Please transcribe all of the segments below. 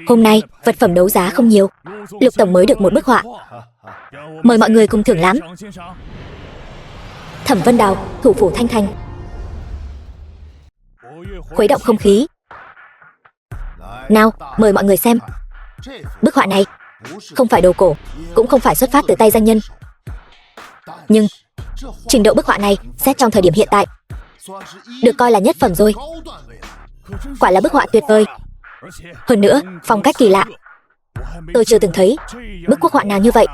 Hôm nay, vật phẩm đấu giá không nhiều. Lục tổng mới được một bức họa. Mời mọi người cùng thưởng lãm. Thẩm Vân Đào, thủ phủ Thanh Thành. Khuấy động không khí. Nào, mời mọi người xem. Bức họa này không phải đồ cổ, cũng không phải xuất phát từ tay danh nhân. Nhưng trình độ bức họa này xét trong thời điểm hiện tại được coi là nhất phẩm rồi. Quả là bức họa tuyệt vời. Hơn nữa, phong cách kỳ lạ. Tôi chưa từng thấy bức quốc họa nào như vậy.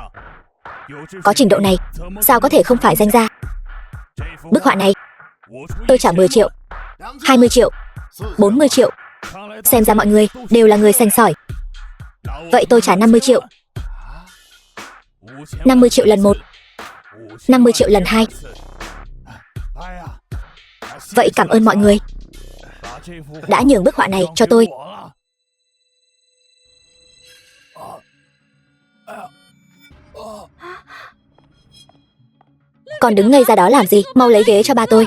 Có trình độ này, sao có thể không phải danh gia. Bức họa này tôi trả 10 triệu, 20 triệu, 40 triệu. Xem ra mọi người đều là người sành sỏi. Vậy tôi trả 50 triệu. 50 triệu lần 1, 50 triệu lần 2. Vậy cảm ơn mọi người đã nhường bức họa này cho tôi. Còn đứng ngây ra đó làm gì? Mau lấy ghế cho ba tôi.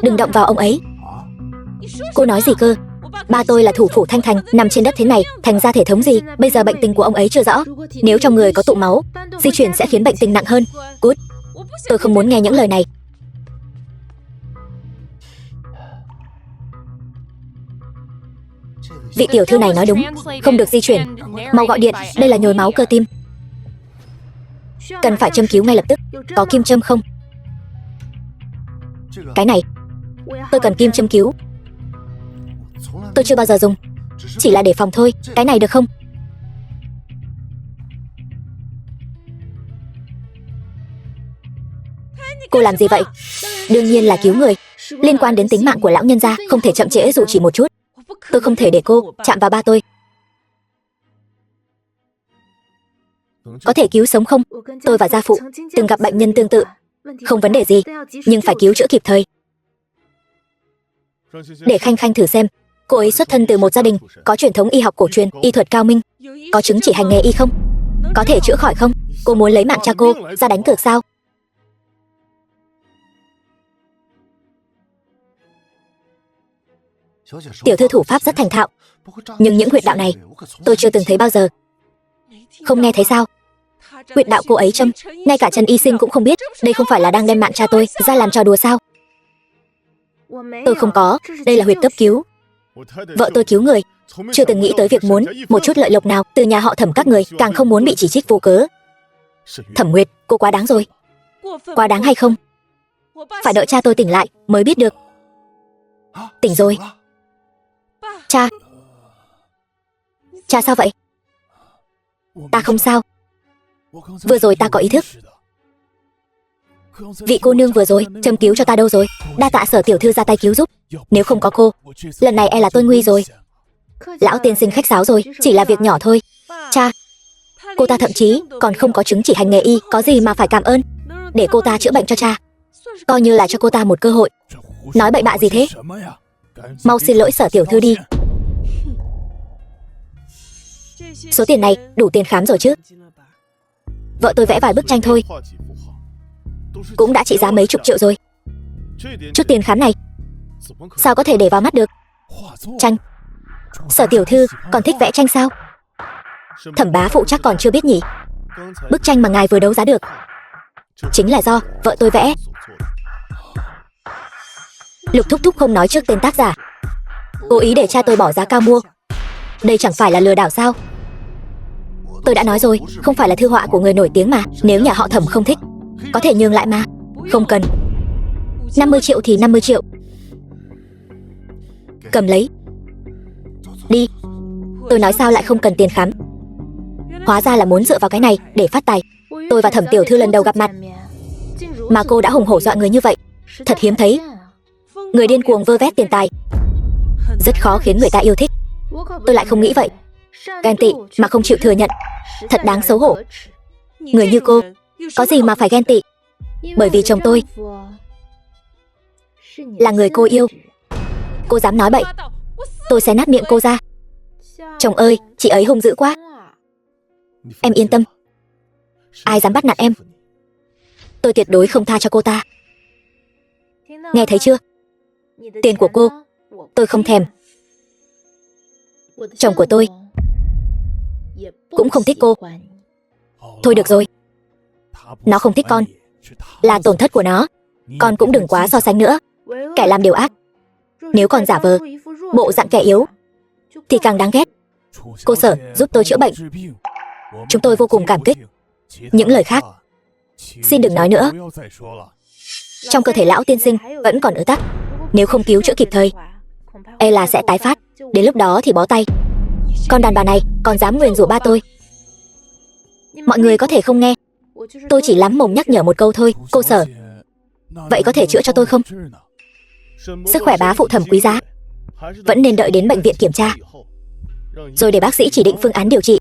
Đừng động vào ông ấy. Cô nói gì cơ? Ba tôi là thủ phủ Thanh Thành, nằm trên đất thế này, thành ra thể thống gì? Bây giờ bệnh tình của ông ấy chưa rõ. Nếu trong người có tụ máu, di chuyển sẽ khiến bệnh tình nặng hơn. Cút. Tôi không muốn nghe những lời này. Vị tiểu thư này nói đúng, không được di chuyển. Mau gọi điện, đây là nhồi máu cơ tim. Cần phải châm cứu ngay lập tức. Có kim châm không? Cái này tôi cần kim châm cứu. Tôi chưa bao giờ dùng, chỉ là để phòng thôi. Cái này được không? Cô làm gì vậy? Đương nhiên là cứu người. Liên quan đến tính mạng của lão nhân gia, không thể chậm trễ dù chỉ một chút. Tôi không thể để cô chạm vào ba tôi. Có thể cứu sống không? Tôi và gia phụ từng gặp bệnh nhân tương tự. Không vấn đề gì, nhưng phải cứu chữa kịp thời. Để Khanh Khanh thử xem. Cô ấy xuất thân từ một gia đình có truyền thống y học cổ truyền, y thuật cao minh. Có chứng chỉ hành nghề y không? Có thể chữa khỏi không? Cô muốn lấy mạng cha cô ra đánh cược sao? Tiểu thư thủ pháp rất thành thạo, nhưng những huyệt đạo này tôi chưa từng thấy bao giờ. Không nghe thấy sao? Huyệt đạo cô ấy châm, ngay cả Trần Y Sinh cũng không biết. Đây không phải là đang đem mạng cha tôi ra làm trò đùa sao? Tôi không có, đây là huyệt cấp cứu. Vợ tôi cứu người, chưa từng nghĩ tới việc muốn một chút lợi lộc nào từ nhà họ Thẩm các người, càng không muốn bị chỉ trích vô cớ. Thẩm Nguyệt, cô quá đáng rồi. Quá đáng hay không? Phải đợi cha tôi tỉnh lại mới biết được. Tỉnh rồi. Cha. Cha sao vậy? Ta không sao. Vừa rồi ta có ý thức. Vị cô nương vừa rồi châm cứu cho ta đâu rồi? Đa tạ Sở tiểu thư ra tay cứu giúp. Nếu không có cô, lần này e là tôi nguy rồi. Lão tiên sinh khách sáo rồi, chỉ là việc nhỏ thôi. Cha, cô ta thậm chí còn không có chứng chỉ hành nghề y, có gì mà phải cảm ơn. Để cô ta chữa bệnh cho cha, coi như là cho cô ta một cơ hội. Nói bậy bạ gì thế? Mau xin lỗi Sở tiểu thư đi. Số tiền này đủ tiền khám rồi chứ? Vợ tôi vẽ vài bức tranh thôi, cũng đã trị giá mấy chục triệu rồi. Chút tiền khám này sao có thể để vào mắt được? Tranh? Sở tiểu thư còn thích vẽ tranh sao? Thẩm bá phụ chắc còn chưa biết nhỉ. Bức tranh mà ngài vừa đấu giá được chính là do vợ tôi vẽ. Lục thúc thúc không nói trước tên tác giả, cố ý để cha tôi bỏ giá cao mua. Đây chẳng phải là lừa đảo sao? Tôi đã nói rồi, không phải là thư họa của người nổi tiếng mà. Nếu nhà họ Thẩm không thích, có thể nhường lại mà. Không cần. 50 triệu thì 50 triệu. Cầm lấy. Đi. Tôi nói sao lại không cần tiền khám. Hóa ra là muốn dựa vào cái này để phát tài. Tôi và Thẩm tiểu thư lần đầu gặp mặt mà cô đã hùng hổ dọa người như vậy, thật hiếm thấy. Người điên cuồng vơ vét tiền tài rất khó khiến người ta yêu thích. Tôi lại không nghĩ vậy. Ghen tị mà không chịu thừa nhận, thật đáng xấu hổ. Người như cô có gì mà phải ghen tị? Bởi vì chồng tôi là người cô yêu. Cô dám nói bậy, tôi sẽ nát miệng cô ra. Chồng ơi, chị ấy hung dữ quá. Em yên tâm, ai dám bắt nạt em, tôi tuyệt đối không tha cho cô ta. Nghe thấy chưa? Tiền của cô tôi không thèm. Chồng của tôi cũng không thích cô. Thôi được rồi, nó không thích con là tổn thất của nó. Con cũng đừng quá so sánh nữa. Kẻ làm điều ác, nếu còn giả vờ bộ dạng kẻ yếu thì càng đáng ghét. Cô Sở giúp tôi chữa bệnh, chúng tôi vô cùng cảm kích. Những lời khác xin đừng nói nữa. Trong cơ thể lão tiên sinh vẫn còn ứ tắc, nếu không cứu chữa kịp thời e là sẽ tái phát. Đến lúc đó thì bó tay. Con đàn bà này còn dám nguyền rủa ba tôi. Mọi người có thể không nghe, tôi chỉ lắm mồm nhắc nhở một câu thôi. Cô Sở, vậy có thể chữa cho tôi không? Sức khỏe bá phụ Thẩm quý giá vẫn nên đợi đến bệnh viện kiểm tra, rồi để bác sĩ chỉ định phương án điều trị.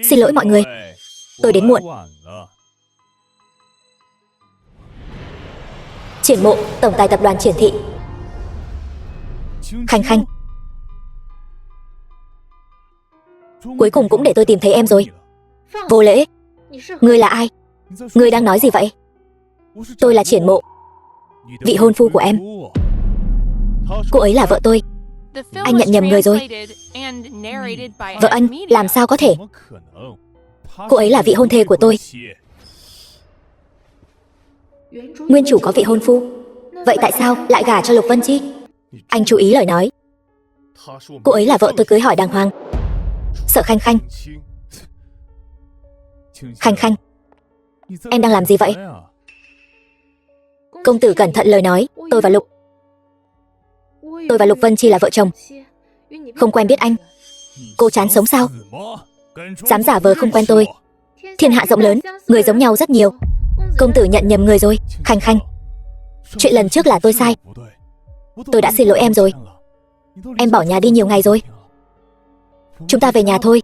Xin lỗi mọi người, tôi đến muộn. Triển Mộ, tổng tài tập đoàn Triển Thị. Khanh Khanh, cuối cùng cũng để tôi tìm thấy em rồi. Vô lễ, ngươi là ai? Ngươi đang nói gì vậy? Tôi là Triển Mộ, vị hôn phu của em. Cô ấy là vợ tôi. Anh nhận nhầm người rồi. Vợ anh làm sao có thể? Cô ấy là vị hôn thê của tôi. Nguyên chủ có vị hôn phu, vậy tại sao lại gả cho Lục Vân Chi? Anh chú ý lời nói. Cô ấy là vợ tôi cưới hỏi đàng hoàng. Sở Khanh Khanh. Khanh Khanh, em đang làm gì vậy? Công tử cẩn thận lời nói. Tôi và Lục Vân Chi là vợ chồng, không quen biết anh. Cô chán sống sao? Dám giả vờ không quen tôi. Thiên hạ rộng lớn, người giống nhau rất nhiều. Công tử nhận nhầm người rồi. Khanh Khanh, chuyện lần trước là tôi sai. Tôi đã xin lỗi em rồi. Em bỏ nhà đi nhiều ngày rồi. Chúng ta về nhà thôi.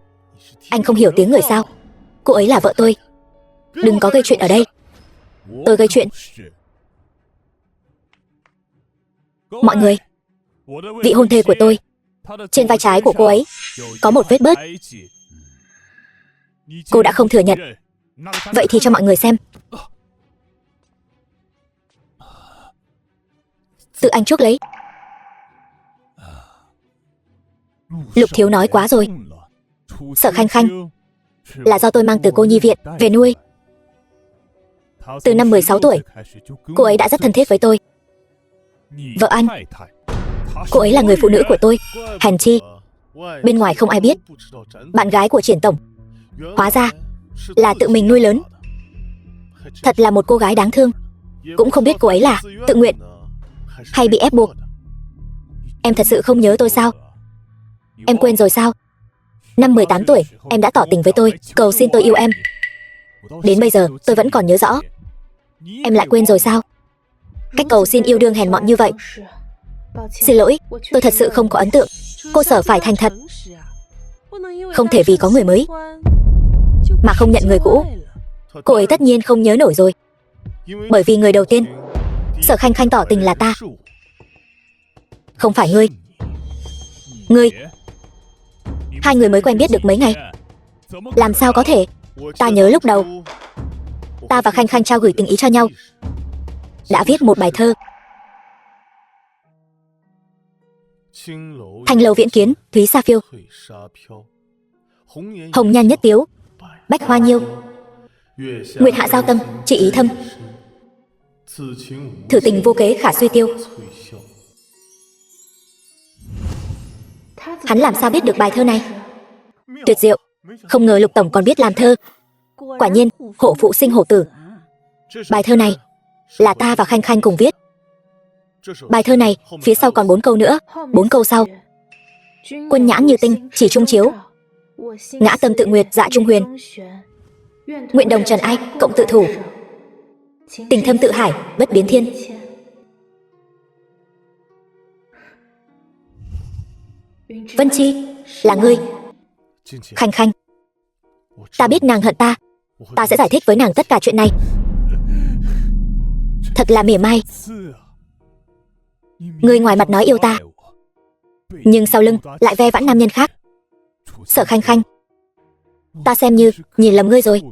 Anh không hiểu tiếng người sao? Cô ấy là vợ tôi. Đừng có gây chuyện ở đây. Tôi gây chuyện. Mọi người, vị hôn thê của tôi, trên vai trái của cô ấy có một vết bớt. Cô đã không thừa nhận. Vậy thì cho mọi người xem. Tự anh chuốc lấy. Lục thiếu nói quá rồi. Sở Khanh Khanh là do tôi mang từ cô nhi viện về nuôi. Từ năm 16 tuổi, cô ấy đã rất thân thiết với tôi. Vợ anh, cô ấy là người phụ nữ của tôi. Hèn chi bên ngoài không ai biết. Bạn gái của Triển tổng, hóa ra là tự mình nuôi lớn. Thật là một cô gái đáng thương. Cũng không biết cô ấy là tự nguyện hay bị ép buộc. Em thật sự không nhớ tôi sao? Em quên rồi sao? Năm 18 tuổi, em đã tỏ tình với tôi, cầu xin tôi yêu em. Đến bây giờ, tôi vẫn còn nhớ rõ. Em lại quên rồi sao? Cách cầu xin yêu đương hèn mọn như vậy. Xin lỗi, tôi thật sự không có ấn tượng. Cô Sở phải thành thật. Không thể vì có người mới mà không nhận người cũ. Cô ấy tất nhiên không nhớ nổi rồi. Bởi vì người đầu tiên Sở Khanh Khanh tỏ tình là ta, không phải ngươi. Ngươi, hai người mới quen biết được mấy ngày. Làm sao có thể? Ta nhớ lúc đầu ta và Khanh Khanh trao gửi tình ý cho nhau, đã viết một bài thơ. Thanh lâu viễn kiến, thúy sa phiêu, hồng nhan nhất tiếu, bách hoa nhiêu. Nguyệt hạ giao tâm, chỉ ý thâm, thử tình vô kế khả suy tiêu. Hắn làm sao biết được bài thơ này? Tuyệt diệu, không ngờ Lục tổng còn biết làm thơ. Quả nhiên, hổ phụ sinh hổ tử. Bài thơ này là ta và Khanh Khanh cùng viết. Bài thơ này phía sau còn 4 câu nữa. 4 câu sau: quân nhãn như tinh, chỉ trung chiếu, ngã tâm tự nguyệt, dạ trung huyền. Nguyện đồng trần ai, cộng tự thủ, tình thâm tự hải, bất biến thiên. Vân Chi, là ngươi. Khanh Khanh, ta biết nàng hận ta. Ta sẽ giải thích với nàng tất cả chuyện này. Thật là mỉa mai. Ngươi ngoài mặt nói yêu ta, nhưng sau lưng lại ve vãn nam nhân khác. Sở Khanh Khanh, ta xem như nhìn lầm ngươi rồi.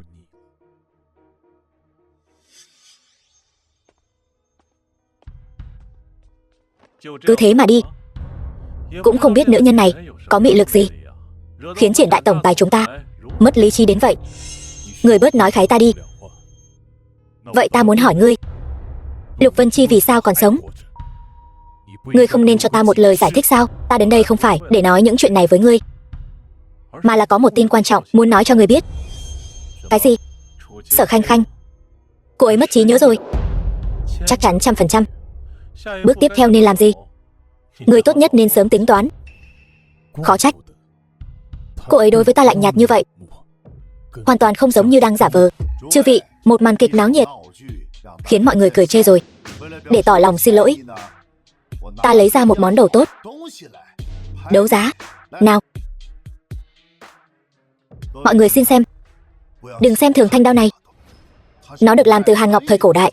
Cứ thế mà đi. Cũng không biết nữ nhân này có mị lực gì, khiến Triển đại tổng tài chúng ta mất lý trí đến vậy. Người bớt nói khái ta đi. Vậy ta muốn hỏi ngươi, Lục Vân Chi vì sao còn sống? Ngươi không nên cho ta một lời giải thích sao? Ta đến đây không phải để nói những chuyện này với ngươi, mà là có một tin quan trọng muốn nói cho ngươi biết. Cái gì? Sở Khanh Khanh, cô ấy mất trí nhớ rồi? Chắc chắn 100%. Bước tiếp theo nên làm gì? Ngươi tốt nhất nên sớm tính toán. Khó trách cô ấy đối với ta lạnh nhạt như vậy, hoàn toàn không giống như đang giả vờ. Chư vị, một màn kịch náo nhiệt khiến mọi người cười chê rồi. Để tỏ lòng xin lỗi, ta lấy ra một món đồ tốt. Đấu giá. Nào, mọi người xin xem. Đừng xem thường thanh đao này. Nó được làm từ hàn ngọc thời cổ đại,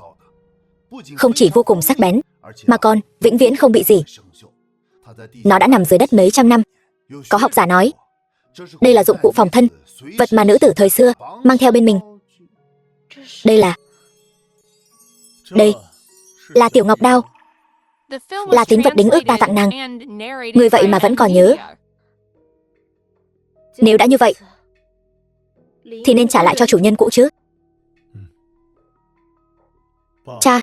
không chỉ vô cùng sắc bén, mà còn vĩnh viễn không bị gì. Nó đã nằm dưới đất mấy trăm năm. Có học giả nói đây là dụng cụ phòng thân, vật mà nữ tử thời xưa mang theo bên mình. Đây là tiểu ngọc đao, là tín vật đính ước ta tặng nàng. Người vậy mà vẫn còn nhớ. Nếu đã như vậy thì nên trả lại cho chủ nhân cũ chứ. Cha,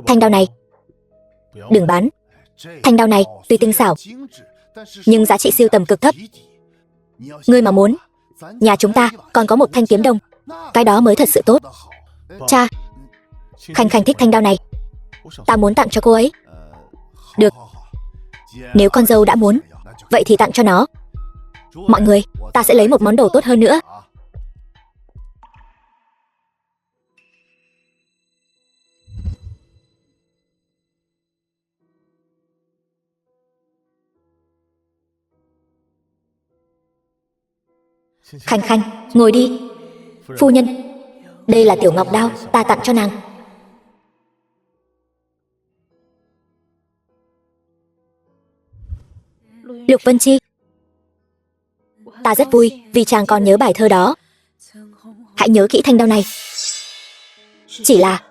thanh đao này đừng bán. Thanh đao này tuy tinh xảo, nhưng giá trị siêu tầm cực thấp. Ngươi mà muốn, nhà chúng ta còn có một thanh kiếm đồng, cái đó mới thật sự tốt. Cha, Khanh Khanh thích thanh đao này, ta muốn tặng cho cô ấy. Được, nếu con dâu đã muốn, vậy thì tặng cho nó. Mọi người, ta sẽ lấy một món đồ tốt hơn nữa. Khanh Khanh, ngồi đi. Phu nhân, đây là tiểu ngọc đao ta tặng cho nàng. Lục Vân Chi, ta rất vui vì chàng còn nhớ bài thơ đó. Hãy nhớ kỹ thanh đao này. Chỉ là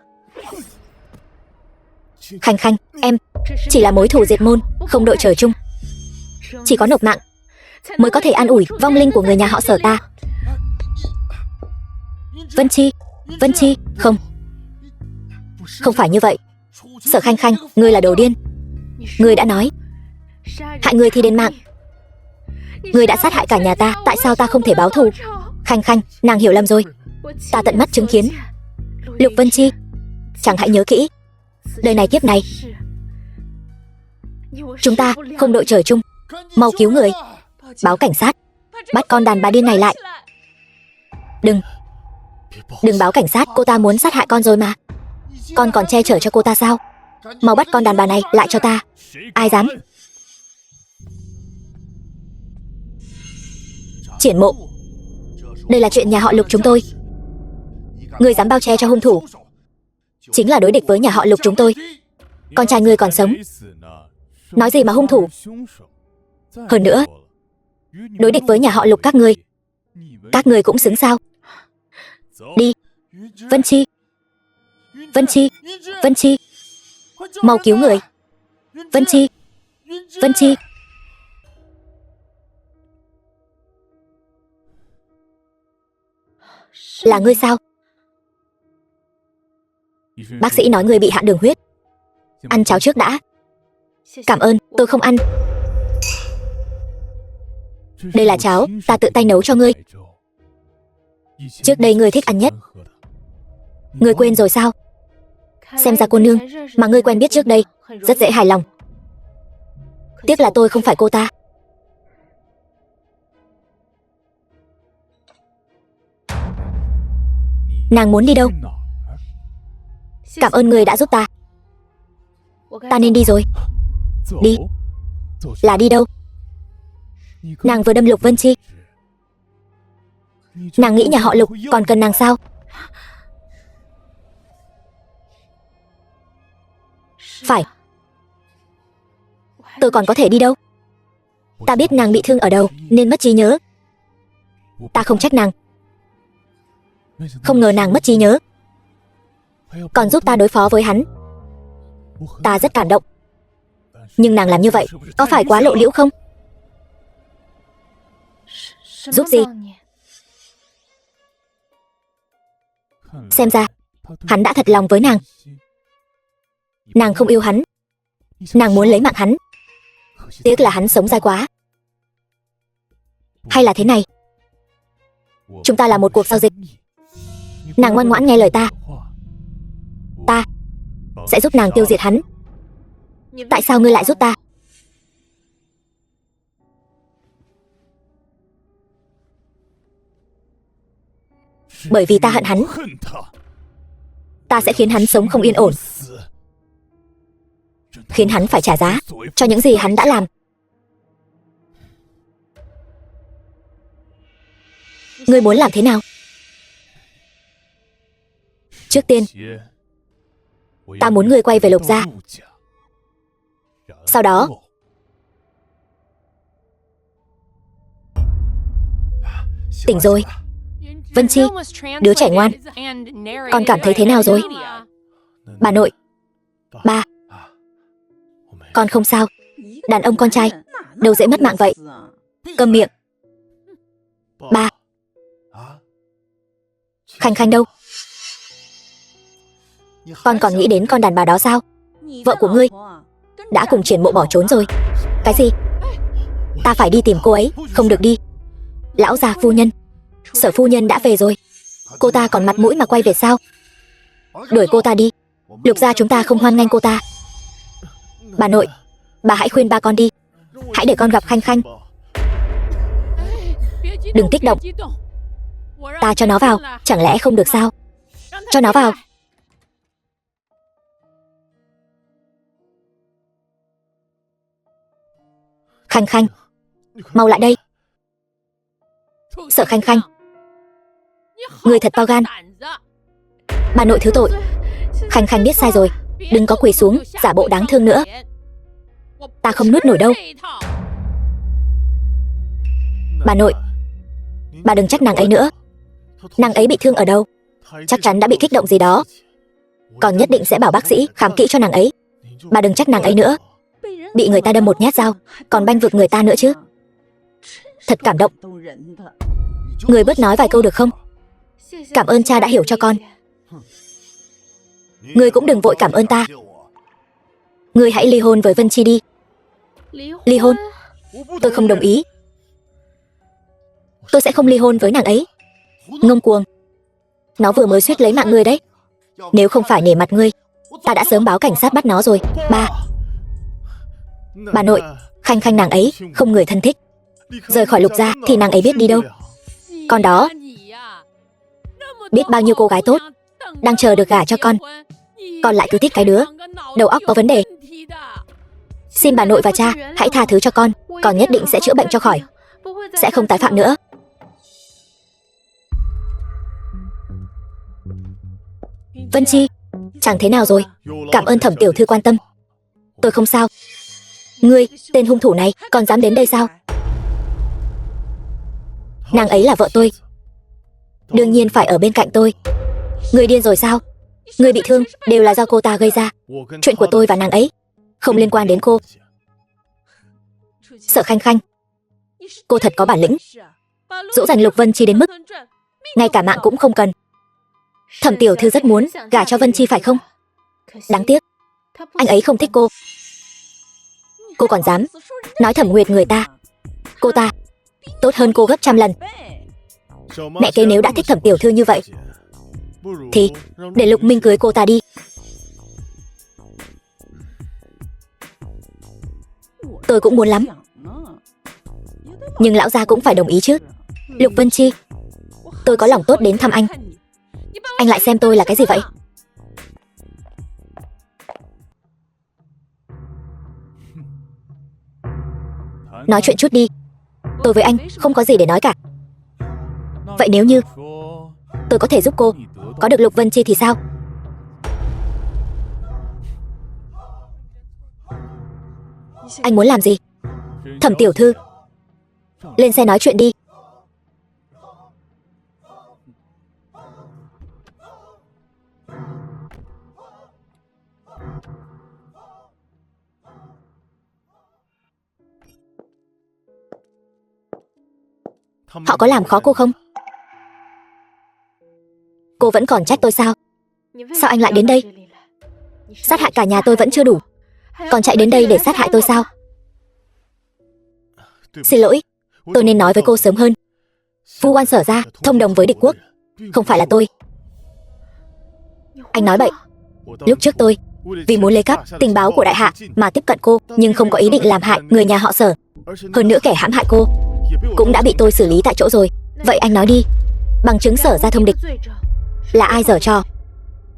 Khanh Khanh, em chỉ là mối thù diệt môn, không đội trời chung. Chỉ có nộp mạng mới có thể an ủi vong linh của người nhà họ Sở ta. Vân Chi, Vân Chi, không phải như vậy. Sở Khanh Khanh, ngươi là đồ điên. Ngươi đã nói hại người thì đền mạng. Ngươi đã sát hại cả nhà ta, tại sao ta không thể báo thù? Khanh Khanh, nàng hiểu lầm rồi. Ta tận mắt chứng kiến. Lục Vân Chi, chàng hãy nhớ kỹ, đời này kiếp này chúng ta không đội trời chung. Mau cứu người, báo cảnh sát, bắt con đàn bà điên này lại. Đừng báo cảnh sát, cô ta muốn sát hại con rồi mà. Con còn che chở cho cô ta sao? Mau bắt con đàn bà này lại cho ta. Ai dám? Triển Mộ, đây là chuyện nhà họ Lục chúng tôi. Ngươi dám bao che cho hung thủ, chính là đối địch với nhà họ Lục chúng tôi. Con trai ngươi còn sống, nói gì mà hung thủ. Hơn nữa, đối địch với nhà họ Lục các ngươi cũng xứng sao? Đi. Vân Chi, Vân Chi, Vân Chi, mau cứu người. Vân Chi, Vân Chi. Là ngươi sao? Bác sĩ nói ngươi bị hạ đường huyết. Ăn cháo trước đã. Cảm ơn, tôi không ăn. Đây là cháo ta tự tay nấu cho ngươi. Trước đây ngươi thích ăn nhất. Ngươi quên rồi sao? Xem ra cô nương mà ngươi quen biết trước đây rất dễ hài lòng. Tiếc là tôi không phải cô ta. Nàng muốn đi đâu? Cảm ơn ngươi đã giúp ta. Ta nên đi rồi. Đi? Là đi đâu? Nàng vừa đâm Lục Vân Chi. Nàng nghĩ nhà họ Lục còn cần nàng sao? Phải. Tôi còn có thể đi đâu? Ta biết nàng bị thương ở đầu nên mất trí nhớ. Ta không trách nàng. Không ngờ nàng mất trí nhớ, còn giúp ta đối phó với hắn. Ta rất cảm động. Nhưng nàng làm như vậy có phải quá lộ liễu không? Giúp gì? Xem ra hắn đã thật lòng với nàng. Nàng không yêu hắn, nàng muốn lấy mạng hắn. Tiếc là hắn sống dai quá. Hay là thế này, chúng ta là một cuộc giao dịch. Nàng ngoan ngoãn nghe lời ta, ta sẽ giúp nàng tiêu diệt hắn. Tại sao ngươi lại giúp ta? Bởi vì ta hận hắn. Ta sẽ khiến hắn sống không yên ổn, khiến hắn phải trả giá cho những gì hắn đã làm. Ngươi muốn làm thế nào? Trước tiên, ta muốn ngươi quay về Lục gia. Sau đó, tỉnh rồi. Vân Chi, đứa trẻ ngoan, con cảm thấy thế nào rồi? Bà nội, ba, con không sao. Đàn ông con trai đâu dễ mất mạng vậy. Câm miệng. Ba, Khanh Khanh đâu? Con còn nghĩ đến con đàn bà đó sao? Vợ của ngươi đã cùng Triển Mộ bỏ trốn rồi. Cái gì? Ta phải đi tìm cô ấy. Không được đi. Lão gia phu nhân, Sở phu nhân đã về rồi. Cô ta còn mặt mũi mà quay về sao? Đuổi cô ta đi. Lục gia chúng ta không hoan nghênh cô ta. Bà nội, bà hãy khuyên ba con đi. Hãy để con gặp Khanh Khanh. Đừng kích động. Ta cho nó vào, chẳng lẽ không được sao? Cho nó vào. Khanh Khanh, mau lại đây. Sở Khanh Khanh, người thật to gan. Bà nội thứ tội. Khanh Khanh biết sai rồi. Đừng có quỳ xuống giả bộ đáng thương nữa. Ta không nuốt nổi đâu. Bà nội, bà đừng trách nàng ấy nữa. Nàng ấy bị thương ở đâu? Chắc chắn đã bị kích động gì đó. Còn nhất định sẽ bảo bác sĩ khám kỹ cho nàng ấy. Bà đừng trách nàng ấy nữa. Bị người ta đâm một nhát dao, còn banh vực người ta nữa chứ. Thật cảm động. Người bớt nói vài câu được không? Cảm ơn cha đã hiểu cho con. Người cũng đừng vội cảm ơn ta. Người hãy ly hôn với Vân Chi đi. Ly hôn? Tôi không đồng ý. Tôi sẽ không ly hôn với nàng ấy. Ngông cuồng. Nó vừa mới suýt lấy mạng ngươi đấy. Nếu không phải nể mặt ngươi, ta đã sớm báo cảnh sát bắt nó rồi. Bà nội, Khanh Khanh nàng ấy không người thân thích. Rời khỏi Lục gia thì nàng ấy biết đi đâu. Con đó biết bao nhiêu cô gái tốt đang chờ được gả cho con. Con lại cứ thích cái đứa đầu óc có vấn đề. Xin bà nội và cha hãy tha thứ cho con. Con nhất định sẽ chữa bệnh cho khỏi, sẽ không tái phạm nữa. Vân Chi, chẳng thế nào rồi? Cảm ơn Thẩm tiểu thư quan tâm. Tôi không sao. Ngươi, tên hung thủ này, còn dám đến đây sao? Nàng ấy là vợ tôi, đương nhiên phải ở bên cạnh tôi. Ngươi điên rồi sao? Ngươi bị thương đều là do cô ta gây ra. Chuyện của tôi và nàng ấy không liên quan đến cô. Sở Khanh Khanh, cô thật có bản lĩnh, dỗ dành Lục Vân Chi đến mức ngay cả mạng cũng không cần. Thẩm tiểu thư rất muốn gả cho Vân Chi phải không? Đáng tiếc, anh ấy không thích cô. Cô còn dám nói Thẩm Nguyệt người ta. Cô ta tốt hơn cô gấp trăm lần. Mẹ kế nếu đã thích Thẩm tiểu thư như vậy thì để Lục Minh cưới cô ta đi. Tôi cũng muốn lắm, nhưng lão gia cũng phải đồng ý chứ. Lục Vân Chi, tôi có lòng tốt đến thăm anh. Anh lại xem tôi là cái gì vậy? Nói chuyện chút đi. Tôi với anh không có gì để nói cả. Vậy nếu như tôi có thể giúp cô có được Lục Vân Chi thì sao? Anh muốn làm gì? Thẩm tiểu thư, lên xe nói chuyện đi. Họ có làm khó cô không? Cô vẫn còn trách tôi sao? Sao anh lại đến đây? Sát hại cả nhà tôi vẫn chưa đủ, còn chạy đến đây để sát hại tôi sao? Xin lỗi, tôi nên nói với cô sớm hơn. Vu oan Sở gia thông đồng với địch quốc, không phải là tôi. Anh nói bậy. Lúc trước tôi vì muốn lấy cắp tình báo của đại hạ mà tiếp cận cô, nhưng không có ý định làm hại người nhà họ Sở. Hơn nữa kẻ hãm hại cô cũng đã bị tôi xử lý tại chỗ rồi. Vậy anh nói đi, bằng chứng Sở gia thông địch là ai giở trò?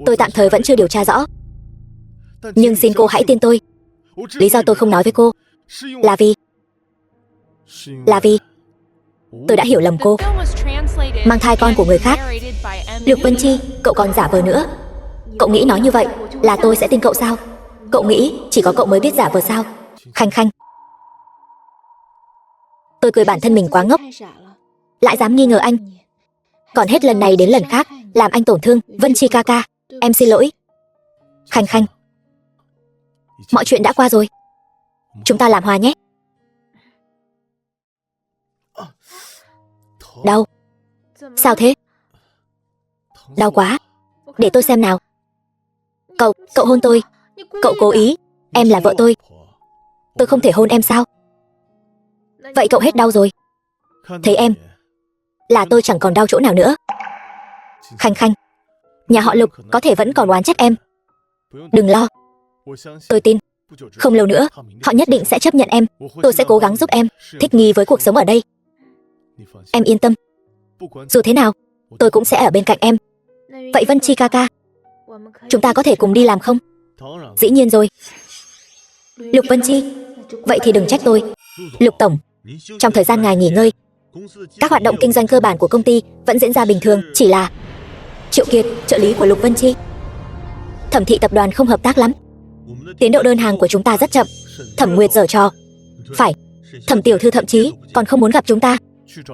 Tôi tạm thời vẫn chưa điều tra rõ, nhưng xin cô hãy tin tôi. Lý do tôi không nói với cô là vì tôi đã hiểu lầm cô, mang thai con của người khác. Lục Vân Chi, cậu còn giả vờ nữa. Cậu nghĩ nói như vậy là tôi sẽ tin cậu sao? Cậu nghĩ chỉ có cậu mới biết giả vờ sao? Khanh khanh. Tôi cười bản thân mình quá ngốc, lại dám nghi ngờ anh. Còn hết lần này đến lần khác làm anh tổn thương. Vân Chi ca ca, em xin lỗi. Khanh khanh, mọi chuyện đã qua rồi, chúng ta làm hòa nhé. Đau. Sao thế? Đau quá. Để tôi xem nào. Cậu hôn tôi. Cậu cố ý. Em là vợ tôi không thể hôn em sao? Vậy cậu hết đau rồi. Thấy em là tôi chẳng còn đau chỗ nào nữa. Khanh khanh, nhà họ Lục có thể vẫn còn oán trách em. Đừng lo, tôi tin không lâu nữa họ nhất định sẽ chấp nhận em. Tôi sẽ cố gắng giúp em thích nghi với cuộc sống ở đây. Em yên tâm, dù thế nào tôi cũng sẽ ở bên cạnh em. Vậy Vân Chi ca ca, chúng ta có thể cùng đi làm không? Dĩ nhiên rồi. Lục Vân Chi, vậy thì đừng trách tôi. Lục tổng, trong thời gian ngài nghỉ ngơi, các hoạt động kinh doanh cơ bản của công ty vẫn diễn ra bình thường. Chỉ là Triệu Kiệt, trợ lý của Lục Vân Chi, Thẩm thị tập đoàn không hợp tác lắm. Tiến độ đơn hàng của chúng ta rất chậm. Thẩm Nguyệt giở trò. Phải, Thẩm tiểu thư thậm chí còn không muốn gặp chúng ta.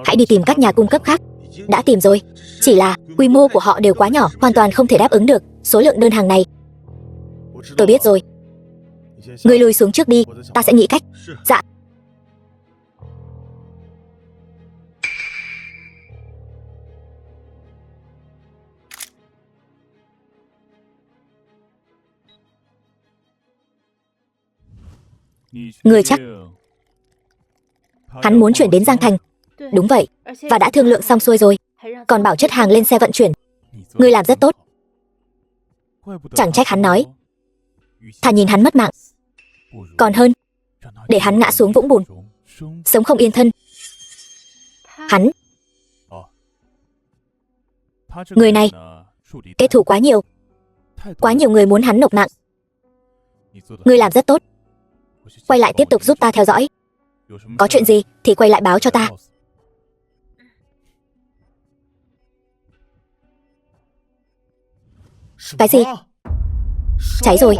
Hãy đi tìm các nhà cung cấp khác. Đã tìm rồi, chỉ là quy mô của họ đều quá nhỏ, hoàn toàn không thể đáp ứng được số lượng đơn hàng này. Tôi biết rồi. Ngươi lùi xuống trước đi, ta sẽ nghĩ cách. Dạ. Ngươi chắc hắn muốn chuyển đến Giang Thành? Đúng vậy, và đã thương lượng xong xuôi rồi, còn bảo chất hàng lên xe vận chuyển. Ngươi làm rất tốt. Chẳng trách hắn nói thà nhìn hắn mất mạng còn hơn để hắn ngã xuống vũng bùn, sống không yên thân. Hắn, người này kết thù quá nhiều người muốn hắn nộp mạng. Ngươi làm rất tốt. Quay lại tiếp tục giúp ta theo dõi. Có chuyện gì thì quay lại báo cho ta. Cái gì? Cháy rồi.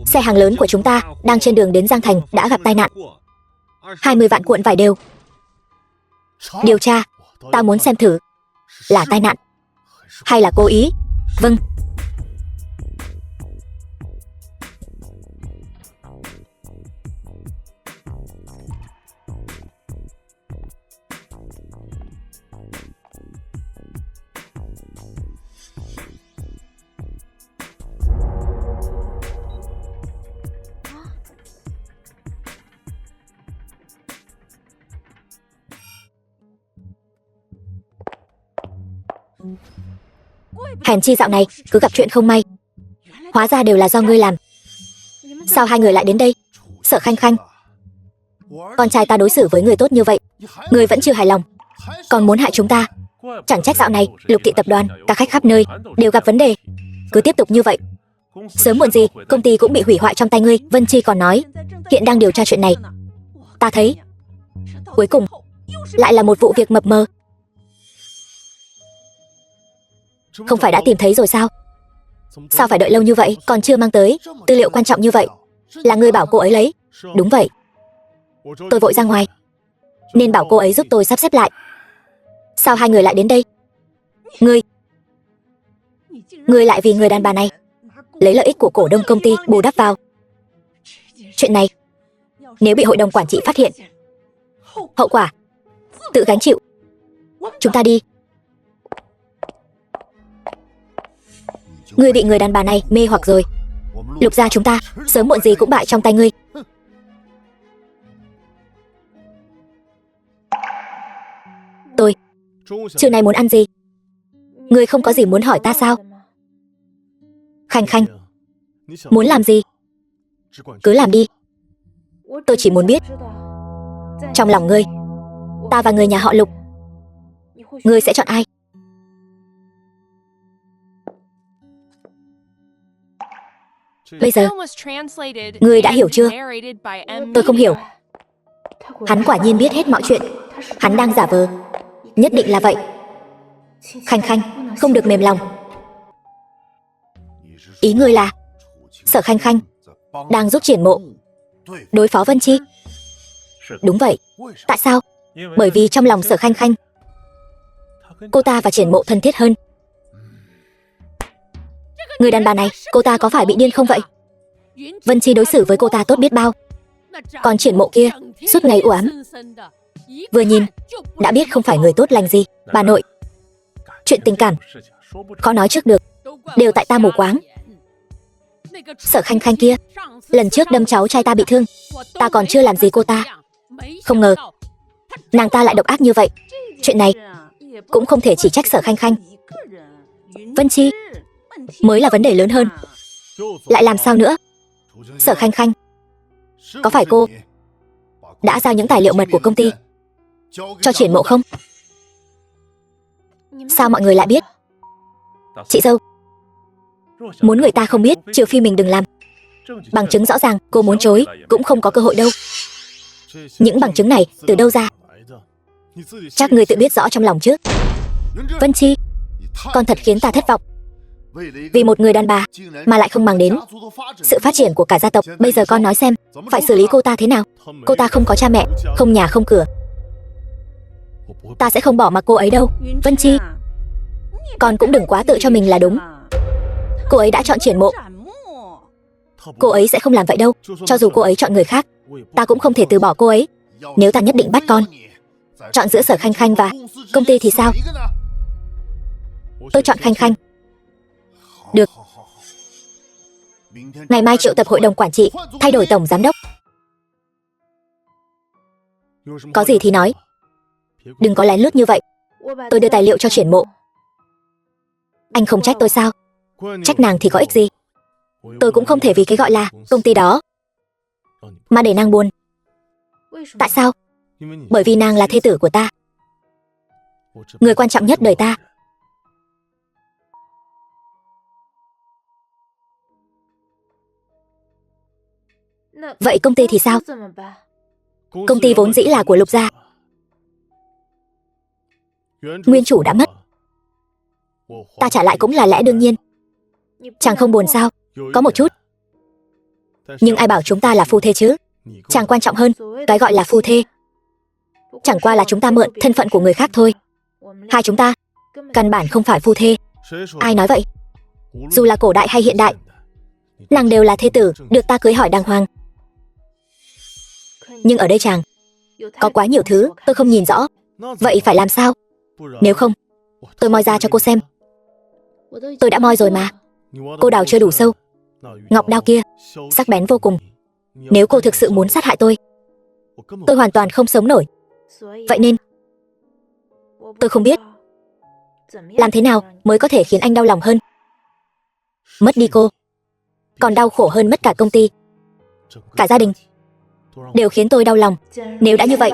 Xe hàng lớn của chúng ta đang trên đường đến Giang Thành đã gặp tai nạn. 20 vạn cuộn vải đều. Điều tra, ta muốn xem thử là tai nạn hay là cố ý. Vâng. Hèn chi dạo này cứ gặp chuyện không may. Hóa ra đều là do ngươi làm. Sao hai người lại đến đây? Sợ Khanh khanh, con trai ta đối xử với người tốt như vậy, ngươi vẫn chưa hài lòng, còn muốn hại chúng ta. Chẳng trách dạo này Lục thị tập đoàn, các khách khắp nơi đều gặp vấn đề. Cứ tiếp tục như vậy, sớm muộn gì công ty cũng bị hủy hoại trong tay ngươi. Vân Chi còn nói hiện đang điều tra chuyện này. Ta thấy cuối cùng lại là một vụ việc mập mờ. Không phải đã tìm thấy rồi sao? Sao phải đợi lâu như vậy còn chưa mang tới tư liệu quan trọng như vậy? Là ngươi bảo cô ấy lấy? Đúng vậy. Tôi vội ra ngoài nên bảo cô ấy giúp tôi sắp xếp lại. Sao hai người lại đến đây? Ngươi lại vì người đàn bà này lấy lợi ích của cổ đông công ty bù đắp vào. Chuyện này nếu bị hội đồng quản trị phát hiện, hậu quả tự gánh chịu. chúng ta đi. Ngươi bị người đàn bà này mê hoặc rồi. Lục gia chúng ta sớm muộn gì cũng bại trong tay ngươi. Tôi trưa nay muốn ăn gì? Ngươi không có gì muốn hỏi ta sao? Khanh Khanh, muốn làm gì? Cứ làm đi. Tôi chỉ muốn biết, trong lòng ngươi, ta và người nhà họ Lục, ngươi sẽ chọn ai? Bây giờ, ngươi đã hiểu chưa? Tôi không hiểu. Hắn quả nhiên biết hết mọi chuyện. Hắn đang giả vờ. Nhất định là vậy. Khanh Khanh, không được mềm lòng. Ý ngươi là Sở Khanh Khanh đang giúp Triển Mộ đối phó Vân Chi? Đúng vậy. Tại sao? Bởi vì trong lòng Sở Khanh Khanh, cô ta và Triển Mộ thân thiết hơn. Người đàn bà này, cô ta có phải bị điên không vậy? Vân Chi đối xử với cô ta tốt biết bao. Còn Triển Mộ kia, suốt ngày u ám. Vừa nhìn, đã biết không phải người tốt lành gì. Bà nội, chuyện tình cảm, khó nói trước được. Đều tại ta mù quáng. Sở Khanh Khanh kia, lần trước đâm cháu trai ta bị thương, ta còn chưa làm gì cô ta. Không ngờ, nàng ta lại độc ác như vậy. Chuyện này, cũng không thể chỉ trách Sở Khanh Khanh. Vân Chi mới là vấn đề lớn hơn. Lại làm sao nữa? Sở Khanh Khanh, có phải cô đã giao những tài liệu mật của công ty cho Triển Mộ không? Sao mọi người lại biết? Chị dâu, muốn người ta không biết, trừ phi mình đừng làm. Bằng chứng rõ ràng, cô muốn chối cũng không có cơ hội đâu. Những bằng chứng này từ đâu ra? Chắc người tự biết rõ trong lòng chứ. Vân Chi, con thật khiến ta thất vọng. Vì một người đàn bà mà lại không mang đến sự phát triển của cả gia tộc. Bây giờ con nói xem, phải xử lý cô ta thế nào? Cô ta không có cha mẹ, không nhà không cửa. Ta sẽ không bỏ mặc cô ấy đâu. Vân Chi, con cũng đừng quá tự cho mình là đúng. Cô ấy đã chọn Triển Mộ. Cô ấy sẽ không làm vậy đâu. Cho dù cô ấy chọn người khác, ta cũng không thể từ bỏ cô ấy. Nếu ta nhất định bắt con chọn giữa Sở Khanh Khanh và công ty thì sao? Tôi chọn Khanh Khanh. Được. Ngày mai triệu tập hội đồng quản trị, thay đổi tổng giám đốc. Có gì thì nói, đừng có lén lút như vậy. Tôi đưa tài liệu cho Triển Mộ. Anh không trách tôi sao? Trách nàng thì có ích gì? Tôi cũng không thể vì cái gọi là công ty đó mà để nàng buồn. Tại sao? Bởi vì nàng là thê tử của ta, người quan trọng nhất đời ta. Vậy công ty thì sao? Công ty vốn dĩ là của Lục gia. Nguyên chủ đã mất, ta trả lại cũng là lẽ đương nhiên. Chàng không buồn sao? Có một chút. Nhưng ai bảo chúng ta là phu thê chứ? Chàng quan trọng hơn. Cái gọi là phu thê chẳng qua là chúng ta mượn thân phận của người khác thôi. Hai chúng ta căn bản không phải phu thê. Ai nói vậy? Dù là cổ đại hay hiện đại, nàng đều là thê tử, được ta cưới hỏi đàng hoàng. Nhưng ở đây chàng có quá nhiều thứ tôi không nhìn rõ. Vậy phải làm sao? Nếu không, tôi moi ra cho cô xem. Tôi đã moi rồi mà. Cô đào chưa đủ sâu. Ngọc đao kia sắc bén vô cùng. Nếu cô thực sự muốn sát hại tôi hoàn toàn không sống nổi. Vậy nên tôi không biết làm thế nào mới có thể khiến anh đau lòng hơn. Mất đi cô còn đau khổ hơn mất cả công ty, cả gia đình đều khiến tôi đau lòng. Nếu đã như vậy,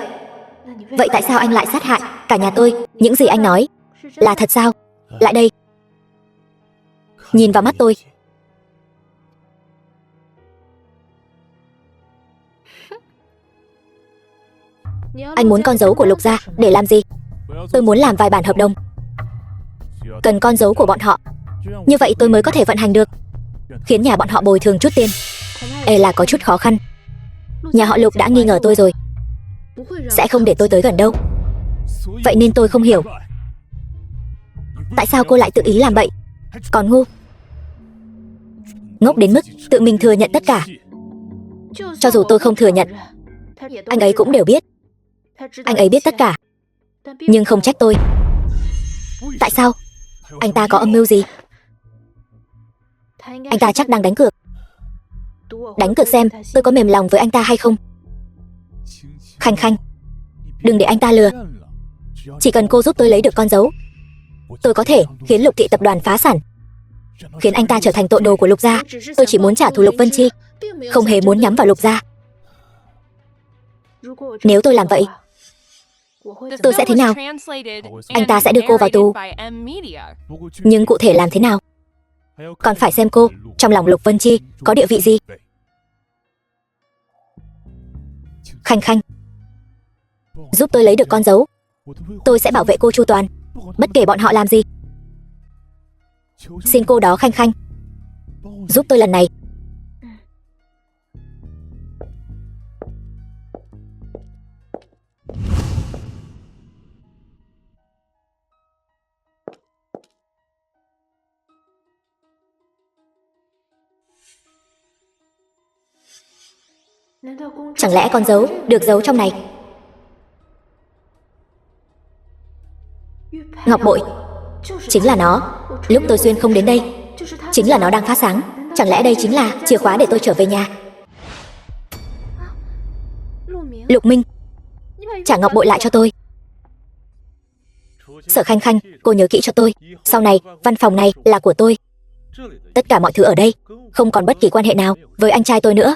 vậy tại sao anh lại sát hại cả nhà tôi? Những gì anh nói là thật sao? Lại đây, nhìn vào mắt tôi. Anh muốn con dấu của Lục gia để làm gì? Tôi muốn làm vài bản hợp đồng. Cần con dấu của bọn họ, như vậy tôi mới có thể vận hành được, khiến nhà bọn họ bồi thường chút tiền. Là có chút khó khăn. Nhà họ Lục đã nghi ngờ tôi rồi, sẽ không để tôi tới gần đâu. Vậy nên tôi không hiểu, tại sao cô lại tự ý làm bậy, còn ngu, ngốc đến mức tự mình thừa nhận tất cả. Cho dù tôi không thừa nhận, anh ấy cũng đều biết. Anh ấy biết tất cả, nhưng không trách tôi. Tại sao? Anh ta có âm mưu gì? Anh ta chắc đang đánh cược. Đánh cược xem tôi có mềm lòng với anh ta hay không. Khanh Khanh, đừng để anh ta lừa. Chỉ cần cô giúp tôi lấy được con dấu, tôi có thể khiến Lục thị tập đoàn phá sản, khiến anh ta trở thành tội đồ của Lục gia. Tôi chỉ muốn trả thù Lục Vân Chi, không hề muốn nhắm vào Lục gia. Nếu tôi làm vậy, tôi sẽ thế nào? Anh ta sẽ đưa cô vào tù. Nhưng cụ thể làm thế nào? Còn phải xem cô trong lòng Lục Vân Chi có địa vị gì. Khanh Khanh, giúp tôi lấy được con dấu, tôi sẽ bảo vệ cô chu toàn, bất kể bọn họ làm gì. Xin cô đó Khanh Khanh, giúp tôi lần này. Chẳng lẽ con dấu được giấu trong này? Ngọc bội, chính là nó. Lúc tôi xuyên không đến đây, chính là nó đang phát sáng. Chẳng lẽ đây chính là chìa khóa để tôi trở về nhà? Lục Minh, trả ngọc bội lại cho tôi. Sở Khanh Khanh, cô nhớ kỹ cho tôi. Sau này, văn phòng này là của tôi. Tất cả mọi thứ ở đây không còn bất kỳ quan hệ nào với anh trai tôi nữa.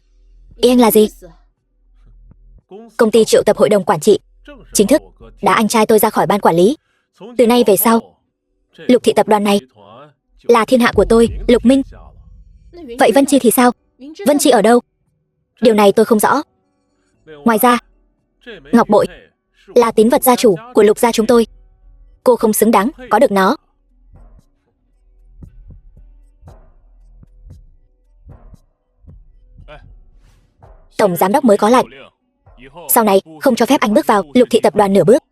Ý anh là gì? Công ty triệu tập hội đồng quản trị, chính thức đã anh trai tôi ra khỏi ban quản lý. Từ nay về sau, Lục thị tập đoàn này là thiên hạ của tôi, Lục Minh. Vậy Vân Chi thì sao? Vân Chi ở đâu? Điều này tôi không rõ. Ngoài ra, ngọc bội là tín vật gia chủ của Lục gia chúng tôi. Cô không xứng đáng có được nó. Tổng giám đốc mới có lệnh, sau này không cho phép anh bước vào Lục thị tập đoàn nửa bước.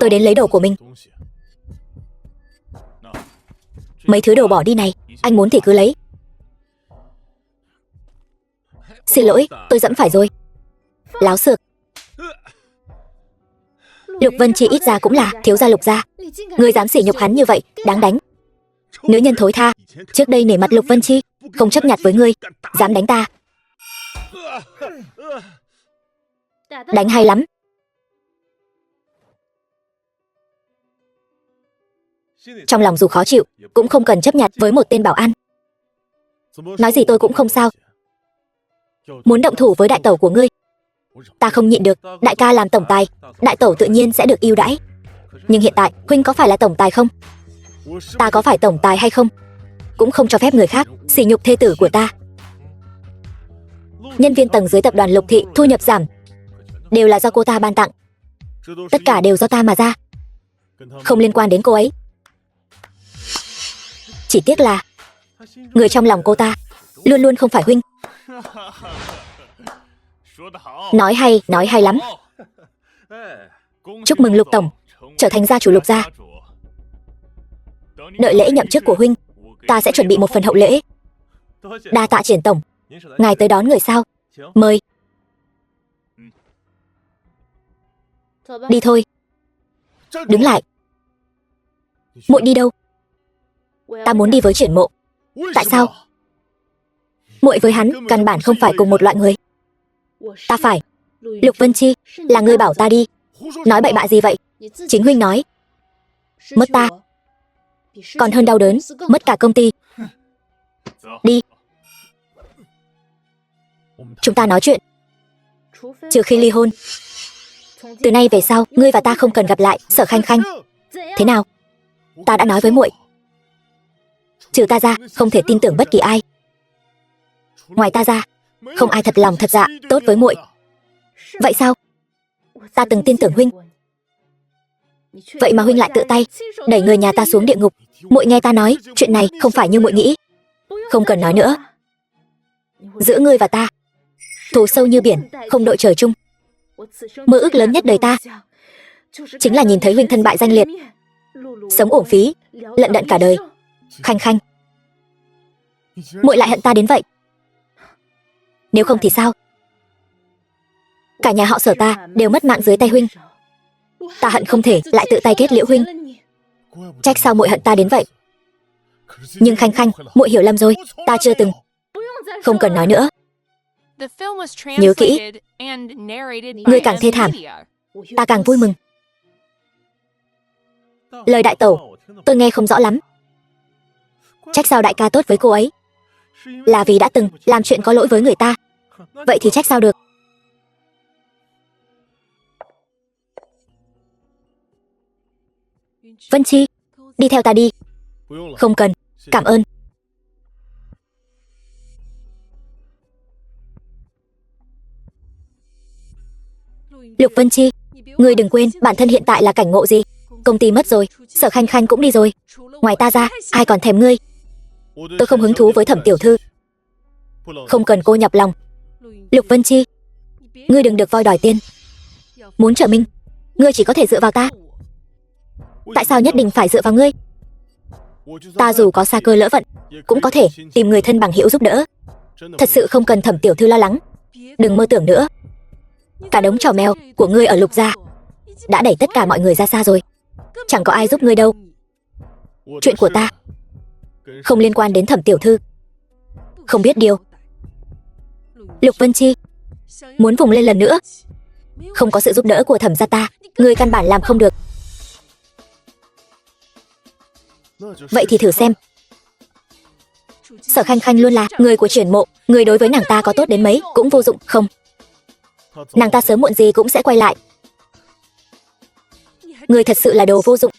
Tôi đến lấy đồ của mình. Mấy thứ đồ bỏ đi này, anh muốn thì cứ lấy. Xin lỗi, tôi dẫm phải rồi. Láo xược. Lục Vân Chi ít ra cũng là thiếu gia Lục gia. Người dám sỉ nhục hắn như vậy, đáng đánh. Nữ nhân thối tha, trước đây nể mặt Lục Vân Chi, không chấp nhặt với ngươi, dám đánh ta. Đánh hay lắm. Trong lòng dù khó chịu, cũng không cần chấp nhặt với một tên bảo an. Nói gì tôi cũng không sao. Muốn động thủ với đại tẩu của ngươi, ta không nhịn được. Đại ca làm tổng tài, đại tẩu tự nhiên sẽ được ưu đãi. Nhưng hiện tại, huynh có phải là tổng tài không? Ta có phải tổng tài hay không, cũng không cho phép người khác sỉ nhục thê tử của ta. Nhân viên tầng dưới tập đoàn Lục thị thu nhập giảm, đều là do cô ta ban tặng. Tất cả đều do ta mà ra, không liên quan đến cô ấy. Chỉ tiếc là người trong lòng cô ta luôn luôn không phải huynh. Nói hay lắm. Chúc mừng Lục tổng trở thành gia chủ Lục gia. Đợi lễ nhậm chức của huynh, ta sẽ chuẩn bị một phần hậu lễ. Đa tạ Triển tổng, ngài tới đón người sao? Mời. Đi thôi. Đứng lại. Muội đi đâu? Ta muốn đi với Triển mộ. Tại sao? Muội với hắn căn bản không phải cùng một loại người. Ta phải. Lục Vân Chi, là ngươi bảo ta đi. Nói bậy bạ gì vậy? Chính huynh nói. Mất ta còn hơn đau đớn mất cả công ty. Đi. Chúng ta nói chuyện, trừ khi ly hôn. Từ nay về sau, ngươi và ta không cần gặp lại. Sở Khanh Khanh, thế nào? Ta đã nói với muội, trừ ta ra, không thể tin tưởng bất kỳ ai. Ngoài ta ra, không ai thật lòng thật dạ tốt với muội. Vậy sao? Ta từng tin tưởng huynh. Vậy mà huynh lại tự tay đẩy người nhà ta xuống địa ngục. Muội nghe ta nói, chuyện này không phải như muội nghĩ. Không cần nói nữa. Giữa ngươi và ta, thù sâu như biển, không đội trời chung. Mơ ước lớn nhất đời ta chính là nhìn thấy huynh thân bại danh liệt, sống uổng phí, lận đận cả đời. Khanh Khanh, muội lại hận ta đến vậy. Nếu không thì sao? Cả nhà họ Sở ta đều mất mạng dưới tay huynh. Ta hận không thể lại tự tay kết liễu huynh. Trách sao muội hận ta đến vậy. Nhưng Khanh Khanh, muội hiểu lầm rồi, ta chưa từng. Không cần nói nữa. Nhớ kỹ, ngươi càng thê thảm, ta càng vui mừng. Lời đại tẩu, tôi nghe không rõ lắm. Trách sao đại ca tốt với cô ấy? Là vì đã từng làm chuyện có lỗi với người ta. Vậy thì trách sao được? Vân Chi, đi theo ta đi. Không cần, cảm ơn. Lục Vân Chi, ngươi đừng quên bản thân hiện tại là cảnh ngộ gì. Công ty mất rồi, Sở Khanh Khanh cũng đi rồi. Ngoài ta ra, ai còn thèm ngươi? Tôi không hứng thú với Thẩm tiểu thư. Không cần cô nhọc lòng. Lục Vân Chi, ngươi đừng được voi đòi tiên. Muốn trở mình, ngươi chỉ có thể dựa vào ta. Tại sao nhất định phải dựa vào ngươi? Ta dù có sa cơ lỡ vận, cũng có thể tìm người thân bằng hữu giúp đỡ. Thật sự không cần Thẩm tiểu thư lo lắng. Đừng mơ tưởng nữa. Cả đống trò mèo của ngươi ở Lục gia đã đẩy tất cả mọi người ra xa rồi. Chẳng có ai giúp ngươi đâu. Chuyện của ta không liên quan đến Thẩm tiểu thư. Không biết điều. Lục Vân Chi, muốn vùng lên lần nữa, không có sự giúp đỡ của Thẩm gia ta, ngươi căn bản làm không được. Vậy thì thử xem. Sở Khanh Khanh luôn là người của Triển Mộ, người đối với nàng ta có tốt đến mấy cũng vô dụng. Không, nàng ta sớm muộn gì cũng sẽ quay lại. Người thật sự là đồ vô dụng.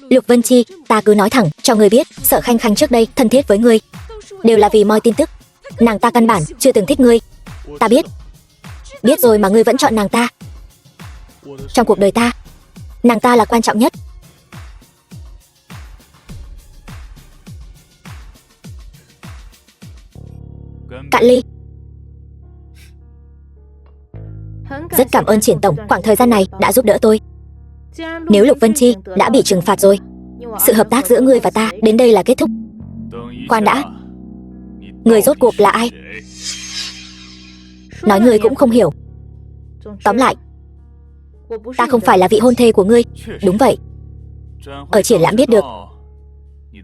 Lục Vân Chi, ta cứ nói thẳng cho ngươi biết, Sở Khanh Khanh trước đây thân thiết với ngươi đều là vì moi tin tức. Nàng ta căn bản chưa từng thích ngươi. Ta biết. Biết rồi mà ngươi vẫn chọn nàng ta. Trong cuộc đời ta, nàng ta là quan trọng nhất. Cạn ly. Rất cảm ơn Triển tổng, khoảng thời gian này đã giúp đỡ tôi. Nếu Lục Vân Chi đã bị trừng phạt rồi, sự hợp tác giữa ngươi và ta đến đây là kết thúc. Khoan đã, người rốt cuộc là ai? Nói ngươi cũng không hiểu. Tóm lại, ta không phải là vị hôn thê của ngươi. Đúng vậy. Ở triển lãm biết được,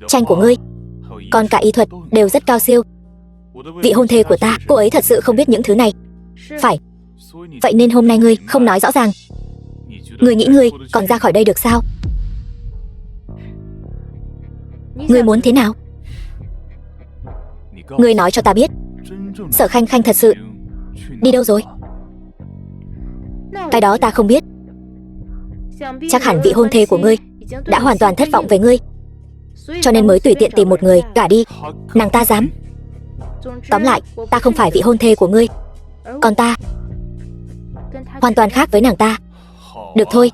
tranh của ngươi, còn cả y thuật đều rất cao siêu. Vị hôn thê của ta, cô ấy thật sự không biết những thứ này. Phải. Vậy nên hôm nay ngươi không nói rõ ràng. Ngươi nghĩ ngươi còn ra khỏi đây được sao? Ngươi muốn thế nào? Ngươi nói cho ta biết, Sở Khanh Khanh thật sự đi đâu rồi? Cái đó ta không biết. Chắc hẳn vị hôn thê của ngươi đã hoàn toàn thất vọng về ngươi, cho nên mới tùy tiện tìm một người gả đi. Nàng ta dám. Tóm lại, ta không phải vị hôn thê của ngươi, còn ta hoàn toàn khác với nàng ta. Được thôi.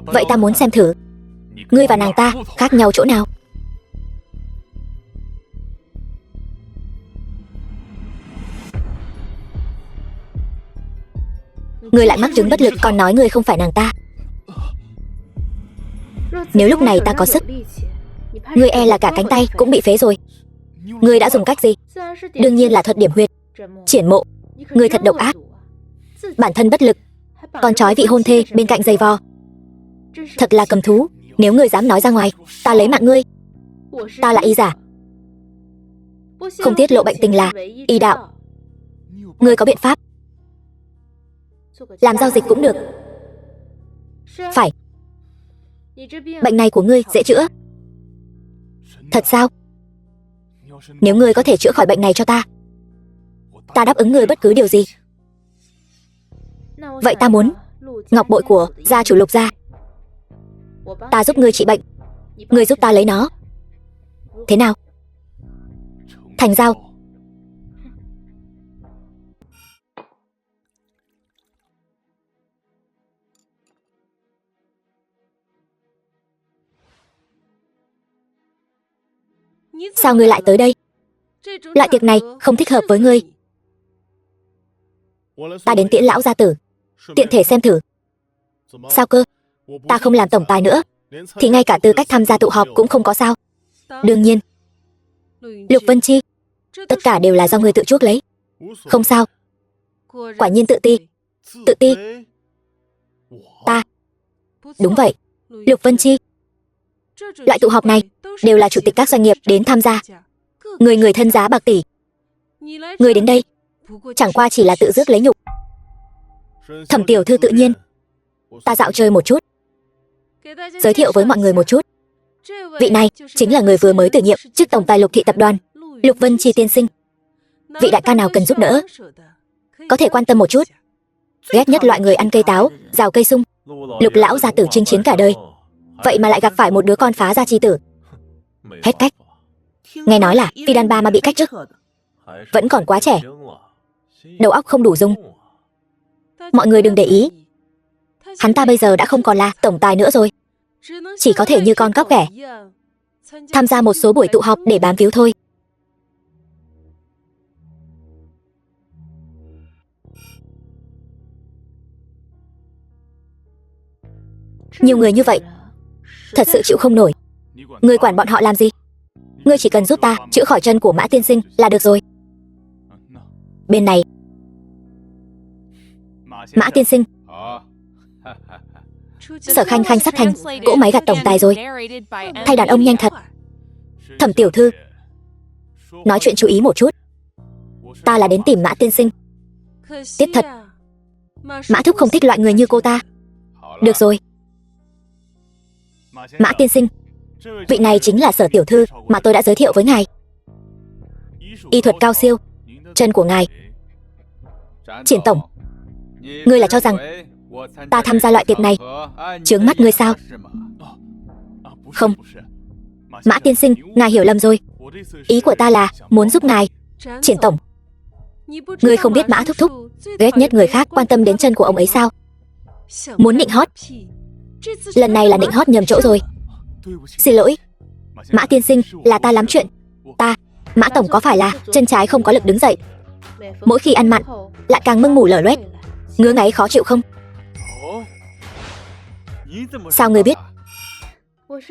Vậy ta muốn xem thử ngươi và nàng ta khác nhau chỗ nào. Ngươi lại mắc chứng bất lực còn nói ngươi không phải nàng ta. Nếu lúc này ta có sức, ngươi e là cả cánh tay cũng bị phế rồi. Ngươi đã dùng cách gì? Đương nhiên là thuật điểm huyệt. Triển Mộ, ngươi thật độc ác. Bản thân bất lực, còn trói vị hôn thê bên cạnh giày vò. Thật là cầm thú. Nếu ngươi dám nói ra ngoài, ta lấy mạng ngươi. Ta là y giả, không tiết lộ bệnh tình là y đạo. Ngươi có biện pháp? Làm giao dịch cũng được. Phải. Bệnh này của ngươi dễ chữa. Thật sao? Nếu ngươi có thể chữa khỏi bệnh này cho ta, ta đáp ứng ngươi bất cứ điều gì. Vậy ta muốn ngọc bội của gia chủ Lục gia. Ta giúp ngươi trị bệnh, ngươi giúp ta lấy nó. Thế nào? Thành giao. Sao ngươi lại tới đây? Loại tiệc này không thích hợp với ngươi. Ta đến tiễn lão gia tử, tiện thể xem thử. Sao cơ? Ta không làm tổng tài nữa thì ngay cả tư cách tham gia tụ họp cũng không có sao? Đương nhiên. Lục Vân Chi, tất cả đều là do ngươi tự chuốc lấy. Không sao. Quả nhiên tự ti. Tự ti. Ta. Đúng vậy. Lục Vân Chi, Loại tụ họp này đều là chủ tịch các doanh nghiệp đến tham gia. Người người thân giá bạc tỷ. Người đến đây chẳng qua chỉ là tự rước lấy nhục. Thẩm tiểu thư tự nhiên. Ta dạo chơi một chút, giới thiệu với mọi người một chút. Vị này chính là người vừa mới từ nhiệm chức tổng tài Lục thị tập đoàn, Lục Vân Chi tiên sinh. Vị đại ca nào cần giúp đỡ có thể quan tâm một chút. Ghét nhất loại người ăn cây táo, rào cây sung. Lục lão gia tử chinh chiến cả đời, vậy mà lại gặp phải một đứa con phá gia chi tử. Hết cách. Nghe nói là phi đan ba mà bị cách chức. Vẫn còn quá trẻ, đầu óc không đủ dùng. Mọi người đừng để ý, hắn ta bây giờ đã không còn là tổng tài nữa rồi, chỉ có thể như con cóc ghẻ tham gia một số buổi tụ họp để bám víu thôi. Nhiều người như vậy thật sự chịu không nổi. Ngươi quản bọn họ làm gì? Ngươi chỉ cần giúp ta chữa khỏi chân của Mã tiên sinh là được rồi. Bên này, Mã tiên sinh. Sở Khanh Khanh sắp thành cỗ máy gặt tổng tài rồi. Thay đàn ông nhanh thật. Thẩm tiểu thư, nói chuyện chú ý một chút. Ta là đến tìm Mã tiên sinh. Tiếc thật, Mã thúc không thích loại người như cô ta. Được rồi, Mã tiên sinh, vị này chính là Sở tiểu thư mà tôi đã giới thiệu với ngài. Y thuật cao siêu, chân của ngài. Triển tổng, ngươi là cho rằng ta tham gia loại tiệc này chướng mắt ngươi sao? Không, Mã tiên sinh, ngài hiểu lầm rồi. Ý của ta là muốn giúp ngài. Triển tổng, ngươi không biết Mã thúc thúc ghét nhất người khác quan tâm đến chân của ông ấy sao? Muốn nịnh hót. Lần này là nịnh hót nhầm chỗ rồi. Xin lỗi, Mã tiên sinh, là ta lắm chuyện. Ta, Mã tổng có phải là chân trái không có lực đứng dậy, mỗi khi ăn mặn lại càng mưng mủ lở loét, ngứa ngáy khó chịu không? Sao ngươi biết?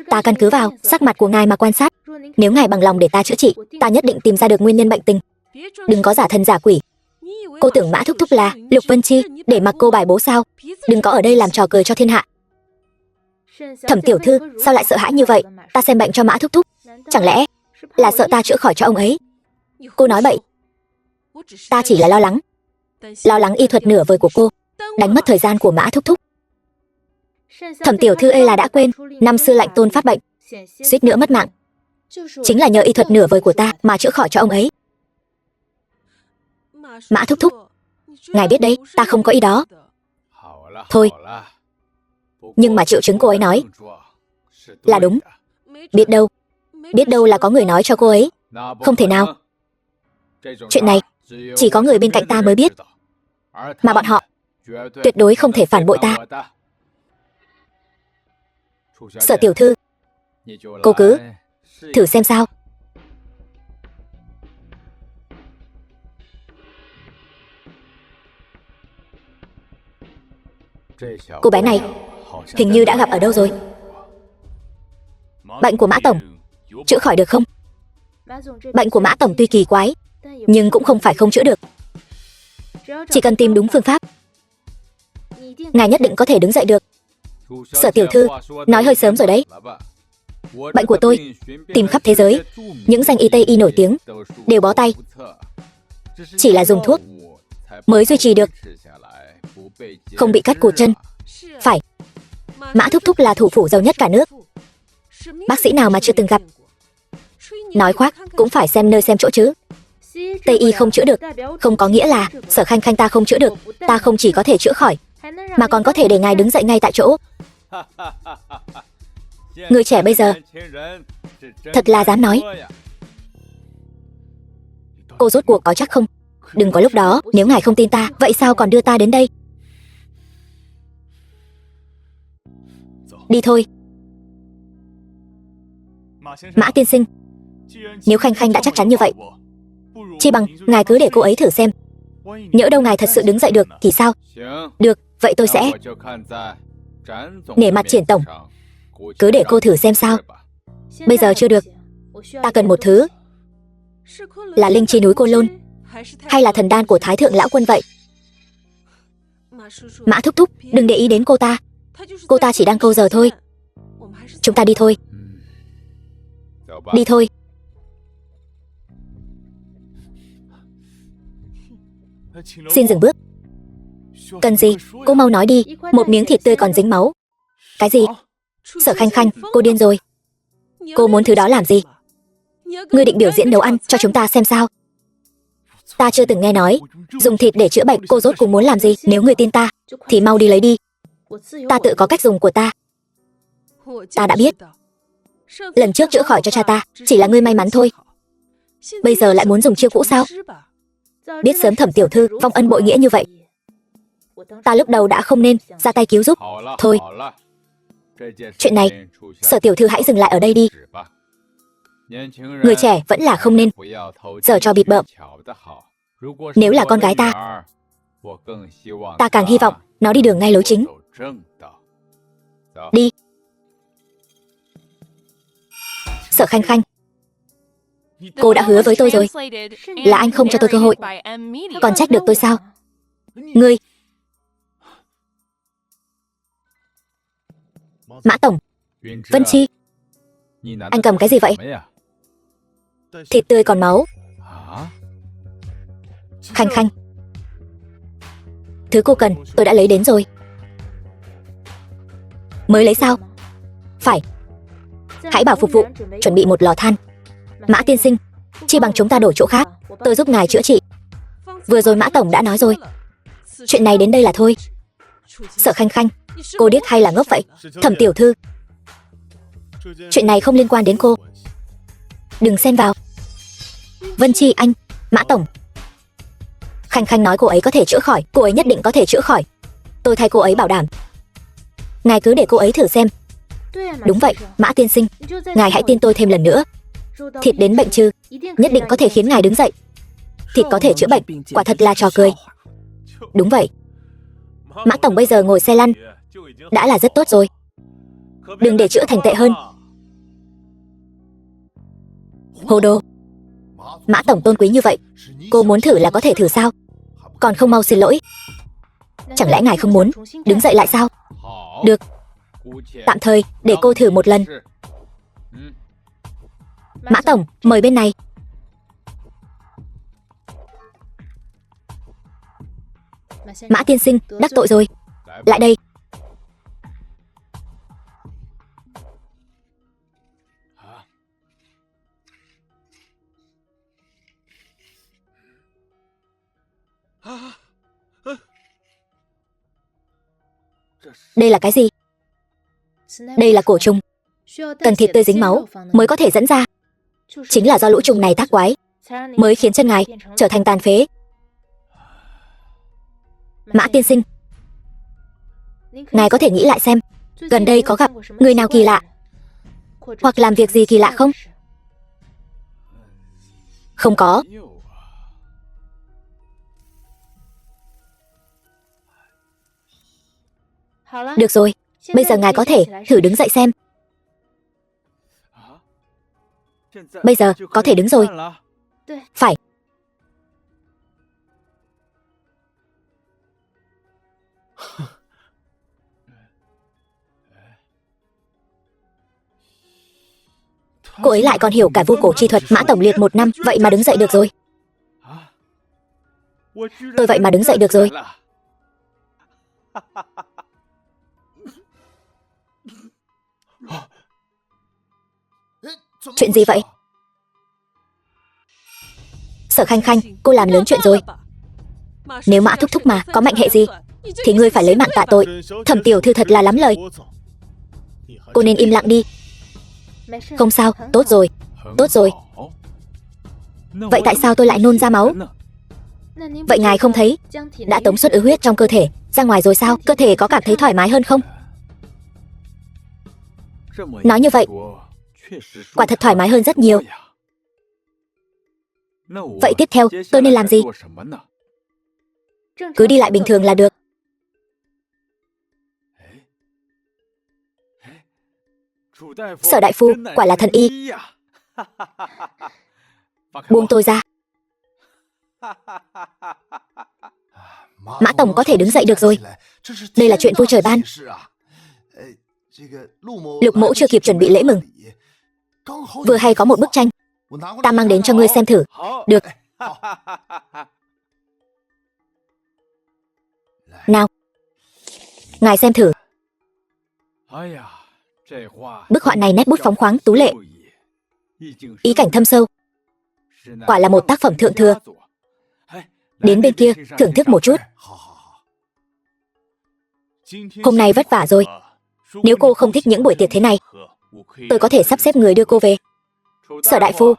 Ta căn cứ vào sắc mặt của ngài mà quan sát. Nếu ngài bằng lòng để ta chữa trị, ta nhất định tìm ra được nguyên nhân bệnh tình. Đừng có giả thân giả quỷ. Cô tưởng Mã thúc thúc là Lục Vân Chi để mặc cô bài bố sao? Đừng có ở đây làm trò cười cho thiên hạ. Thẩm tiểu thư, sao lại sợ hãi như vậy? Ta xem bệnh cho Mã thúc thúc, chẳng lẽ là sợ ta chữa khỏi cho ông ấy? Cô nói bậy. Ta chỉ là lo lắng y thuật nửa vời của cô đánh mất thời gian của Mã thúc thúc. Thẩm tiểu thư ê là đã quên, năm xưa Lạnh Tôn phát bệnh suýt nữa mất mạng, chính là nhờ y thuật nửa vời của ta mà chữa khỏi cho ông ấy. Mã thúc thúc, ngài biết đấy, ta không có ý đó. Thôi, nhưng mà triệu chứng cô ấy nói là đúng. Biết đâu là có người nói cho cô ấy. Không thể nào. Chuyện này chỉ có người bên cạnh ta mới biết, mà bọn họ tuyệt đối không thể phản bội ta. Sở tiểu thư, cô cứ thử xem sao. Cô bé này hình như đã gặp ở đâu rồi. Bệnh của Mã tổng chữa khỏi được không? Bệnh của Mã tổng tuy kỳ quái, nhưng cũng không phải không chữa được. Chỉ cần tìm đúng phương pháp, ngài nhất định có thể đứng dậy được. Sở tiểu thư, nói hơi sớm rồi đấy. Bệnh của tôi tìm khắp thế giới, những danh y Tây y nổi tiếng đều bó tay. Chỉ là dùng thuốc mới duy trì được, không bị cắt cụt chân. Phải, Mã thúc thúc là thủ phủ giàu nhất cả nước. Bác sĩ nào mà chưa từng gặp. Nói khoác cũng phải xem nơi xem chỗ chứ. Tây y không chữa được không có nghĩa là Sở Khanh Khanh ta không chữa được. Ta không chỉ có thể chữa khỏi, mà còn có thể để ngài đứng dậy ngay tại chỗ. Người trẻ bây giờ thật là dám nói. Cô rốt cuộc có chắc không? Đừng có lúc đó, nếu ngài không tin ta, vậy sao còn đưa ta đến đây? Đi thôi. Mã tiên sinh, nếu Khanh Khanh đã chắc chắn như vậy, chi bằng ngài cứ để cô ấy thử xem. Nhỡ đâu ngài thật sự đứng dậy được thì sao? Được, vậy tôi sẽ nể mặt Triển tổng. Cứ để cô thử xem sao. Bây giờ chưa được. Ta cần một thứ. Là linh chi núi Côn Lôn, hay là thần đan của Thái thượng lão quân vậy? Mã thúc thúc, đừng để ý đến cô ta. Cô ta chỉ đang câu giờ thôi. Chúng ta đi thôi. Đi thôi. Xin dừng bước. Cần gì? Cô mau nói đi. Một miếng thịt tươi còn dính máu. Cái gì? Sở Khanh Khanh, cô điên rồi. Cô muốn thứ đó làm gì? Ngươi định biểu diễn nấu ăn cho chúng ta xem sao? Ta chưa từng nghe nói dùng thịt để chữa bệnh. Cô rốt cuộc muốn làm gì? Nếu người tin ta thì mau đi lấy đi. Ta tự có cách dùng của ta. Ta đã biết. Lần trước chữa khỏi cho cha ta chỉ là ngươi may mắn thôi. Bây giờ lại muốn dùng chiêu cũ sao? Biết sớm Thẩm tiểu thư vong ân bội nghĩa như vậy, ta lúc đầu đã không nên ra tay cứu giúp. Thôi, chuyện này Sở tiểu thư hãy dừng lại ở đây đi. Người trẻ vẫn là không nên giở trò bịp bợm. Nếu là con gái ta càng hy vọng nó đi đường ngay lối chính. Đi. Sở Khanh Khanh, cô đã hứa với tôi rồi là anh không cho tôi cơ hội, còn trách được tôi sao? Ngươi... Mã Tổng, Vân Chi, anh cầm cái gì vậy? Thịt tươi còn máu. Khanh Khanh, thứ cô cần tôi đã lấy đến rồi. Mới lấy sao? Phải. Hãy bảo phục vụ chuẩn bị một lò than. Mã tiên sinh, chi bằng chúng ta đổi chỗ khác, tôi giúp ngài chữa trị. Vừa rồi Mã Tổng đã nói rồi, chuyện này đến đây là thôi. Sở Khanh Khanh, cô điếc hay là ngốc vậy? Thẩm tiểu thư, chuyện này không liên quan đến cô, đừng xen vào. Vân Chi anh, Mã Tổng. Khanh Khanh nói cô ấy có thể chữa khỏi, cô ấy nhất định có thể chữa khỏi. Tôi thay cô ấy bảo đảm. Ngài cứ để cô ấy thử xem. Đúng vậy, Mã tiên sinh, ngài hãy tin tôi thêm lần nữa. Thịt đến bệnh trừ, nhất định có thể khiến ngài đứng dậy. Thịt có thể chữa bệnh, quả thật là trò cười. Đúng vậy. Mã Tổng bây giờ ngồi xe lăn đã là rất tốt rồi, đừng để chữa thành tệ hơn. Hồ đồ. Mã Tổng tôn quý như vậy, cô muốn thử là có thể thử sao? Còn không mau xin lỗi. Chẳng lẽ ngài không muốn đứng dậy lại sao? Được, tạm thời để cô thử một lần. Mã Tổng, mời bên này. Mã tiên sinh, đắc tội rồi. Lại đây. Đây là cái gì? Đây là cổ trùng, cần thịt tươi dính máu mới có thể dẫn ra. Chính là do lũ trùng này tác quái mới khiến chân ngài trở thành tàn phế. Mã tiên sinh, ngài có thể nghĩ lại xem, gần đây có gặp người nào kỳ lạ hoặc làm việc gì kỳ lạ không? Không có. Được rồi, bây giờ ngài có thể thử đứng dậy xem. Bây giờ có thể đứng rồi. Phải. Cô ấy lại còn hiểu cả vu cổ chi thuật. Mã Tổng liệt 1 năm, vậy mà đứng dậy được rồi. Tôi vậy mà đứng dậy được rồi. Chuyện gì vậy? Sở Khanh Khanh, cô làm lớn chuyện rồi. Nếu Mã thúc thúc mà có mệnh hệ gì thì ngươi phải lấy mạng tạ tội. Thẩm tiểu thư thật là lắm lời. Cô nên im lặng đi. Không sao, tốt rồi. Tốt rồi. Vậy tại sao tôi lại nôn ra máu? Vậy ngài không thấy đã tống xuất ứ huyết trong cơ thể ra ngoài rồi sao? Cơ thể có cảm thấy thoải mái hơn không? Nói như vậy, quả thật thoải mái hơn rất nhiều. Vậy tiếp theo tôi nên làm gì? Cứ đi lại bình thường là được. Sở đại phu quả là thần y. Buông tôi ra. Mã Tổng có thể đứng dậy được rồi. Đây là chuyện vui trời ban. Lục mỗ chưa kịp chuẩn bị lễ mừng Vừa hay có một bức tranh, ta mang đến cho ngươi xem thử. Được. Nào, ngài xem thử. Bức họa này nét bút phóng khoáng tú lệ, ý cảnh thâm sâu, quả là một tác phẩm thượng thừa. Đến bên kia, thưởng thức một chút. Hôm nay vất vả rồi. Nếu cô không thích những buổi tiệc thế này, tôi có thể sắp xếp người đưa cô về. Sở đại phu,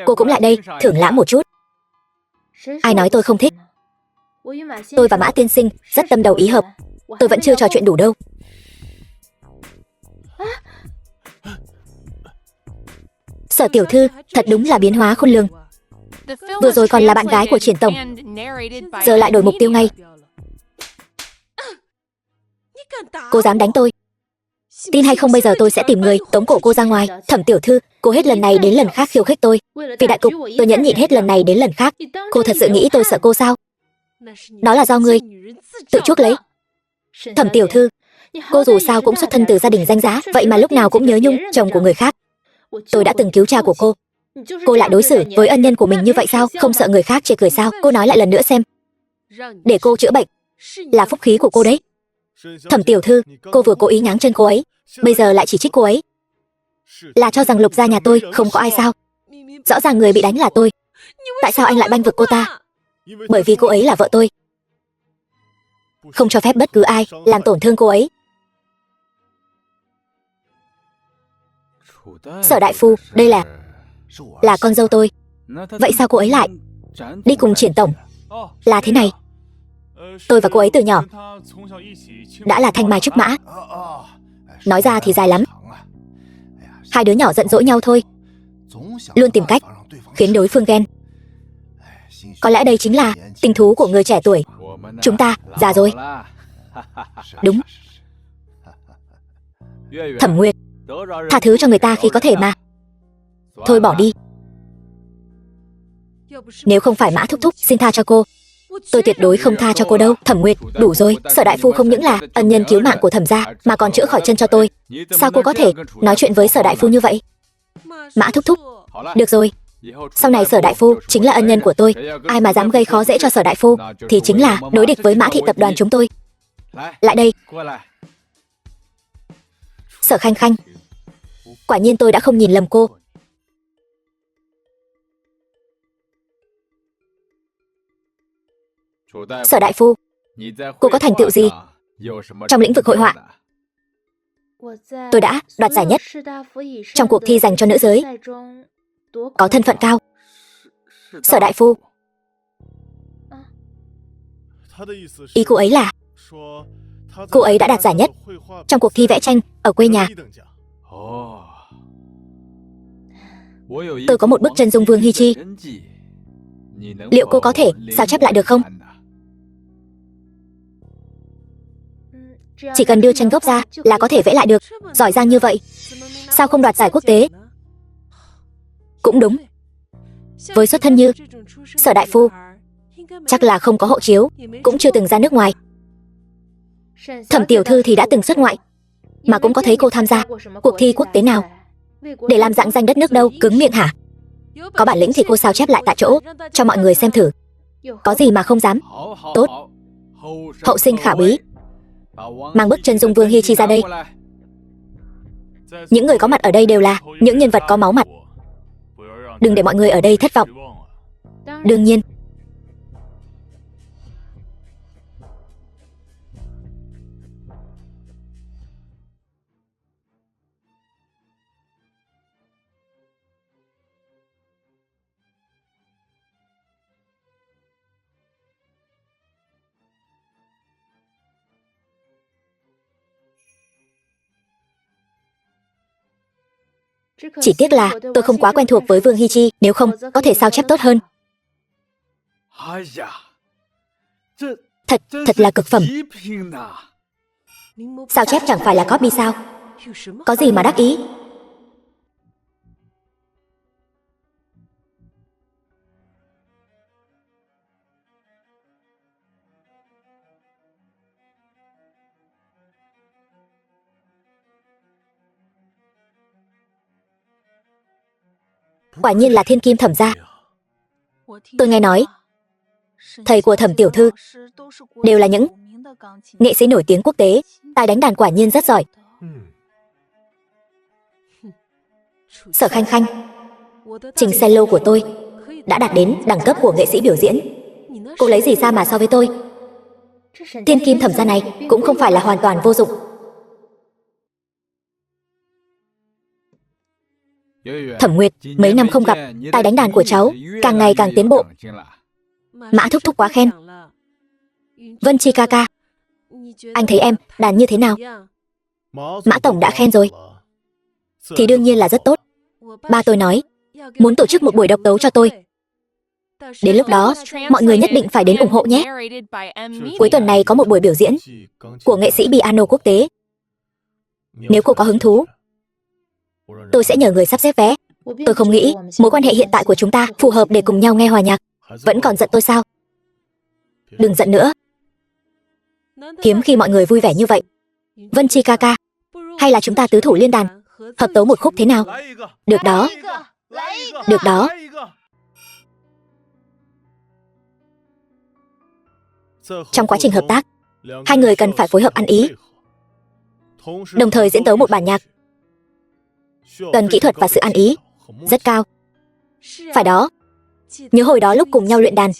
cô cũng lại đây, thưởng lãm một chút. Ai nói tôi không thích? Tôi và Mã tiên sinh rất tâm đầu ý hợp. Tôi vẫn chưa trò chuyện đủ đâu. Sở tiểu thư, thật đúng là biến hóa khôn lường. Vừa rồi còn là bạn gái của Triển tổng, giờ lại đổi mục tiêu ngay. Cô dám đánh tôi? Tin hay không bây giờ tôi sẽ tìm người tống cổ cô ra ngoài. Thẩm tiểu thư, cô hết lần này đến lần khác khiêu khích tôi. Vì đại cục, tôi nhẫn nhịn hết lần này đến lần khác. Cô thật sự nghĩ tôi sợ cô sao? Đó là do ngươi tự chuốc lấy. Thẩm tiểu thư, cô dù sao cũng xuất thân từ gia đình danh giá, vậy mà lúc nào cũng nhớ nhung chồng của người khác. Tôi đã từng cứu cha của cô. Cô lại đối xử với ân nhân của mình như vậy sao? Không sợ người khác chê cười sao? Cô nói lại lần nữa xem. Để cô chữa bệnh là phúc khí của cô đấy. Thẩm tiểu thư, cô vừa cố ý nháng chân cô ấy, bây giờ lại chỉ trích cô ấy. Là cho rằng Lục gia nhà tôi không có ai sao? Rõ ràng người bị đánh là tôi. Tại sao anh lại bênh vực cô ta? Bởi vì cô ấy là vợ tôi. Không cho phép bất cứ ai làm tổn thương cô ấy. Sở đại phu, đây là con dâu tôi. Vậy sao cô ấy lại đi cùng Triển tổng? Là thế này, tôi và cô ấy từ nhỏ đã là thanh mai trúc mã. Nói ra thì dài lắm. Hai đứa nhỏ giận dỗi nhau thôi, luôn tìm cách khiến đối phương ghen. Có lẽ đây chính là tình thú của người trẻ tuổi. Chúng ta già rồi. Đúng. Thẩm Nguyệt, tha thứ cho người ta khi có thể mà. Thôi bỏ đi. Nếu không phải Mã thúc thúc xin tha cho cô, tôi tuyệt đối không tha cho cô đâu. Thẩm Nguyệt, đủ rồi. Sở đại phu không những là ân nhân cứu mạng của Thẩm gia, mà còn chữa khỏi chân cho tôi. Sao cô có thể nói chuyện với Sở đại phu như vậy? Mã thúc thúc, được rồi. Sau này Sở đại phu chính là ân nhân của tôi. Ai mà dám gây khó dễ cho Sở đại phu thì chính là đối địch với Mã thị tập đoàn chúng tôi. Lại đây. Sở Khanh Khanh, quả nhiên tôi đã không nhìn lầm cô. Sở đại phu, cô có thành tựu gì trong lĩnh vực hội họa? Tôi đã đoạt giải nhất trong cuộc thi dành cho nữ giới, có thân phận cao. Sở đại phu, ý cô ấy là cô ấy đã đạt giải nhất trong cuộc thi vẽ tranh ở quê nhà. Tôi có một bức chân dung Vương Hy Chi. Liệu cô có thể sao chép lại được không? Chỉ cần đưa tranh gốc ra là có thể vẽ lại được. Giỏi giang như vậy, sao không đoạt giải quốc tế? Cũng đúng. Với xuất thân như Sở đại phu, chắc là không có hộ chiếu, cũng chưa từng ra nước ngoài. Thẩm tiểu thư thì đã từng xuất ngoại, mà cũng có thấy cô tham gia cuộc thi quốc tế nào để làm rạng danh đất nước đâu. Cứng miệng hả? Có bản lĩnh thì cô sao chép lại tại chỗ cho mọi người xem thử. Có gì mà không dám. Tốt, hậu sinh khả úy, mang bức chân dung Vương Hy Chi ra đây. Những người có mặt ở đây đều là những nhân vật có máu mặt. Đừng để mọi người ở đây thất vọng. Đương nhiên. Chỉ tiếc là tôi không quá quen thuộc với Vương Hy Chi, nếu không có thể sao chép tốt hơn. Thật là cực phẩm. Sao chép chẳng phải là copy sao? Có gì mà đắc ý? Quả nhiên là thiên kim thẩm gia. Tôi nghe nói, thầy của Thẩm tiểu thư đều là những nghệ sĩ nổi tiếng quốc tế, tài đánh đàn quả nhiên rất giỏi. Sở Khanh Khanh, trình cello của tôi đã đạt đến đẳng cấp của nghệ sĩ biểu diễn. Cô lấy gì ra mà so với tôi? Thiên kim thẩm gia này cũng không phải là hoàn toàn vô dụng. Thẩm Nguyệt, mấy năm không gặp, tài đánh đàn của cháu càng ngày càng tiến bộ. Mã thúc thúc quá khen. Vân Chi ca ca, anh thấy em đàn như thế nào? Mã tổng đã khen rồi. Thì đương nhiên là rất tốt. Ba tôi nói, muốn tổ chức một buổi độc tấu cho tôi. Đến lúc đó, mọi người nhất định phải đến ủng hộ nhé. Cuối tuần này có một buổi biểu diễn của nghệ sĩ piano quốc tế. Nếu cô có hứng thú, tôi sẽ nhờ người sắp xếp vé. Tôi không nghĩ mối quan hệ hiện tại của chúng ta phù hợp để cùng nhau nghe hòa nhạc. Vẫn còn giận tôi sao? Đừng giận nữa. Hiếm khi mọi người vui vẻ như vậy. Vân Chi ca ca, hay là chúng ta tứ thủ liên đàn, hợp tấu một khúc thế nào? Được đó. Được đó. Trong quá trình hợp tác, hai người cần phải phối hợp ăn ý, đồng thời diễn tấu một bản nhạc. Cần kỹ thuật và sự ăn ý rất cao. Phải đó. Nhớ hồi đó lúc cùng nhau luyện đàn,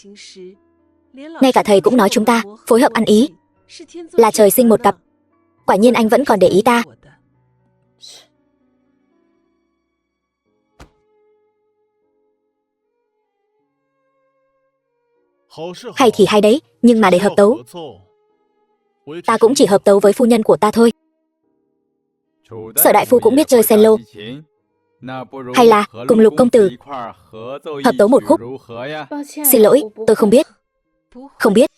ngay cả thầy cũng nói chúng ta phối hợp ăn ý là trời sinh một cặp. Quả nhiên anh vẫn còn để ý ta. Hay thì hay đấy, nhưng mà để hợp tấu, ta cũng chỉ hợp tấu với phu nhân của ta thôi. Sở đại phu cũng biết chơi cello. Hay là cùng Lục công tử hợp tấu một khúc? Xin lỗi, tôi không biết. Không biết.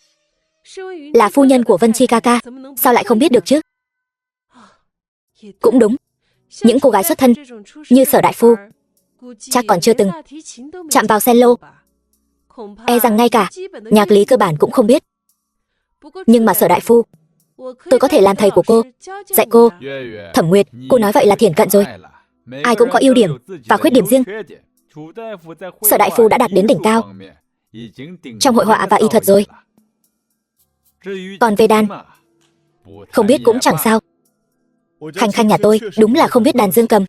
Là phu nhân của Vân Chi ca ca, sao lại không biết được chứ? Cũng đúng. Những cô gái xuất thân như Sở đại phu chắc còn chưa từng chạm vào cello. E rằng ngay cả nhạc lý cơ bản cũng không biết. Nhưng mà Sở đại phu, tôi có thể làm thầy của cô, dạy cô. Thẩm Nguyệt, cô nói vậy là thiển cận rồi. Ai cũng có ưu điểm và khuyết điểm riêng. Sở đại phu đã đạt đến đỉnh cao trong hội họa và y thuật rồi. Còn về đàn, không biết cũng chẳng sao. Khanh Khanh nhà tôi đúng là không biết đàn dương cầm.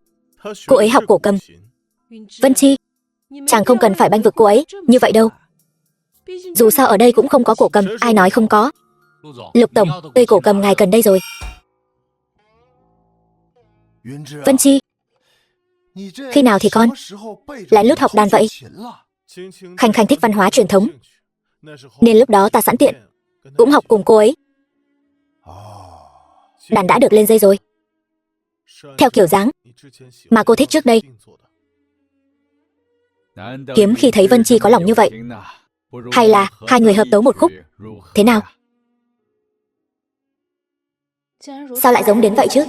Cô ấy học cổ cầm. Vân Chi, chàng không cần phải bênh vực cô ấy như vậy đâu. Dù sao ở đây cũng không có cổ cầm, ai nói không có. Lục tổng, cây cổ cầm ngài cần đây rồi. Vân Chi, khi nào thì con lại lút học đàn vậy? Khanh Khanh thích văn hóa truyền thống, nên lúc đó ta sẵn tiện cũng học cùng cô ấy. Đàn đã được lên dây rồi, theo kiểu dáng mà cô thích trước đây. Hiếm khi thấy Vân Chi có lòng như vậy. Hay là hai người hợp tấu một khúc thế nào? Sao lại giống đến vậy chứ?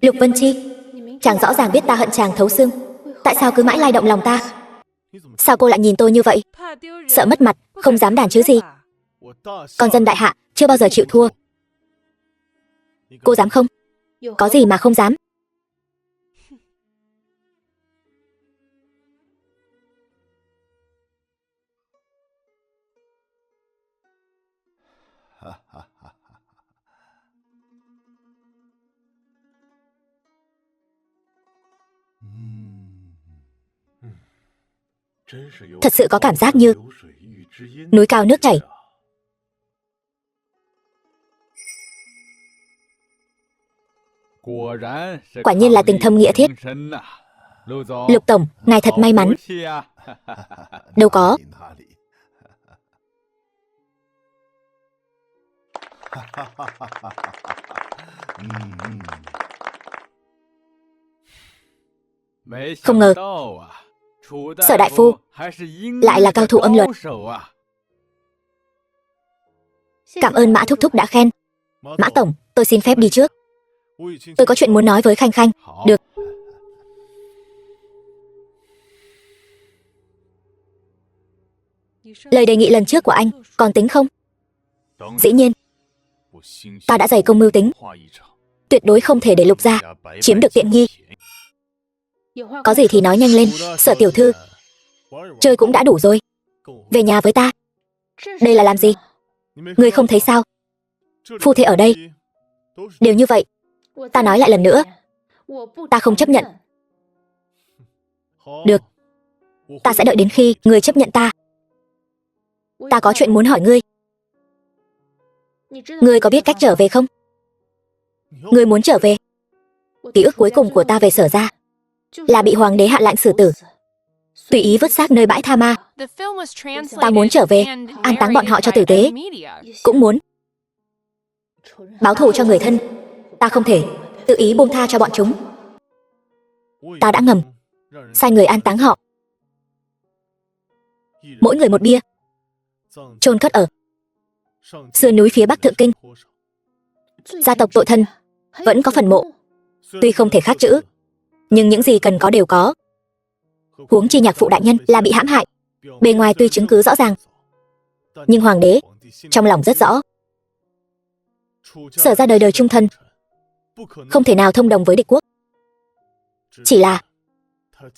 Lục Vân Chi, chàng rõ ràng biết ta hận chàng thấu xương, tại sao cứ mãi lay động lòng ta? Sao cô lại nhìn tôi như vậy? Sợ mất mặt, không dám đàn chứ gì? Con dân đại hạ chưa bao giờ chịu thua. Cô dám không? Có gì mà không dám? Thật sự có cảm giác như núi cao nước chảy. Quả nhiên là tình thâm nghĩa thiết. Lục tổng, ngài thật may mắn. Đâu có. Không ngờ Sở đại phu lại là cao thủ âm luật. Cảm ơn Mã thúc thúc đã khen. Mã tổng, tôi xin phép đi trước. Tôi có chuyện muốn nói với Khanh Khanh. Được. Lời đề nghị lần trước của anh còn tính không? Dĩ nhiên. Ta đã dày công mưu tính, tuyệt đối không thể để Lục gia chiếm được tiện nghi. Có gì thì nói nhanh lên, Sở tiểu thư. Chơi cũng đã đủ rồi. Về nhà với ta. Đây là làm gì? Ngươi không thấy sao? Phu thê ở đây đều như vậy. Ta nói lại lần nữa, ta không chấp nhận. Được, ta sẽ đợi đến khi ngươi chấp nhận ta. Ta có chuyện muốn hỏi ngươi. Ngươi có biết cách trở về không? Ngươi muốn trở về? Ký ức cuối cùng của ta về Sở gia là bị hoàng đế hạ lệnh xử tử, tùy ý vứt xác nơi bãi tha ma. Ta muốn trở về, an táng bọn họ cho tử tế. Cũng muốn báo thù cho người thân. Ta không thể tự ý buông tha cho bọn chúng. Ta đã ngầm sai người an táng họ, mỗi người một bia, chôn cất ở sườn núi phía bắc Thượng Kinh. Gia tộc tội thân vẫn có phần mộ, tuy không thể khắc chữ, nhưng những gì cần có đều có. Huống chi nhạc phụ đại nhân là bị hãm hại, bề ngoài tuy chứng cứ rõ ràng, nhưng hoàng đế trong lòng rất rõ. Sở ra đời đời trung thân, không thể nào thông đồng với địch quốc. Chỉ là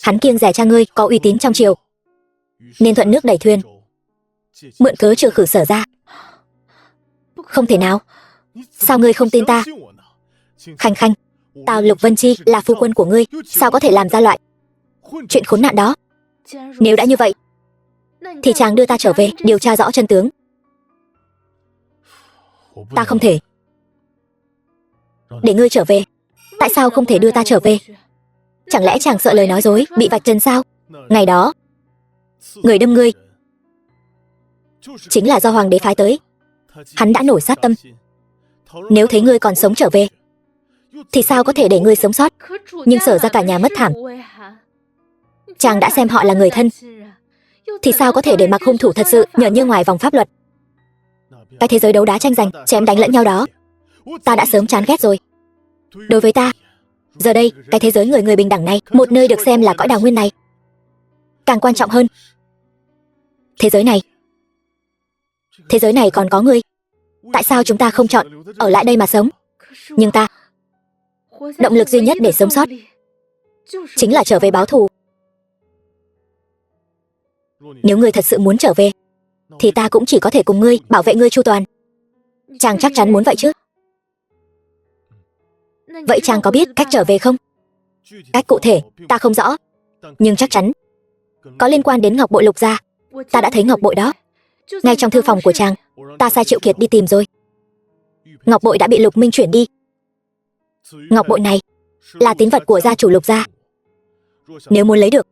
hắn kiêng dè cha ngươi có uy tín trong triều, nên thuận nước đẩy thuyền, mượn cớ trừ khử Sở ra. Không thể nào. Sao ngươi không tin ta? Khanh khanh, tao Lục Vân Chi là phu quân của ngươi, sao có thể làm ra loại chuyện khốn nạn đó? Nếu đã như vậy, thì chàng đưa ta trở về điều tra rõ chân tướng. Ta không thể để ngươi trở về. Tại sao không thể đưa ta trở về? Chẳng lẽ chàng sợ lời nói dối bị vạch trần sao? Ngày đó, người đâm ngươi chính là do hoàng đế phái tới. Hắn đã nổi sát tâm. Nếu thấy ngươi còn sống trở về, thì sao có thể để ngươi sống sót? Nhưng Sở ra cả nhà mất thảm. Chàng đã xem họ là người thân, thì sao có thể để mặc hung thủ thật sự nhởn như ngoài vòng pháp luật? Cái thế giới đấu đá tranh giành, chém đánh lẫn nhau đó, ta đã sớm chán ghét rồi. Đối với ta, giờ đây, cái thế giới người người bình đẳng này, một nơi được xem là cõi đào nguyên này, càng quan trọng hơn. Thế giới này còn có ngươi. Tại sao chúng ta không chọn ở lại đây mà sống? Nhưng ta, động lực duy nhất để sống sót chính là trở về báo thù. Nếu ngươi thật sự muốn trở về, thì ta cũng chỉ có thể cùng ngươi bảo vệ ngươi chu toàn. Chàng chắc chắn muốn vậy chứ? Vậy chàng có biết cách trở về không? Cách cụ thể ta không rõ, nhưng chắc chắn có liên quan đến ngọc bội Lục gia. Ta đã thấy ngọc bội đó ngay trong thư phòng của chàng. Ta sai Triệu Kiệt đi tìm rồi. Ngọc bội đã bị Lục Minh chuyển đi. Ngọc bội này là tín vật của gia chủ Lục gia. Nếu muốn lấy được,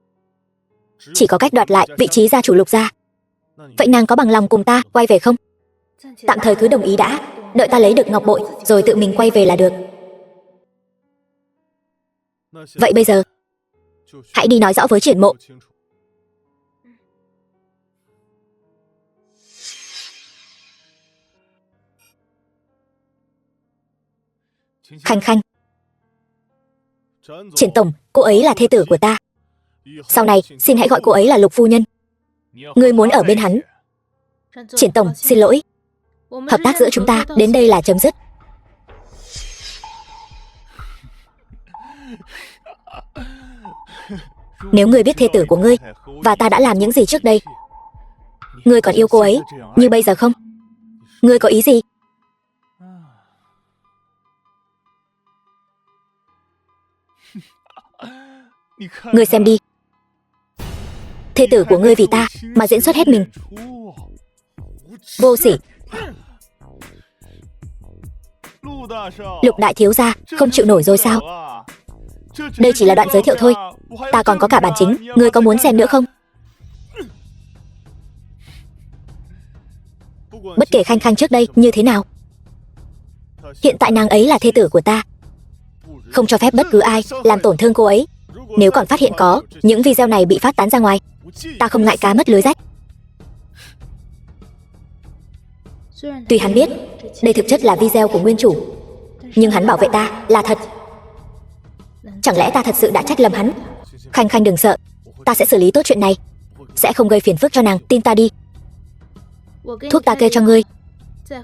chỉ có cách đoạt lại vị trí gia chủ Lục gia. Vậy nàng có bằng lòng cùng ta quay về không? Tạm thời cứ đồng ý đã, đợi ta lấy được ngọc bội rồi tự mình quay về là được. Vậy bây giờ, hãy đi nói rõ với Triển Mộ. Khanh khanh, Triển tổng, cô ấy là thê tử của ta. Sau này, xin hãy gọi cô ấy là Lục phu nhân. Ngươi muốn ở bên hắn. Triển tổng, xin lỗi. Hợp tác giữa chúng ta đến đây là chấm dứt. Nếu ngươi biết thê tử của ngươi và ta đã làm những gì trước đây, ngươi còn yêu cô ấy như bây giờ không? Ngươi có ý gì? Ngươi xem đi, thê tử của ngươi vì ta mà diễn xuất hết mình. Vô sỉ. Lục đại thiếu gia không chịu nổi rồi sao? Đây chỉ là đoạn giới thiệu thôi, ta còn có cả bản chính. Ngươi có muốn xem nữa không? Bất kể Khanh khanh trước đây như thế nào, hiện tại nàng ấy là thê tử của ta. Không cho phép bất cứ ai làm tổn thương cô ấy. Nếu còn phát hiện có những video này bị phát tán ra ngoài, ta không ngại cá mất lưới rách. Tuy hắn biết đây thực chất là video của nguyên chủ, nhưng hắn bảo vệ ta là thật. Chẳng lẽ ta thật sự đã trách lầm hắn? Khanh khanh đừng sợ, ta sẽ xử lý tốt chuyện này, sẽ không gây phiền phức cho nàng, tin ta đi. Thuốc ta kê cho ngươi,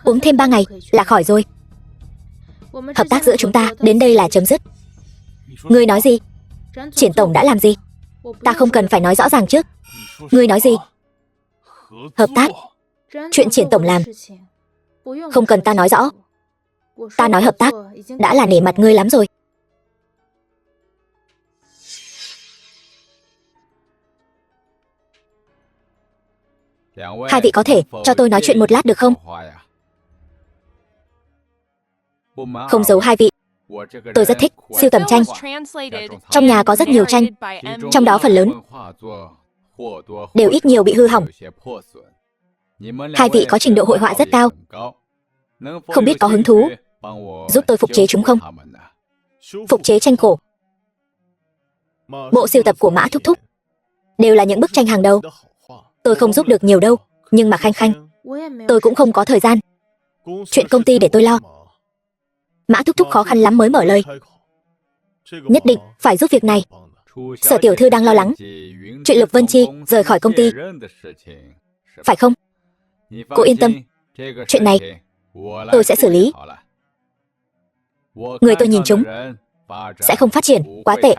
uống thêm 3 ngày là khỏi rồi. Hợp tác giữa chúng ta đến đây là chấm dứt. Ngươi nói gì? Triển tổng đã làm gì? Ta không cần phải nói rõ ràng chứ. Ngươi nói gì? Hợp tác? Chuyện Triển tổng làm không cần ta nói rõ. Ta nói hợp tác đã là nể mặt ngươi lắm rồi. Hai vị có thể cho tôi nói chuyện một lát được không? Không giấu hai vị, tôi rất thích sưu tầm tranh. Trong nhà có rất nhiều tranh, trong đó phần lớn đều ít nhiều bị hư hỏng. Hai vị có trình độ hội họa rất cao, không biết có hứng thú giúp tôi phục chế chúng không? Phục chế tranh cổ, bộ sưu tập của Mã Thúc Thúc đều là những bức tranh hàng đầu. Tôi không giúp được nhiều đâu, nhưng mà Khanh Khanh, tôi cũng không có thời gian. Chuyện công ty để tôi lo. Mã Thúc Thúc khó khăn lắm mới mở lời. Nhất định phải giúp việc này. Sở tiểu thư đang lo lắng chuyện Lục Vân Chi rời khỏi công ty, phải không? Cô yên tâm, chuyện này tôi sẽ xử lý. Người tôi nhìn chúng sẽ không phát triển quá tệ.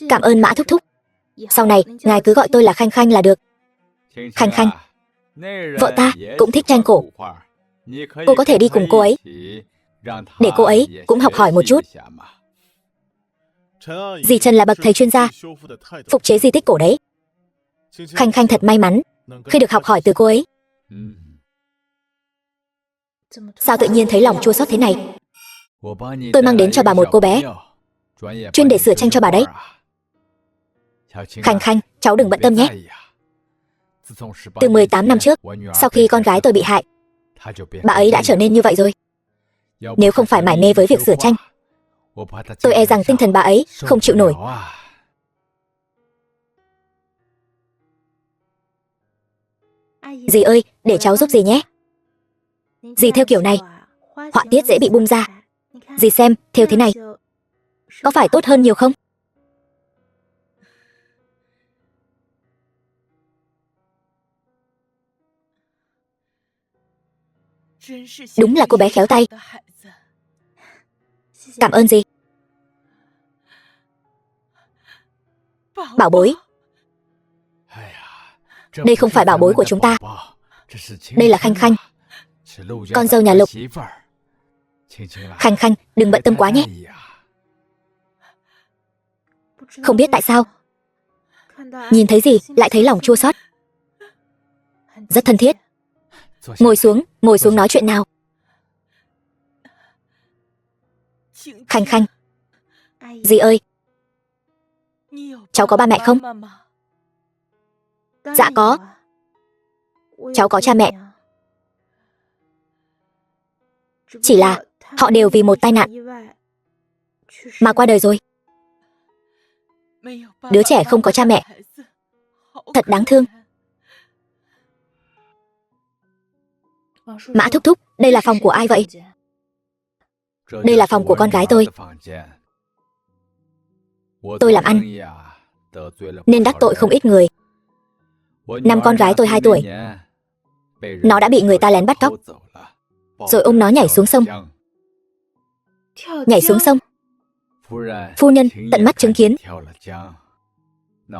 Cảm ơn Mã Thúc Thúc. Sau này ngài cứ gọi tôi là Khanh Khanh là được. Khanh Khanh, vợ ta cũng thích tranh cổ. Cô có thể đi cùng cô ấy, để cô ấy cũng học hỏi một chút. Dì Trần là bậc thầy chuyên gia phục chế di tích cổ đấy. Khanh Khanh thật may mắn khi được học hỏi từ cô ấy. Sao tự nhiên thấy lòng chua xót thế này? Tôi mang đến cho bà một cô bé chuyên để sửa tranh cho bà đấy. Khanh Khanh, cháu đừng bận tâm nhé. Từ 18 năm trước, sau khi con gái tôi bị hại, bà ấy đã trở nên như vậy rồi. Nếu không phải mải mê với việc sửa tranh, tôi e rằng tinh thần bà ấy không chịu nổi. Dì ơi, để cháu giúp dì nhé. Dì theo kiểu này, họa tiết dễ bị bung ra. Dì xem, theo thế này, có phải tốt hơn nhiều không? Đúng là cô bé khéo tay. Cảm ơn dì. Bảo bối. Đây không phải bảo bối của chúng ta. Đây là Khanh Khanh, con dâu nhà Lục. Khanh Khanh, đừng bận tâm quá nhé. Không biết tại sao, nhìn thấy gì lại thấy lòng chua xót. Rất thân thiết. Ngồi xuống nói chuyện nào. Khanh Khanh, dì ơi, cháu có ba mẹ không? Dạ có. Cháu có cha mẹ, chỉ là họ đều vì một tai nạn mà qua đời rồi. Đứa trẻ không có cha mẹ, thật đáng thương. Mã Thúc Thúc, đây là phòng của ai vậy? Đây là phòng của con gái tôi. Tôi làm ăn nên đắc tội không ít người. Năm con gái tôi 2 tuổi, nó đã bị người ta lén bắt cóc, rồi ôm nó nhảy xuống sông. Nhảy xuống sông. Phu nhân tận mắt chứng kiến,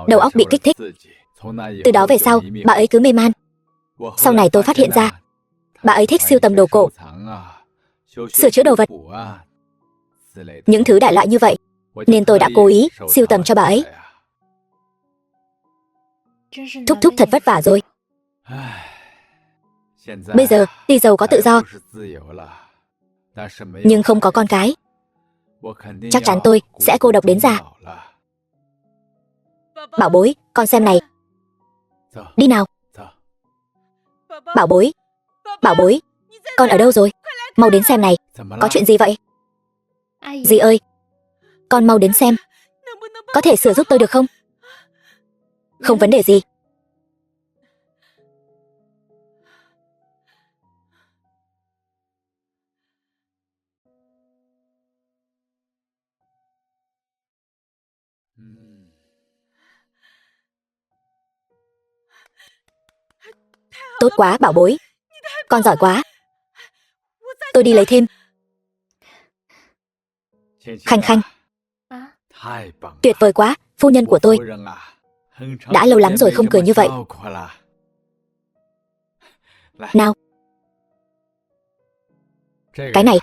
đầu óc bị kích thích. Từ đó về sau, bà ấy cứ mê man. Sau này tôi phát hiện ra, bà ấy thích sưu tầm đồ cổ, sửa chữa đồ vật, những thứ đại loại như vậy, nên tôi đã cố ý sưu tầm cho bà ấy. Thúc Thúc thật vất vả rồi. Bây giờ tuy giàu có tự do, nhưng không có con cái, chắc chắn tôi sẽ cô độc đến già. Bảo bối, con xem này. Đi nào. Bảo bối, bảo bối, con ở đâu rồi? Mau đến xem này, có chuyện gì vậy? Dì ơi, con mau đến xem, có thể sửa giúp tôi được không? Không vấn đề gì. Tốt quá bảo bối, con giỏi quá. Tôi đi lấy thêm. Khanh Khanh, Tuyệt vời quá, phu nhân của tôi. Đã lâu lắm rồi không cười như vậy. Nào, cái này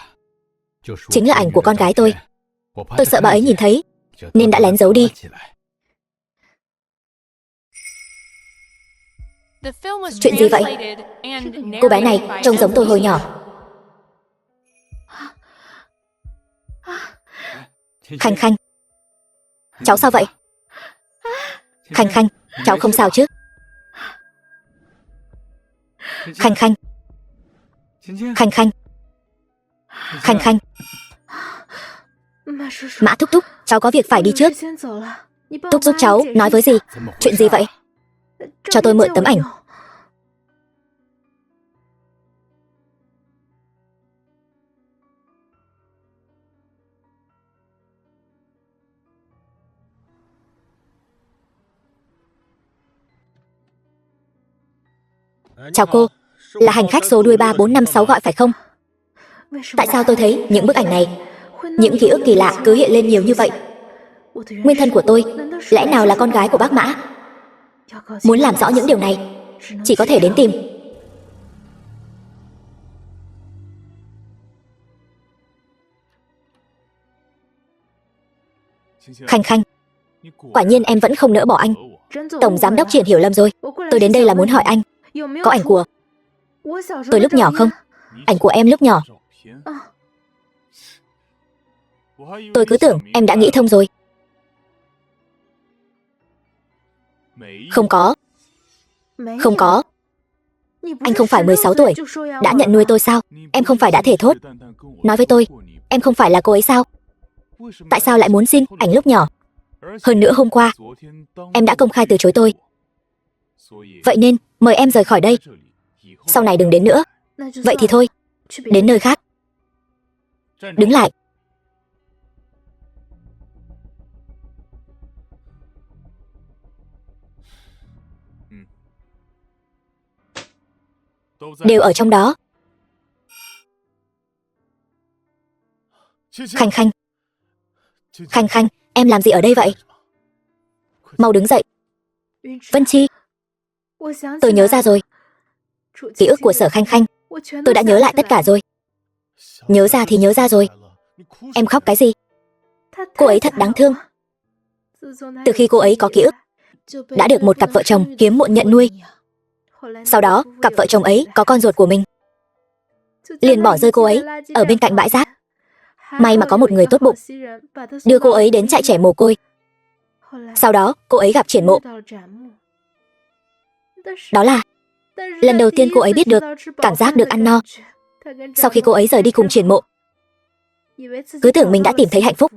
chính là ảnh của con gái tôi. Tôi sợ bà ấy nhìn thấy nên đã lén giấu đi. Chuyện gì vậy? Cô bé này trông giống tôi hồi nhỏ. Khanh Khanh, cháu sao vậy? Khanh Khanh, cháu không sao chứ? Khanh Khanh, Khanh Khanh, Khanh Khanh. Mã thúc thúc, cháu có việc phải đi trước. Thúc giúp cháu nói với gì? Chuyện gì vậy? Cho tôi mượn tấm ảnh. Chào cô, là hành khách số đuôi 3456 gọi phải không? Tại sao tôi thấy những bức ảnh này, những ký ức kỳ lạ cứ hiện lên nhiều như vậy? Nguyên thân của tôi, lẽ nào là con gái của bác Mã? Muốn làm rõ những điều này, chỉ có thể đến tìm. Khanh Khanh, quả nhiên em vẫn không nỡ bỏ anh. Tổng giám đốc Triển hiểu lầm rồi. Tôi đến đây là muốn hỏi anh, có ảnh của tôi lúc nhỏ không? Ảnh của em lúc nhỏ. Tôi cứ tưởng em đã nghĩ thông rồi. Không có. Không có. Anh không phải 16 tuổi đã nhận nuôi tôi sao? Em không phải đã thề thốt nói với tôi em không phải là cô ấy sao? Tại sao lại muốn xin ảnh lúc nhỏ? Hơn nữa hôm qua em đã công khai từ chối tôi. Vậy nên mời em rời khỏi đây. Sau này đừng đến nữa. Vậy thì thôi, đến nơi khác. Đứng lại. Đều ở trong đó. Khanh Khanh, Khanh Khanh, em làm gì ở đây vậy? Mau đứng dậy. Vân Chi, tôi nhớ ra rồi. Ký ức của Sở Khanh Khanh, tôi đã nhớ lại tất cả rồi. Nhớ ra thì nhớ ra rồi. Em khóc cái gì? Cô ấy thật đáng thương. Từ khi cô ấy có ký ức, đã được một cặp vợ chồng hiếm muộn nhận nuôi. Sau đó, cặp vợ chồng ấy có con ruột của mình, liền bỏ rơi cô ấy ở bên cạnh bãi rác. May mà có một người tốt bụng đưa cô ấy đến trại trẻ mồ côi. Sau đó, cô ấy gặp Triển Mộ. Đó là lần đầu tiên cô ấy biết được cảm giác được ăn no. Sau khi cô ấy rời đi cùng Triển Mộ, cứ tưởng mình đã tìm thấy hạnh phúc,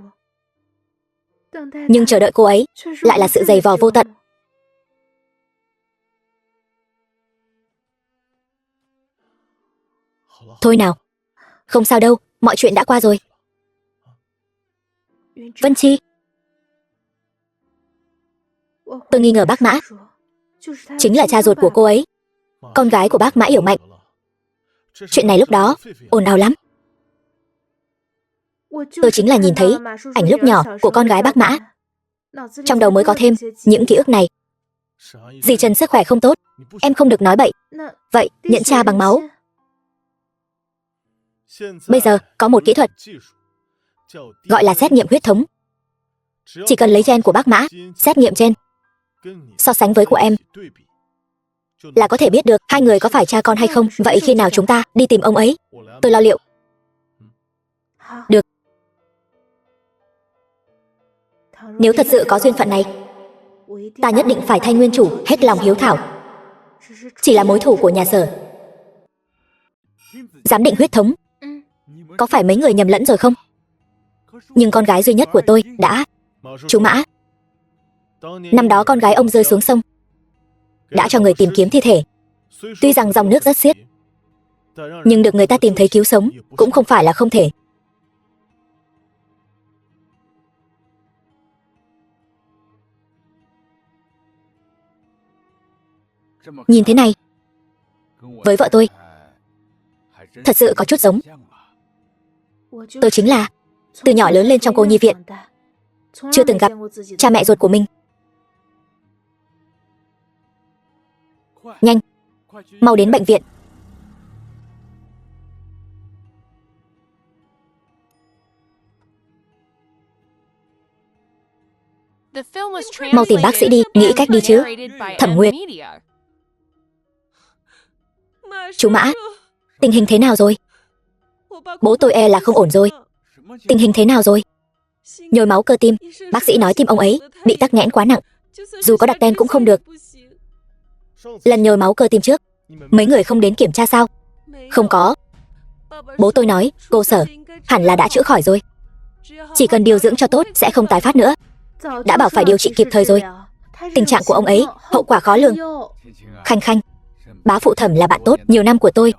nhưng chờ đợi cô ấy lại là sự dày vò vô tận. Thôi nào, không sao đâu, mọi chuyện đã qua rồi. Vân Chi, tôi nghi ngờ bác Mã chính là cha ruột của cô ấy, con gái của bác Mã Yểu Mạnh. Chuyện này lúc đó ồn ào lắm. Tôi chính là nhìn thấy ảnh lúc nhỏ của con gái bác Mã, trong đầu mới có thêm những ký ức này. Dì Trần sức khỏe không tốt, em không được nói bậy. Vậy nhận cha bằng máu. Bây giờ có một kỹ thuật gọi là xét nghiệm huyết thống. Chỉ cần lấy gen của bác Mã, xét nghiệm gen, so sánh với của em, là có thể biết được hai người có phải cha con hay không. Vậy khi nào chúng ta đi tìm ông ấy? Tôi lo liệu. Được. Nếu thật sự có duyên phận này, ta nhất định phải thay nguyên chủ hết lòng hiếu thảo. Chỉ là mối thù của nhà Sở. Giám định huyết thống, có phải mấy người nhầm lẫn rồi không? Nhưng con gái duy nhất của tôi đã... Chú Mã, năm đó con gái ông rơi xuống sông, đã cho người tìm kiếm thi thể. Tuy rằng dòng nước rất xiết, nhưng được người ta tìm thấy cứu sống cũng không phải là không thể. Nhìn thế này, với vợ tôi thật sự có chút giống. Tôi chính là từ nhỏ lớn lên trong cô nhi viện, chưa từng gặp cha mẹ ruột của mình. Nhanh, mau đến bệnh viện. Mau tìm bác sĩ đi, nghĩ cách đi chứ. Thẩm Nguyệt. Chú Mã, tình hình thế nào rồi? Bố tôi là không ổn rồi. Tình hình thế nào rồi? Nhồi máu cơ tim, bác sĩ nói tim ông ấy bị tắc nghẽn quá nặng, dù có đặt stent cũng không được. Lần nhồi máu cơ tim trước, mấy người không đến kiểm tra sao? Không có. Bố tôi nói, cô Sở, hẳn là đã chữa khỏi rồi. Chỉ cần điều dưỡng cho tốt sẽ không tái phát nữa. Đã bảo phải điều trị kịp thời rồi. Tình trạng của ông ấy, hậu quả khó lường. Khanh Khanh, bá phụ Thẩm là bạn tốt nhiều năm của tôi.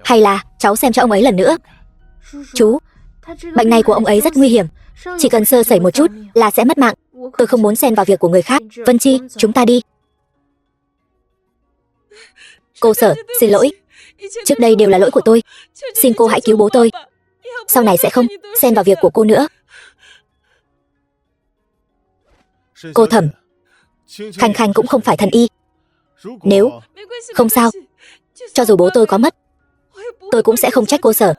Hay là cháu xem cho ông ấy lần nữa. Chú, bệnh này của ông ấy rất nguy hiểm. Chỉ cần sơ sẩy một chút là sẽ mất mạng. Tôi không muốn xen vào việc của người khác. Vân Chi, chúng ta đi. Cô Sở, xin lỗi. Trước đây đều là lỗi của tôi. Xin cô hãy cứu bố tôi. Sau này sẽ không xen vào việc của cô nữa. Cô Thẩm, Khanh Khanh cũng không phải thần y. Nếu không sao, cho dù bố tôi có mất, tôi cũng sẽ không trách cô Sở.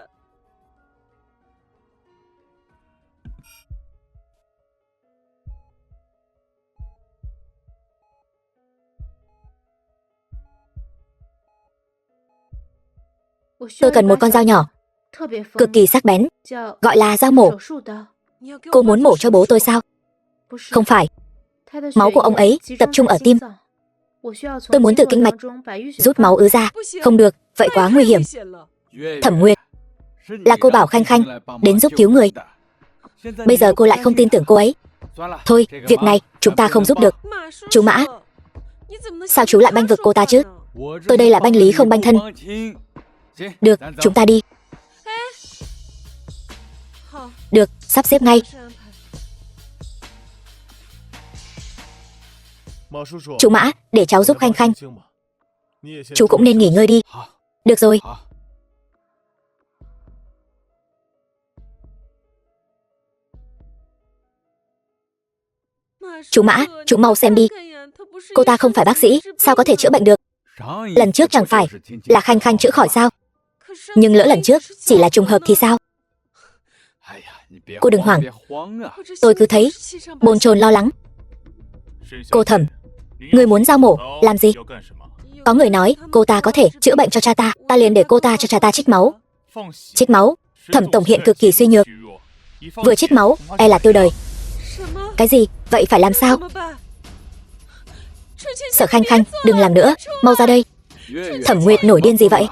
Tôi cần một con dao nhỏ, cực kỳ sắc bén, gọi là dao mổ. Cô muốn mổ cho bố tôi sao? Không phải. Máu của ông ấy tập trung ở tim. Tôi muốn từ kinh mạch rút máu ứ ra. Không được, vậy quá nguy hiểm. Thẩm Nguyệt, là cô bảo Khanh Khanh đến giúp cứu người. Bây giờ cô lại không tin tưởng cô ấy. Thôi, việc này chúng ta không giúp được. Chú Mã, sao chú lại bênh vực cô ta chứ? Tôi đây là bênh lý không bênh thân. Được, chúng ta đi. Được, sắp xếp ngay. Chú Mã, để cháu giúp Khanh Khanh. Chú cũng nên nghỉ ngơi đi. Được rồi. Chú Mã, chú mau xem đi. Cô ta không phải bác sĩ, sao có thể chữa bệnh được? Lần trước chẳng phải là Khanh Khanh chữa khỏi sao? Nhưng lỡ lần trước chỉ là trùng hợp thì sao? Cô đừng hoảng. Tôi cứ thấy bồn chồn lo lắng. Cô Thẩm, người muốn dao mổ làm gì? Có người nói cô ta có thể chữa bệnh cho cha ta. Ta liền để cô ta cho cha ta trích máu. Trích máu? Thẩm tổng hiện cực kỳ suy nhược. Vừa trích máu là tiêu đời. Cái gì? Vậy phải làm sao? Sở Khanh Khanh, đừng làm nữa, mau ra đây. Thẩm Nguyệt nổi điên gì vậy?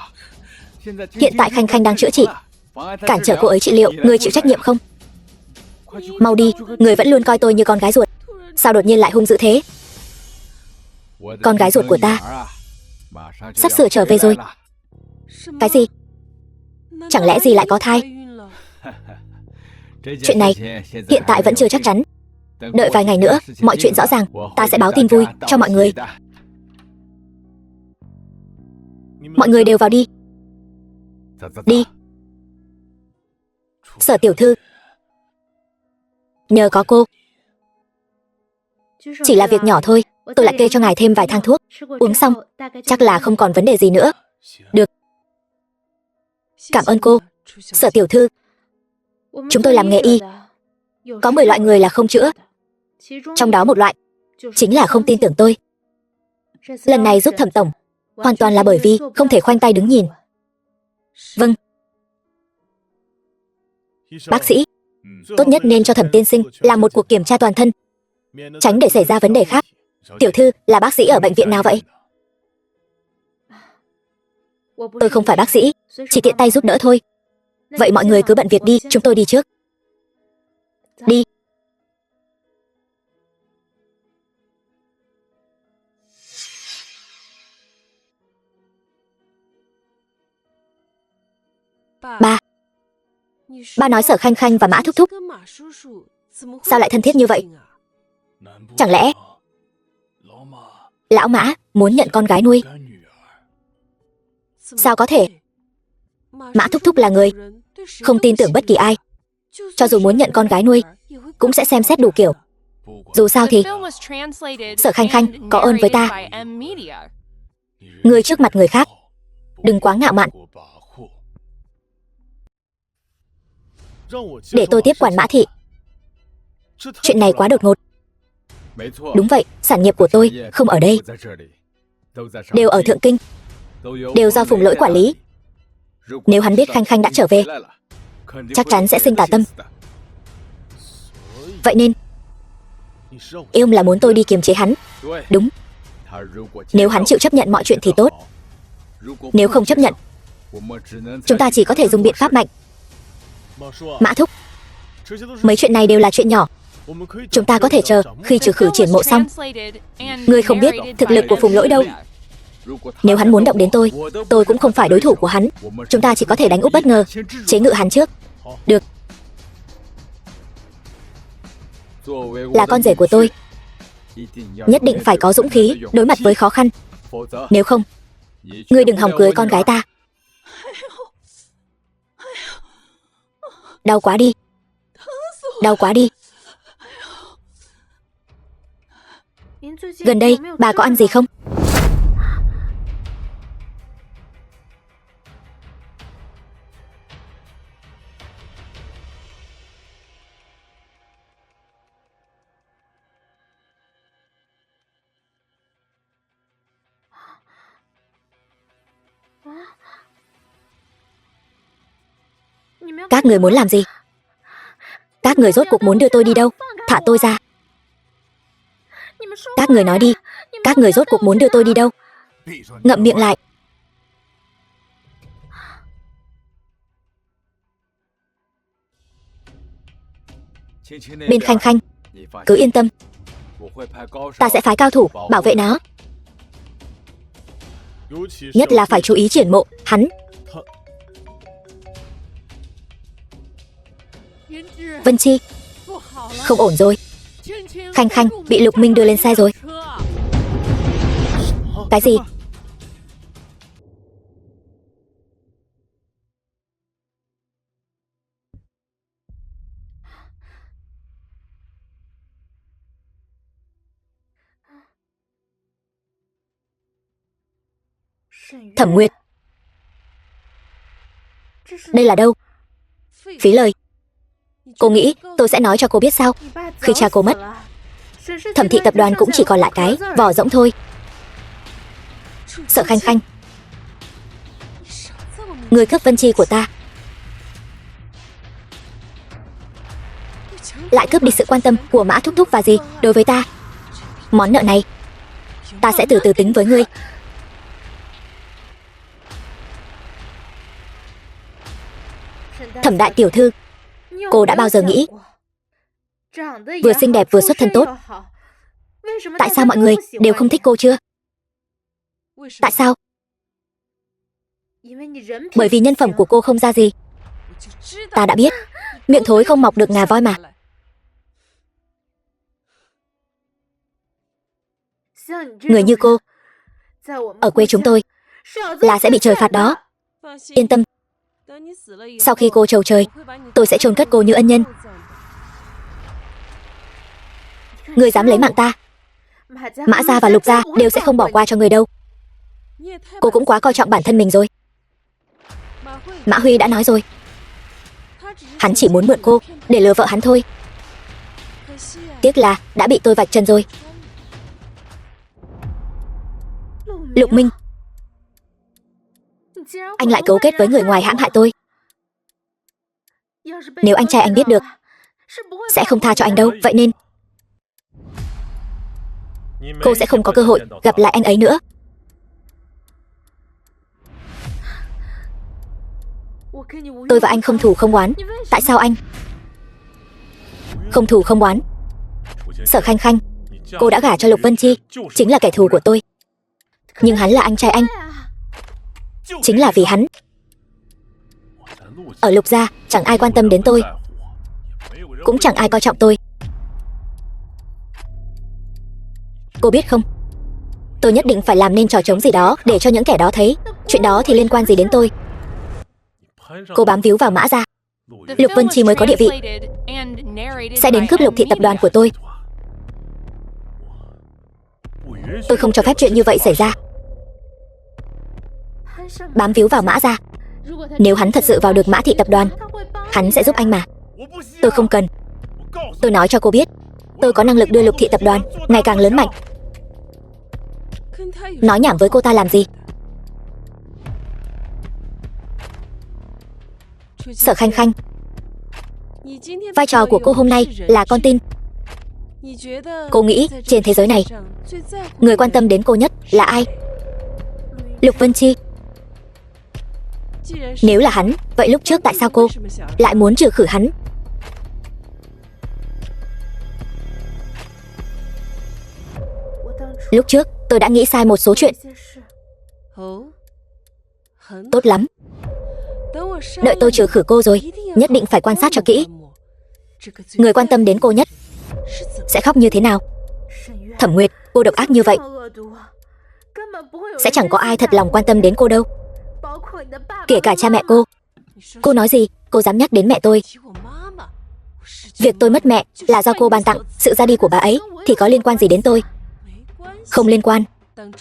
Hiện tại Khanh Khanh đang chữa trị, cản trở cô ấy trị liệu, người chịu trách nhiệm không? Mau đi, người vẫn luôn coi tôi như con gái ruột, sao đột nhiên lại hung dữ thế? Con gái ruột của ta sắp sửa trở về rồi. Cái gì? Chẳng lẽ gì lại có thai? Chuyện này hiện tại vẫn chưa chắc chắn. Đợi vài ngày nữa, mọi chuyện rõ ràng, ta sẽ báo tin vui cho mọi người. Mọi người đều vào đi. Đi. Sở tiểu thư, nhờ có cô. Chỉ là việc nhỏ thôi, tôi lại kê cho ngài thêm vài thang thuốc. Uống xong, chắc là không còn vấn đề gì nữa. Được. Cảm ơn cô, Sở tiểu thư. Chúng tôi làm nghề y, có 10 loại người là không chữa. Trong đó một loại chính là không tin tưởng tôi. Lần này giúp Thẩm tổng hoàn toàn là bởi vì không thể khoanh tay đứng nhìn. Vâng. Bác sĩ, tốt nhất nên cho Thẩm tiên sinh làm một cuộc kiểm tra toàn thân, tránh để xảy ra vấn đề khác. Tiểu thư là bác sĩ ở bệnh viện nào vậy? Tôi không phải bác sĩ, chỉ tiện tay giúp đỡ thôi. Vậy mọi người cứ bận việc đi, chúng tôi đi trước. Đi. Ba nói Sở Khanh Khanh và Mã Thúc Thúc sao lại thân thiết như vậy? Chẳng lẽ lão Mã muốn nhận con gái nuôi? Sao có thể? Mã Thúc Thúc là người không tin tưởng bất kỳ ai, cho dù muốn nhận con gái nuôi, cũng sẽ xem xét đủ kiểu. Dù sao thì, Sở Khanh Khanh, có ơn với ta. Ngươi trước mặt người khác, đừng quá ngạo mạn. Để tôi tiếp quản Mã Thị. Chuyện này quá đột ngột. Đúng vậy, sản nghiệp của tôi không ở đây, đều ở Thượng Kinh, đều do Phùng Lỗi quản lý. Nếu hắn biết Khanh Khanh đã trở về, chắc chắn sẽ sinh tà tâm. Vậy nên, Yêu là muốn tôi đi kiềm chế hắn. Đúng. Nếu hắn chịu chấp nhận mọi chuyện thì tốt. Nếu không chấp nhận, chúng ta chỉ có thể dùng biện pháp mạnh. Mã thúc, mấy chuyện này đều là chuyện nhỏ. Chúng ta có thể chờ khi trừ khử triển mộ xong. Ngươi không biết thực lực của Phùng Lỗi đâu. Nếu hắn muốn động đến tôi cũng không phải đối thủ của hắn. Chúng ta chỉ có thể đánh úp bất ngờ, chế ngự hắn trước. Được. Là con rể của tôi, nhất định phải có dũng khí đối mặt với khó khăn. Nếu không, ngươi đừng hòng cưới con gái ta. Đau quá đi. Đau quá đi. Gần đây, bà có ăn gì không? Các người muốn làm gì? Các người rốt cuộc muốn đưa tôi đi đâu? Thả tôi ra. Các người nói đi. Các người rốt cuộc muốn đưa tôi đi đâu? Ngậm miệng lại. Bên Khanh Khanh, cứ yên tâm. Ta sẽ phái cao thủ bảo vệ nó. Nhất là phải chú ý Triển Mộ, hắn. Vân Chi, không ổn rồi. Khanh Khanh bị Lục Minh đưa lên xe rồi. Cái gì? Thẩm Nguyệt, đây là đâu? Phí lời. Cô nghĩ tôi sẽ nói cho cô biết sao? Khi cha cô mất, Thẩm thị tập đoàn cũng chỉ còn lại cái vỏ rỗng thôi. Sở Khanh Khanh, người cướp Vân Chi của ta, lại cướp đi sự quan tâm của Mã thúc thúc và dì đối với ta. Món nợ này ta sẽ từ từ tính với ngươi. Thẩm đại tiểu thư, cô đã bao giờ nghĩ vừa xinh đẹp vừa xuất thân tốt, tại sao mọi người đều không thích cô chưa? Tại sao? Bởi vì nhân phẩm của cô không ra gì. Ta đã biết, miệng thối không mọc được ngà voi mà. Người như cô, ở quê chúng tôi, là sẽ bị trời phạt đó. Yên tâm, sau khi cô trầu trời, tôi sẽ chôn cất cô như ân nhân. Người dám lấy mạng ta, Mã gia và Lục gia đều sẽ không bỏ qua cho người đâu. Cô cũng quá coi trọng bản thân mình rồi. Mã Huy đã nói rồi, hắn chỉ muốn mượn cô để lừa vợ hắn thôi. Tiếc là đã bị tôi vạch trần rồi. Lục Minh, anh lại cấu kết với người ngoài hãm hại tôi. Nếu anh trai anh biết được, sẽ không tha cho anh đâu. Vậy nên cô sẽ không có cơ hội gặp lại anh ấy nữa. Tôi và anh không thù không oán. Tại sao anh không thù không oán? Sở Khanh Khanh, cô đã gả cho Lục Vân Chi, chính là kẻ thù của tôi. Nhưng hắn là anh trai anh. Chính là vì hắn, ở Lục gia chẳng ai quan tâm đến tôi, cũng chẳng ai coi trọng tôi. Cô biết không, tôi nhất định phải làm nên trò trống gì đó để cho những kẻ đó thấy chuyện đó thì liên quan gì đến tôi. Cô bám víu vào Mã gia, Lục Vân Chi mới có địa vị, sẽ đến cướp Lục thị tập đoàn của tôi. Tôi không cho phép chuyện như vậy xảy ra. Bám víu vào Mã gia. Nếu hắn thật sự vào được Mã thị tập đoàn, hắn sẽ giúp anh mà. Tôi không cần. Tôi nói cho cô biết, tôi có năng lực đưa Lục thị tập đoàn ngày càng lớn mạnh. Nói nhảm với cô ta làm gì? Sở Khanh Khanh, vai trò của cô hôm nay là con tin. Cô nghĩ trên thế giới này, người quan tâm đến cô nhất là ai? Lục Vân Chi. Nếu là hắn, vậy lúc trước tại sao cô lại muốn trừ khử hắn? Lúc trước tôi đã nghĩ sai một số chuyện. Tốt lắm. Đợi tôi trừ khử cô rồi, nhất định phải quan sát cho kỹ. Người quan tâm đến cô nhất sẽ khóc như thế nào? Thẩm Nguyệt, cô độc ác như vậy, sẽ chẳng có ai thật lòng quan tâm đến cô đâu. Kể cả cha mẹ cô. Cô nói gì? Cô dám nhắc đến mẹ tôi? Việc tôi mất mẹ là do cô ban tặng. Sự ra đi của bà ấy thì có liên quan gì đến tôi? Không liên quan.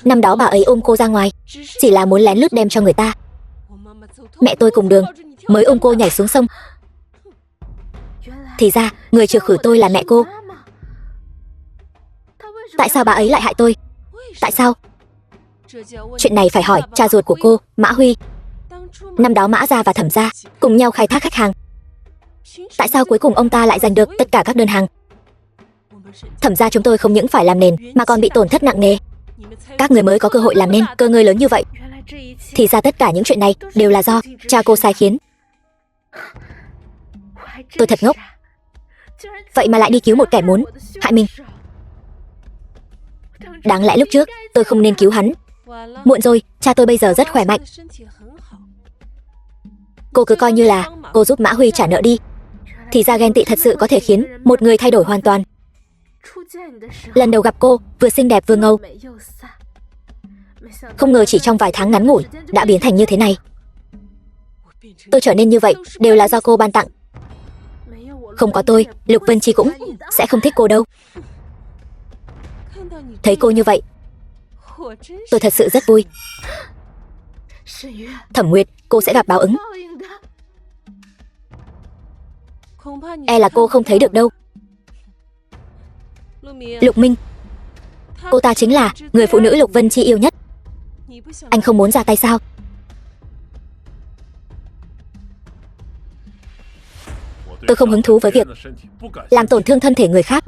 Năm đó bà ấy ôm cô ra ngoài, chỉ là muốn lén lút đem cho người ta. Mẹ tôi cùng đường mới ôm cô nhảy xuống sông. Thì ra người trừ khử tôi là mẹ cô. Tại sao bà ấy lại hại tôi? Tại sao? Chuyện này phải hỏi cha ruột của cô, Mã Huy. Năm đó Mã gia và Thẩm gia cùng nhau khai thác khách hàng. Tại sao cuối cùng ông ta lại giành được tất cả các đơn hàng? Thẩm gia chúng tôi không những phải làm nền mà còn bị tổn thất nặng nề. Các người mới có cơ hội làm nên cơ ngơi lớn như vậy. Thì ra tất cả những chuyện này đều là do cha cô sai khiến. Tôi thật ngốc. Vậy mà lại đi cứu một kẻ muốn hại mình. Đáng lẽ lúc trước tôi không nên cứu hắn. Muộn rồi, cha tôi bây giờ rất khỏe mạnh. Cô cứ coi như là cô giúp Mã Huy trả nợ đi. Thì ra ghen tị thật sự có thể khiến một người thay đổi hoàn toàn. Lần đầu gặp cô, vừa xinh đẹp vừa ngầu. Không ngờ chỉ trong vài tháng ngắn ngủi đã biến thành như thế này. Tôi trở nên như vậy đều là do cô ban tặng. Không có tôi, Lục Vân Chi cũng sẽ không thích cô đâu. Thấy cô như vậy, tôi thật sự rất vui. Thẩm Nguyệt, cô sẽ gặp báo ứng. E là cô không thấy được đâu. Lục Minh, cô ta chính là người phụ nữ Lục Vân Chi yêu nhất. Anh không muốn ra tay sao? Tôi không hứng thú với việc làm tổn thương thân thể người khác.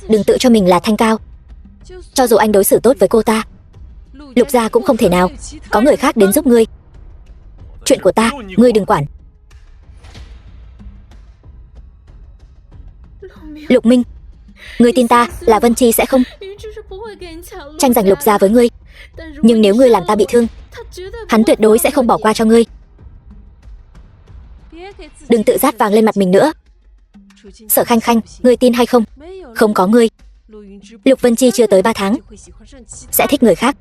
Đừng tự cho mình là thanh cao. Cho dù anh đối xử tốt với cô ta, Lục gia cũng không thể nào có người khác đến giúp ngươi. Chuyện của ta, ngươi đừng quản. Lục Minh, ngươi tin ta là Vân Chi sẽ không tranh giành Lục gia với ngươi. Nhưng nếu ngươi làm ta bị thương, hắn tuyệt đối sẽ không bỏ qua cho ngươi. Đừng tự dát vàng lên mặt mình nữa. Sở Khanh Khanh, ngươi tin hay không? Không có ngươi, Lục Vân Chi chưa tới 3 tháng sẽ thích người khác.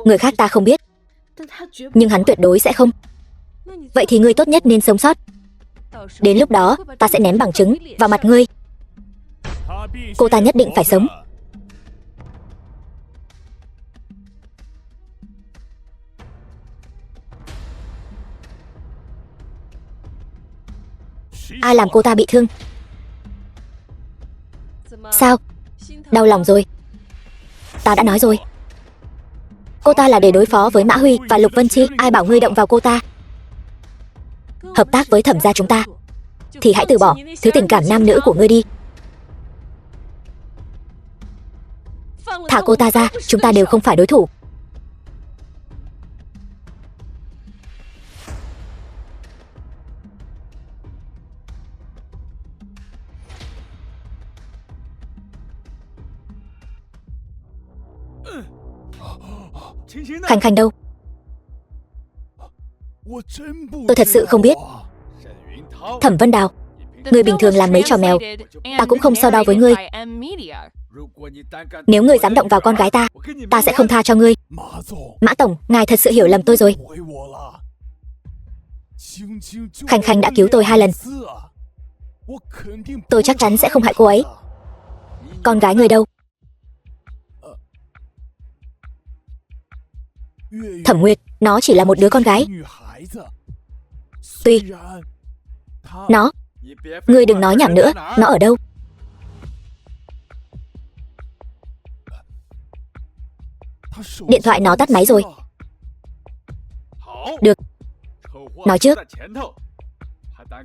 Người khác ta không biết, nhưng hắn tuyệt đối sẽ không. Vậy thì ngươi tốt nhất nên sống sót. Đến lúc đó ta sẽ ném bằng chứng vào mặt ngươi. Cô ta nhất định phải sống. Ai làm cô ta bị thương? Sao? Đau lòng rồi. Ta đã nói rồi, cô ta là để đối phó với Mã Huy và Lục Vân Chi. Ai bảo ngươi động vào cô ta? Hợp tác với Thẩm gia chúng ta thì hãy từ bỏ thứ tình cảm nam nữ của ngươi đi. Thả cô ta ra, chúng ta đều không phải đối thủ. Khanh Khanh đâu? Tôi thật sự không biết. Thẩm Vân Đào, ngươi bình thường làm mấy trò mèo, ta cũng không so đo với ngươi. Nếu ngươi dám động vào con gái ta sẽ không tha cho ngươi. Mã tổng, ngài thật sự hiểu lầm tôi rồi. Khanh Khanh đã cứu tôi 2 lần. Tôi chắc chắn sẽ không hại cô ấy. Con gái người đâu? Thẩm Nguyệt, nó chỉ là một đứa con gái. Tuy nó, ngươi đừng nói nhảm nữa. Nó ở đâu? Điện thoại nó tắt máy rồi. Được. Nói trước.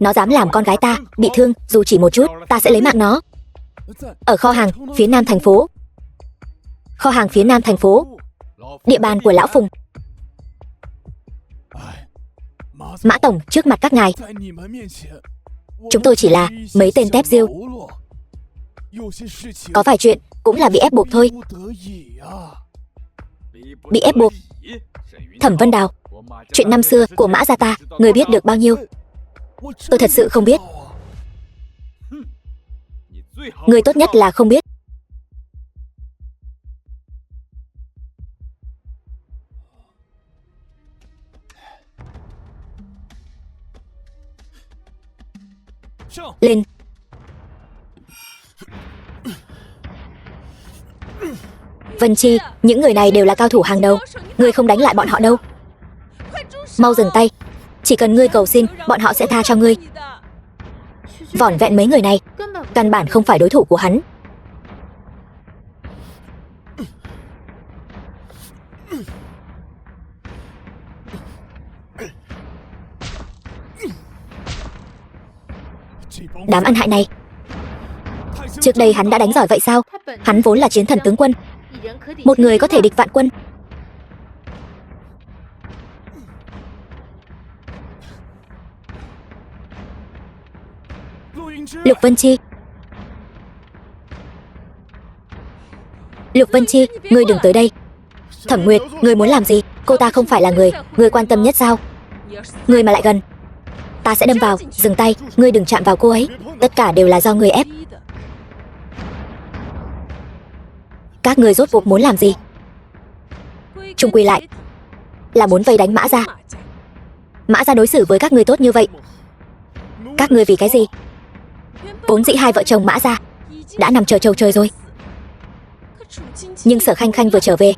Nó dám làm con gái ta bị thương dù chỉ một chút, ta sẽ lấy mạng nó. Ở kho hàng phía nam thành phố. Kho hàng phía nam thành phố. Địa bàn của lão Phùng. Mã Tổng, trước mặt các ngài, chúng tôi chỉ là mấy tên tép diêu. Có vài chuyện cũng là bị ép buộc thôi. Bị ép buộc? Thẩm Vân Đào, chuyện năm xưa của Mã gia ta, người biết được bao nhiêu? Tôi thật sự không biết. Người tốt nhất là không biết. Lên. Vân Chi, những người này đều là cao thủ hàng đầu. Ngươi không đánh lại bọn họ đâu. Mau dừng tay. Chỉ cần ngươi cầu xin, bọn họ sẽ tha cho ngươi. Vỏn vẹn mấy người này, căn bản không phải đối thủ của hắn. Đám ăn hại này. Trước đây hắn đã đánh giỏi vậy sao? Hắn vốn là chiến thần tướng quân, một người có thể địch vạn quân. Lục Vân Chi. Lục Vân Chi, ngươi đừng tới đây. Thẩm Nguyệt, ngươi muốn làm gì? Cô ta không phải là người ngươi quan tâm nhất sao? Ngươi mà lại gần, ta sẽ đâm vào. Dừng tay, ngươi đừng chạm vào cô ấy. Tất cả đều là do ngươi ép. Các ngươi rốt cuộc muốn làm gì? Chung quy lại là muốn vây đánh Mã gia. Mã gia đối xử với các ngươi tốt như vậy, các ngươi vì cái gì? Vốn dĩ hai vợ chồng Mã gia đã nằm chờ trầu trời rồi. Nhưng Sở Khanh Khanh vừa trở về,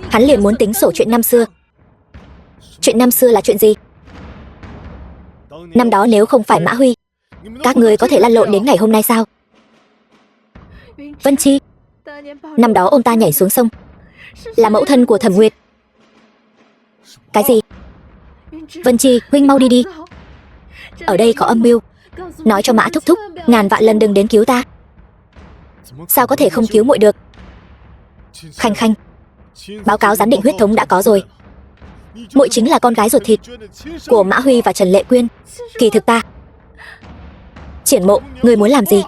hắn liền muốn tính sổ chuyện năm xưa. Chuyện năm xưa là chuyện gì? Năm đó nếu không phải Mã Huy, các ngươi có thể lăn lộn đến ngày hôm nay sao? Vân Chi, năm đó ông ta nhảy xuống sông là mẫu thân của Thẩm Nguyệt. Cái gì? Vân Chi, huynh mau đi đi. Ở đây có âm mưu. Nói cho Mã thúc thúc ngàn vạn lần đừng đến cứu ta. Sao có thể không cứu muội được? Khanh Khanh, báo cáo giám định huyết thống đã có rồi. Muội chính là con gái ruột thịt của Mã Huy và Trần Lệ Quyên. Kỳ thực ta... Triển Mộ, ngươi muốn làm gì?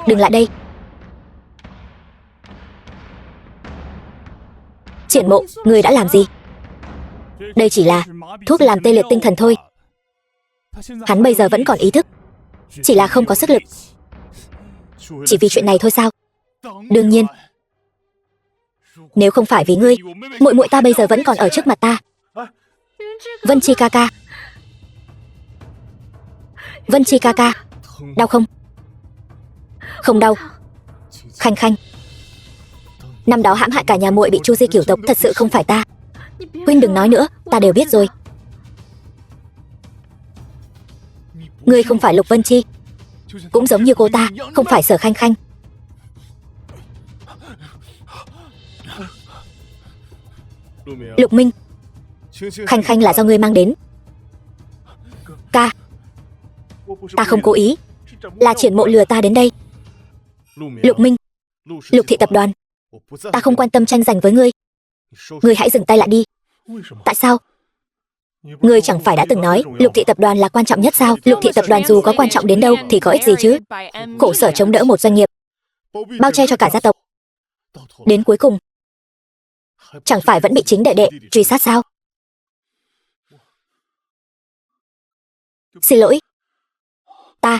Đừng lại đây. Triển Mộ, ngươi đã làm gì? Đây chỉ là thuốc làm tê liệt tinh thần thôi. Hắn bây giờ vẫn còn ý thức, chỉ là không có sức lực. Chỉ vì chuyện này thôi sao? Đương nhiên. Nếu không phải vì ngươi, muội muội ta bây giờ vẫn còn ở trước mặt ta. Vân Chi ca ca. Vân Chi ca ca, đau không? Không đau. Khanh Khanh, năm đó hãm hại cả nhà muội bị Chu Di Cửu tộc thật sự không phải ta. Huynh đừng nói nữa, ta đều biết rồi. Ngươi không phải Lục Vân Chi, cũng giống như cô ta không phải Sở Khanh Khanh. Lục Minh, Khanh Khanh là do ngươi mang đến. Ca, ta không cố ý, là Triển Mộ lừa ta đến đây. Lục Minh, Lục thị tập đoàn, ta không quan tâm tranh giành với ngươi. Ngươi hãy dừng tay lại đi. Tại sao? Ngươi chẳng phải đã từng nói Lục thị tập đoàn là quan trọng nhất sao? Lục thị tập đoàn dù có quan trọng đến đâu thì có ích gì chứ? Khổ sở chống đỡ một doanh nghiệp, bao che cho cả gia tộc, đến cuối cùng chẳng phải vẫn bị chính đệ đệ truy sát sao? Xin lỗi. Ta...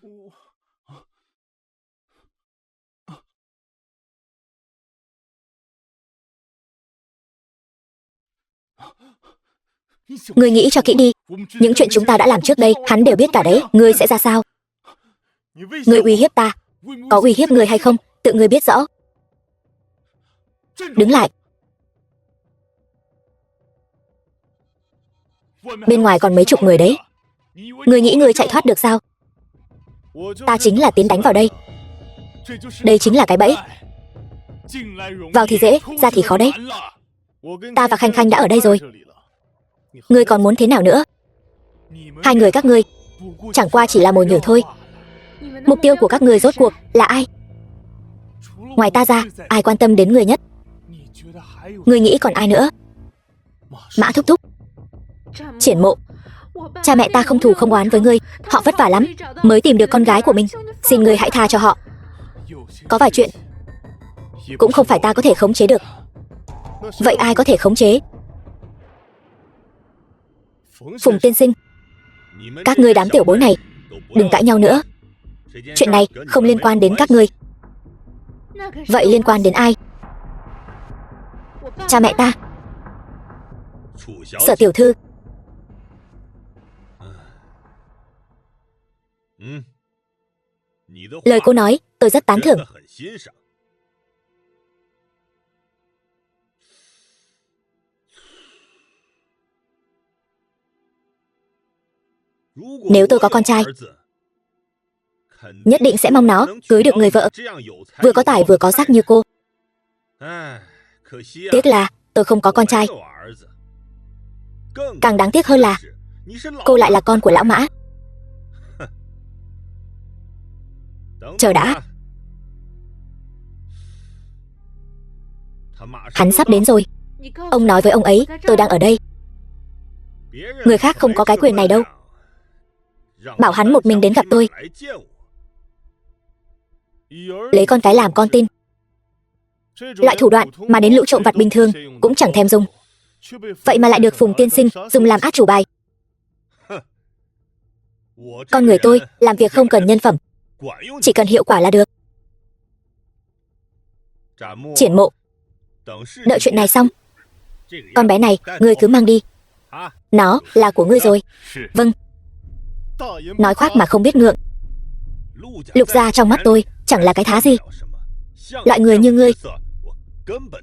Ngươi nghĩ cho kỹ đi, những chuyện chúng ta đã làm trước đây, hắn đều biết cả đấy, ngươi sẽ ra sao? Ngươi uy hiếp ta, có uy hiếp ngươi hay không, tự ngươi biết rõ. Đứng lại. Bên ngoài còn mấy chục người đấy. Ngươi nghĩ ngươi chạy thoát được sao? Ta chính là tiến đánh vào đây. Đây chính là cái bẫy. Vào thì dễ, ra thì khó đấy. Ta và Khanh Khanh đã ở đây rồi. Ngươi còn muốn thế nào nữa? Hai người các ngươi chẳng qua chỉ là mồi nhử thôi. Mục tiêu của các ngươi rốt cuộc là ai? Ngoài ta ra, ai quan tâm đến ngươi nhất? Ngươi nghĩ còn ai nữa? Mã thúc thúc, Triển Mộ. Cha mẹ ta không thù không oán với ngươi, họ vất vả lắm mới tìm được con gái của mình. Xin ngươi hãy tha cho họ. Có vài chuyện cũng không phải ta có thể khống chế được. Vậy ai có thể khống chế? Phùng tiên sinh, các ngươi đám tiểu bối này, đừng cãi nhau nữa. Chuyện này không liên quan đến các ngươi. Vậy liên quan đến ai? Cha mẹ ta. Sở tiểu thư. Lời cô nói, tôi rất tán thưởng. Nếu tôi có con trai, nhất định sẽ mong nó cưới được người vợ vừa có tài vừa có sắc như cô. Tiếc là tôi không có con trai. Càng đáng tiếc hơn là cô lại là con của lão Mã. Chờ đã. Hắn sắp đến rồi. Ông nói với ông ấy tôi đang ở đây. Người khác không có cái quyền này đâu. Bảo hắn một mình đến gặp tôi. Lấy con cái làm con tin. Loại thủ đoạn mà đến lũ trộm vặt bình thường cũng chẳng thèm dùng. Vậy mà lại được Phùng tiên sinh dùng làm át chủ bài. Con người tôi làm việc không cần nhân phẩm, chỉ cần hiệu quả là được. Triển Mộ, đợi chuyện này xong, con bé này ngươi cứ mang đi. Nó là của ngươi rồi. Vâng. Nói khoác mà không biết ngượng. Lục gia trong mắt tôi chẳng là cái thá gì. Loại người như ngươi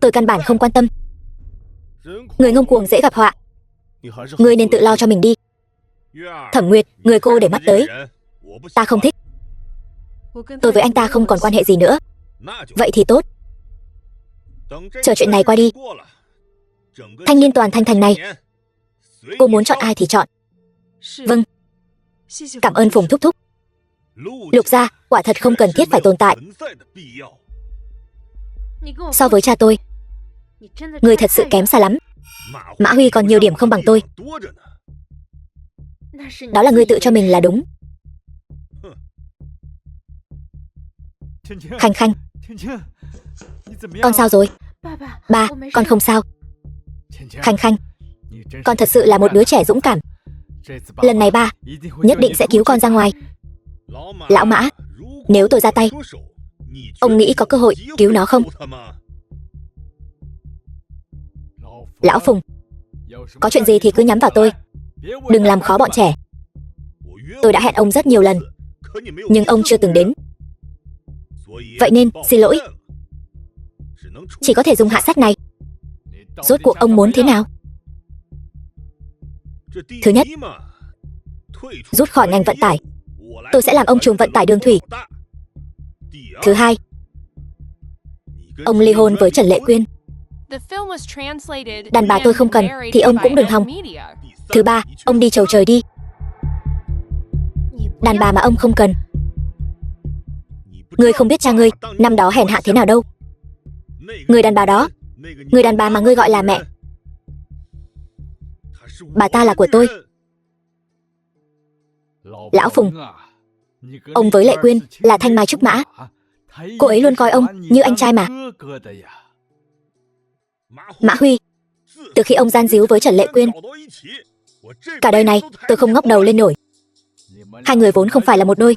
tôi căn bản không quan tâm. Người ngông cuồng dễ gặp họa. Ngươi nên tự lo cho mình đi. Thẩm Nguyệt, người cô để mắt tới, ta không thích. Tôi với anh ta không còn quan hệ gì nữa. Vậy thì tốt. Chờ chuyện này qua đi, thanh niên toàn Thanh Thành này, cô muốn chọn ai thì chọn. Vâng. Cảm ơn Phùng thúc thúc. Lục gia quả thật không cần thiết phải tồn tại. So với cha tôi, người thật sự kém xa lắm. Mã Huy còn nhiều điểm không bằng tôi. Đó là ngươi tự cho mình là đúng. Khanh Khanh, con sao rồi? Ba, con không sao. Khanh Khanh, con thật sự là một đứa trẻ dũng cảm. Lần này ba nhất định sẽ cứu con ra ngoài. Lão Mã, nếu tôi ra tay, ông nghĩ có cơ hội cứu nó không? Lão Phùng, có chuyện gì thì cứ nhắm vào tôi, đừng làm khó bọn trẻ. Tôi đã hẹn ông rất nhiều lần, nhưng ông chưa từng đến. Vậy nên, xin lỗi, chỉ có thể dùng hạ sách này. Rốt cuộc ông muốn thế nào? Thứ nhất, rút khỏi ngành vận tải, tôi sẽ làm ông trùm vận tải đường thủy. Thứ hai, ông ly hôn với Trần Lệ Quyên. Đàn bà tôi không cần thì ông cũng đừng hòng. Thứ ba, ông đi chầu trời đi. Đàn bà mà ông không cần. Ngươi không biết cha ngươi năm đó hèn hạ thế nào đâu. Người đàn bà đó, người đàn bà mà ngươi gọi là mẹ, bà ta là của tôi. Lão Phùng, ông với Lệ Quyên là thanh mai trúc mã. Cô ấy luôn coi ông như anh trai mà. Mã Huy, từ khi ông gian díu với Trần Lệ Quyên, cả đời này tôi không ngóc đầu lên nổi. Hai người vốn không phải là một đôi.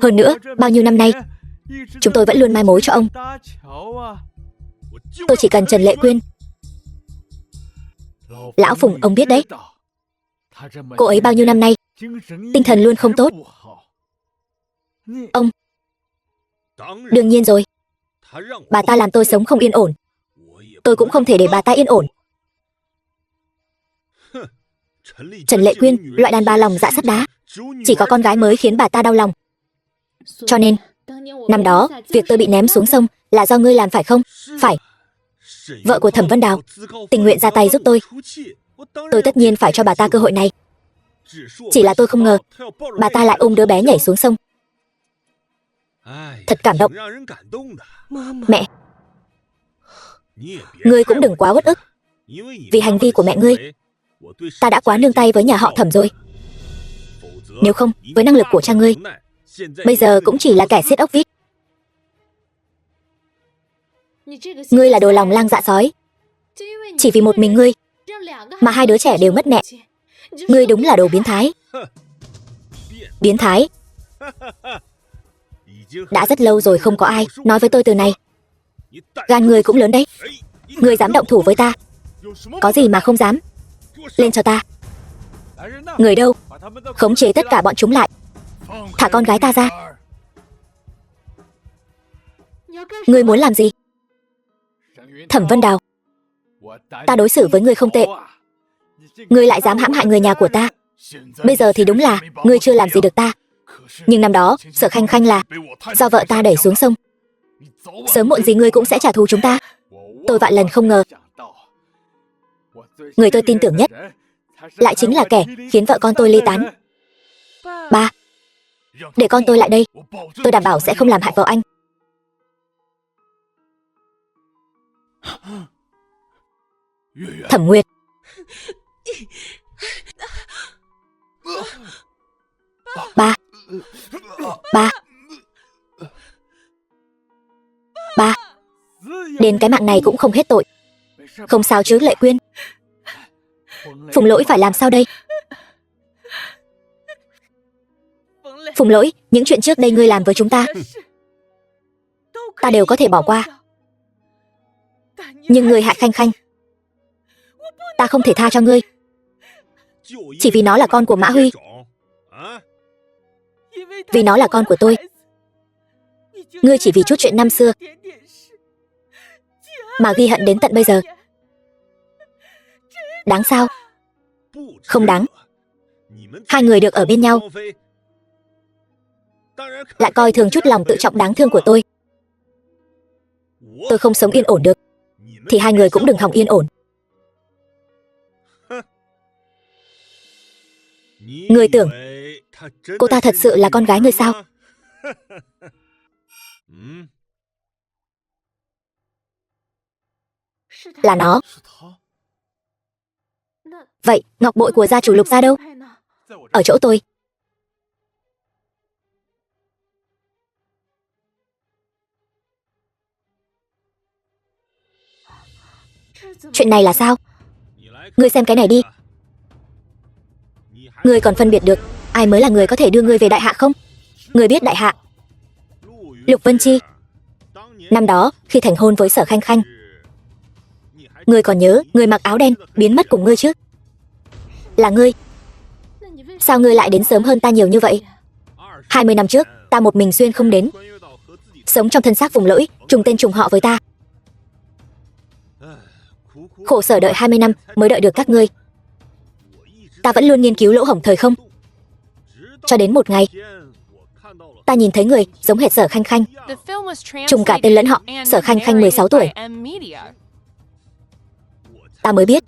Hơn nữa, bao nhiêu năm nay chúng tôi vẫn luôn mai mối cho ông. Tôi chỉ cần Trần Lệ Quyên. Lão Phùng ông biết đấy. Cô ấy bao nhiêu năm nay tinh thần luôn không tốt. Ông. Đương nhiên rồi. Bà ta làm tôi sống không yên ổn. Tôi cũng không thể để bà ta yên ổn. Trần Lệ Quyên, loại đàn bà lòng dạ sắt đá. Chỉ có con gái mới khiến bà ta đau lòng. Cho nên, năm đó, việc tôi bị ném xuống sông là do ngươi làm phải không? Phải. Vợ của Thẩm Vân Đào tình nguyện ra tay giúp tôi. Tôi tất nhiên phải cho bà ta cơ hội này. Chỉ là tôi không ngờ bà ta lại ôm đứa bé nhảy xuống sông. Thật cảm động. Mẹ, ngươi cũng đừng quá uất ức. Vì hành vi của mẹ ngươi, ta đã quá nương tay với nhà họ Thẩm rồi. Nếu không, với năng lực của cha ngươi, bây giờ cũng chỉ là kẻ xiết ốc vít. Ngươi là đồ lòng lang dạ sói. Chỉ vì một mình ngươi mà hai đứa trẻ đều mất mẹ. Ngươi đúng là đồ biến thái. Biến thái. Đã rất lâu rồi không có ai nói với tôi từ này. Gan ngươi cũng lớn đấy. Ngươi dám động thủ với ta. Có gì mà không dám. Lên cho ta. Người đâu? Khống chế tất cả bọn chúng lại. Thả con gái ta ra. Ngươi muốn làm gì? Thẩm Vân Đào, ta đối xử với ngươi không tệ. Ngươi lại dám hãm hại người nhà của ta. Bây giờ thì đúng là ngươi chưa làm gì được ta. Nhưng năm đó, Sở Khanh Khanh là do vợ ta đẩy xuống sông. Sớm muộn gì ngươi cũng sẽ trả thù chúng ta. Tôi vạn lần không ngờ người tôi tin tưởng nhất lại chính là kẻ khiến vợ con tôi ly tán. Ba, để con tôi lại đây. Tôi đảm bảo sẽ không làm hại vợ anh. Thẩm Nguyệt. Ba. Ba. Ba. Đến cái mạng này cũng không hết tội. Không sao chứ Lệ Quyên. Phùng Lỗi phải làm sao đây? Phùng Lỗi, những chuyện trước đây ngươi làm với chúng ta đều có thể bỏ qua. Nhưng ngươi hại Khanh Khanh, ta không thể tha cho ngươi. Chỉ vì nó là con của Mã Huy. Vì nó là con của tôi. Ngươi chỉ vì chút chuyện năm xưa mà ghi hận đến tận bây giờ. Đáng sao? Không đáng. Hai người được ở bên nhau lại coi thường chút lòng tự trọng đáng thương của tôi. Tôi không sống yên ổn được thì hai người cũng đừng hòng yên ổn. Ngươi tưởng cô ta thật sự là con gái ngươi sao? Là nó. Vậy ngọc bội của gia chủ Lục gia đâu? Ở chỗ tôi. Chuyện này là sao? Ngươi xem cái này đi. Ngươi còn phân biệt được ai mới là người có thể đưa ngươi về đại hạ không? Ngươi biết đại hạ Lục Vân Chi. Năm đó khi thành hôn với Sở Khanh Khanh, ngươi còn nhớ người mặc áo đen biến mất cùng ngươi chứ? Là ngươi. Sao ngươi lại đến sớm hơn ta nhiều như vậy? 20 năm trước ta một mình xuyên không đến, sống trong thân xác Phùng Lỗi, trùng tên trùng họ với ta. Khổ sở đợi 20 năm mới đợi được các ngươi. Ta vẫn luôn nghiên cứu lỗ hổng thời không, cho đến một ngày ta nhìn thấy người giống hệt Sở Khanh Khanh, trùng cả tên lẫn họ. Sở Khanh Khanh 16 tuổi. Ta mới biết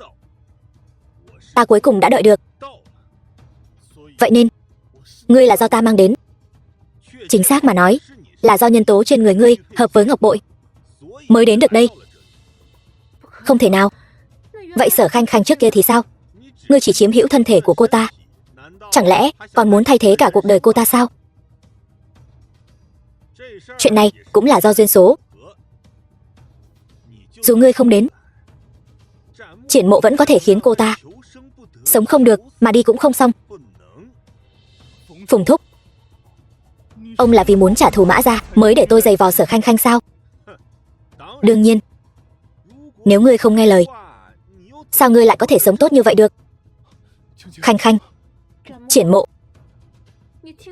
ta cuối cùng đã đợi được. Vậy nên ngươi là do ta mang đến. Chính xác mà nói là do nhân tố trên người ngươi hợp với ngọc bội mới đến được đây. Không thể nào. Vậy Sở Khanh Khanh trước kia thì sao? Ngươi chỉ chiếm hữu thân thể của cô ta, chẳng lẽ còn muốn thay thế cả cuộc đời cô ta sao? Chuyện này cũng là do duyên số. Dù ngươi không đến, Triển Mộ vẫn có thể khiến cô ta sống không được mà đi cũng không xong. Phùng thúc, ông là vì muốn trả thù Mã gia mới để tôi giày vò Sở Khanh Khanh sao? Đương nhiên, nếu ngươi không nghe lời Sao ngươi lại có thể sống tốt như vậy được? Khanh Khanh, Triển Mộ,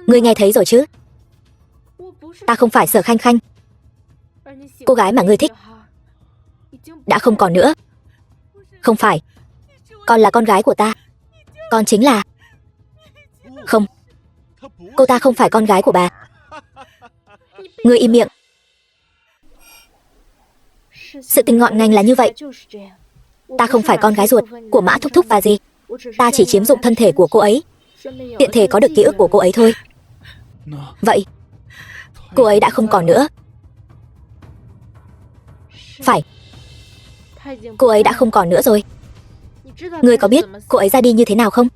ngươi nghe thấy rồi chứ? Ta không phải Sở Khanh Khanh. Cô gái mà ngươi thích đã không còn nữa. Không phải, con là con gái của ta. Con chính là... Không, cô ta không phải con gái của bà. Ngươi im miệng. Sự tình ngọn ngành là như vậy. Ta không phải con gái ruột của Mã Thúc Thúc và gì. Ta chỉ chiếm dụng thân thể của cô ấy, tiện thể có được ký ức của cô ấy thôi. Vậy cô ấy đã không còn nữa. Phải, cô ấy đã không còn nữa rồi. Ngươi có biết cô ấy ra đi như thế nào không?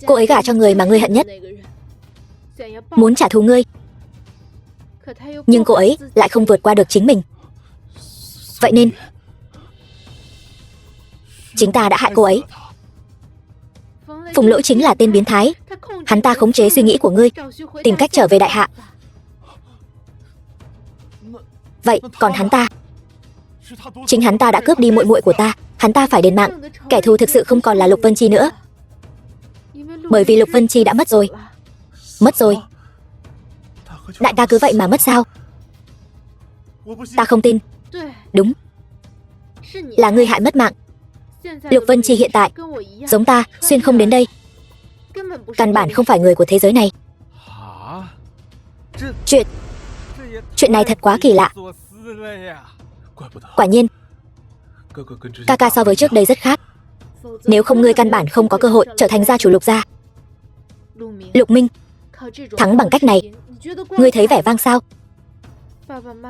Cô ấy gả cho người mà ngươi hận nhất, muốn trả thù ngươi. Nhưng cô ấy lại không vượt qua được chính mình. Vậy nên chính ta đã hại cô ấy. Phùng Lỗi chính là tên biến thái. Hắn ta khống chế suy nghĩ của ngươi, tìm cách trở về đại hạ. Vậy còn hắn ta? Chính hắn ta đã cướp đi muội muội của ta. Hắn ta phải đền mạng. Kẻ thù thực sự không còn là Lục Vân Chi nữa. Bởi vì Lục Vân Chi đã mất rồi. Mất rồi. Đại ca cứ vậy mà mất sao? Ta không tin. Đúng, là ngươi hại mất mạng. Lục Vân Chi hiện tại giống ta, xuyên không đến đây. Căn bản không phải người của thế giới này. Chuyện này thật quá kỳ lạ. Quả nhiên ca ca so với trước đây rất khác. Nếu không ngươi căn bản không có cơ hội trở thành gia chủ Lục gia. Lục Minh thắng bằng cách này, ngươi thấy vẻ vang sao?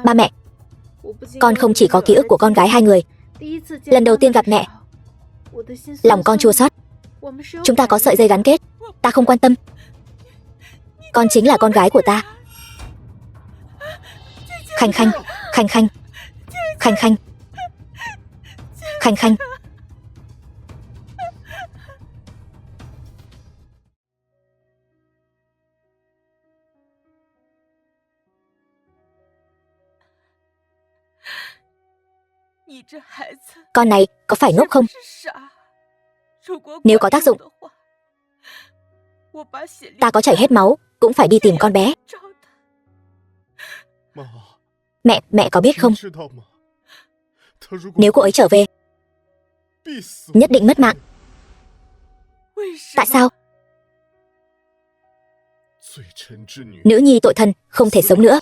Ba mẹ, con không chỉ có ký ức của con gái hai người. Lần đầu tiên gặp mẹ, lòng con chua xót. Chúng ta có sợi dây gắn kết. Ta không quan tâm. Con chính là con gái của ta. Khanh Khanh, Khanh Khanh, Khanh Khanh, Khanh Khanh. Con này có phải ngốc không? Nếu có tác dụng, ta có chảy hết máu cũng phải đi tìm con bé. Mẹ có biết không? Nếu cô ấy trở về, nhất định mất mạng. Tại sao? Nữ nhi tội thần không thể sống nữa.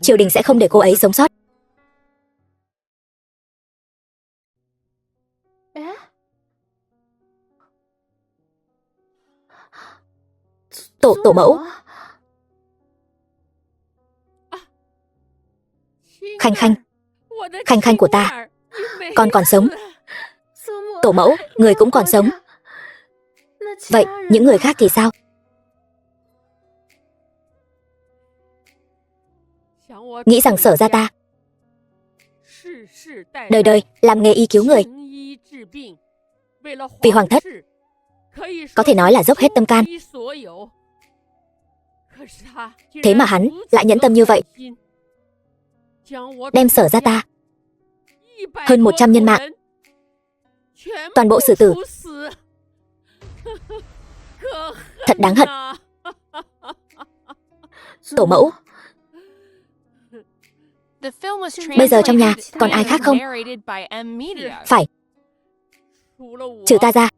Triều đình sẽ không để cô ấy sống sót. Tổ mẫu. Khanh Khanh, Khanh Khanh của ta, con còn sống. Tổ mẫu, người cũng còn sống. Vậy những người khác thì sao? Nghĩ rằng Sở gia ta đời đời làm nghề y cứu người, vì hoàng thất có thể nói là dốc hết tâm can. Thế mà hắn lại nhẫn tâm như vậy, đem Sở gia ta hơn 100 nhân mạng toàn bộ xử tử. Thật đáng hận. Tổ mẫu, bây giờ trong nhà còn ai khác không? Phải, trừ ta ra,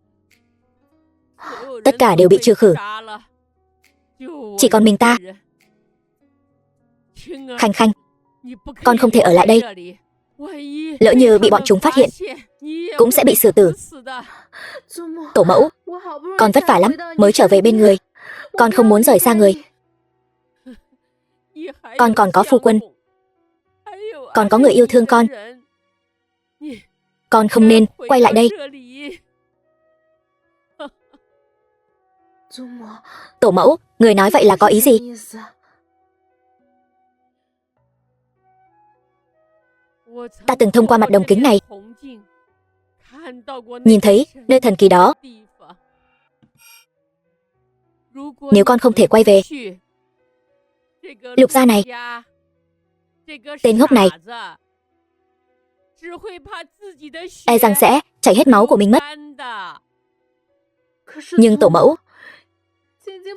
tất cả đều bị trừ khử. Chỉ còn mình ta. Khanh Khanh, con không thể ở lại đây. Lỡ như bị bọn chúng phát hiện, cũng sẽ bị xử tử. Tổ mẫu, con vất vả lắm mới trở về bên người. Con không muốn rời xa người. Con còn có phu quân, còn có người yêu thương con. Con không nên quay lại đây. Tổ mẫu, người nói vậy là có ý gì? Ta từng thông qua mặt đồng kính này nhìn thấy nơi thần kỳ đó. Nếu con không thể quay về, Lục gia này, tên ngốc này e rằng sẽ chảy hết máu của mình mất. Nhưng tổ mẫu,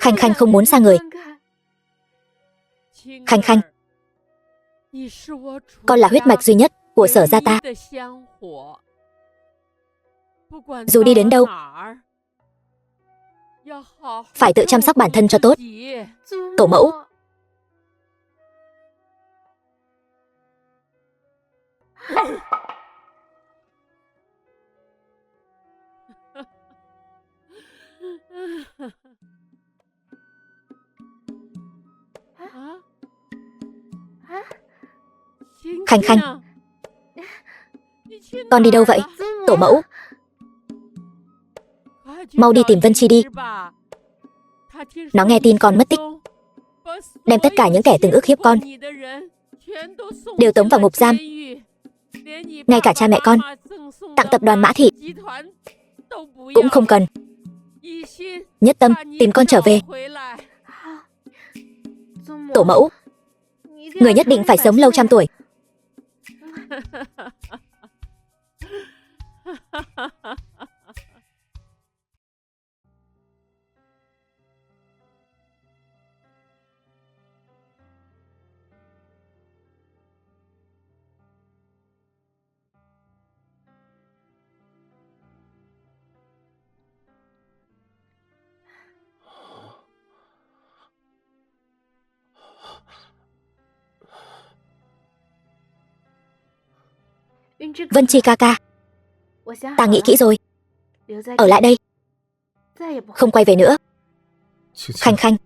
Khanh Khanh không muốn xa người. Khanh Khanh, con là huyết mạch duy nhất của Sở gia ta. Dù đi đến đâu, phải tự chăm sóc bản thân cho tốt. Tổ mẫu, Khanh Khanh, con đi đâu vậy? Tổ mẫu, mau đi tìm Vân Chi đi. Nó nghe tin con mất tích, đem tất cả những kẻ từng ức hiếp con đều tống vào ngục giam. Ngay cả cha mẹ con, tặng tập đoàn Mã Thị cũng không cần. Nhất tâm tìm con trở về. Tổ mẫu, người nhất định phải sống lâu trăm tuổi. Vân Chi ca ca, ta nghĩ kỹ rồi. Ở lại đây, không quay về nữa. Khanh Khanh,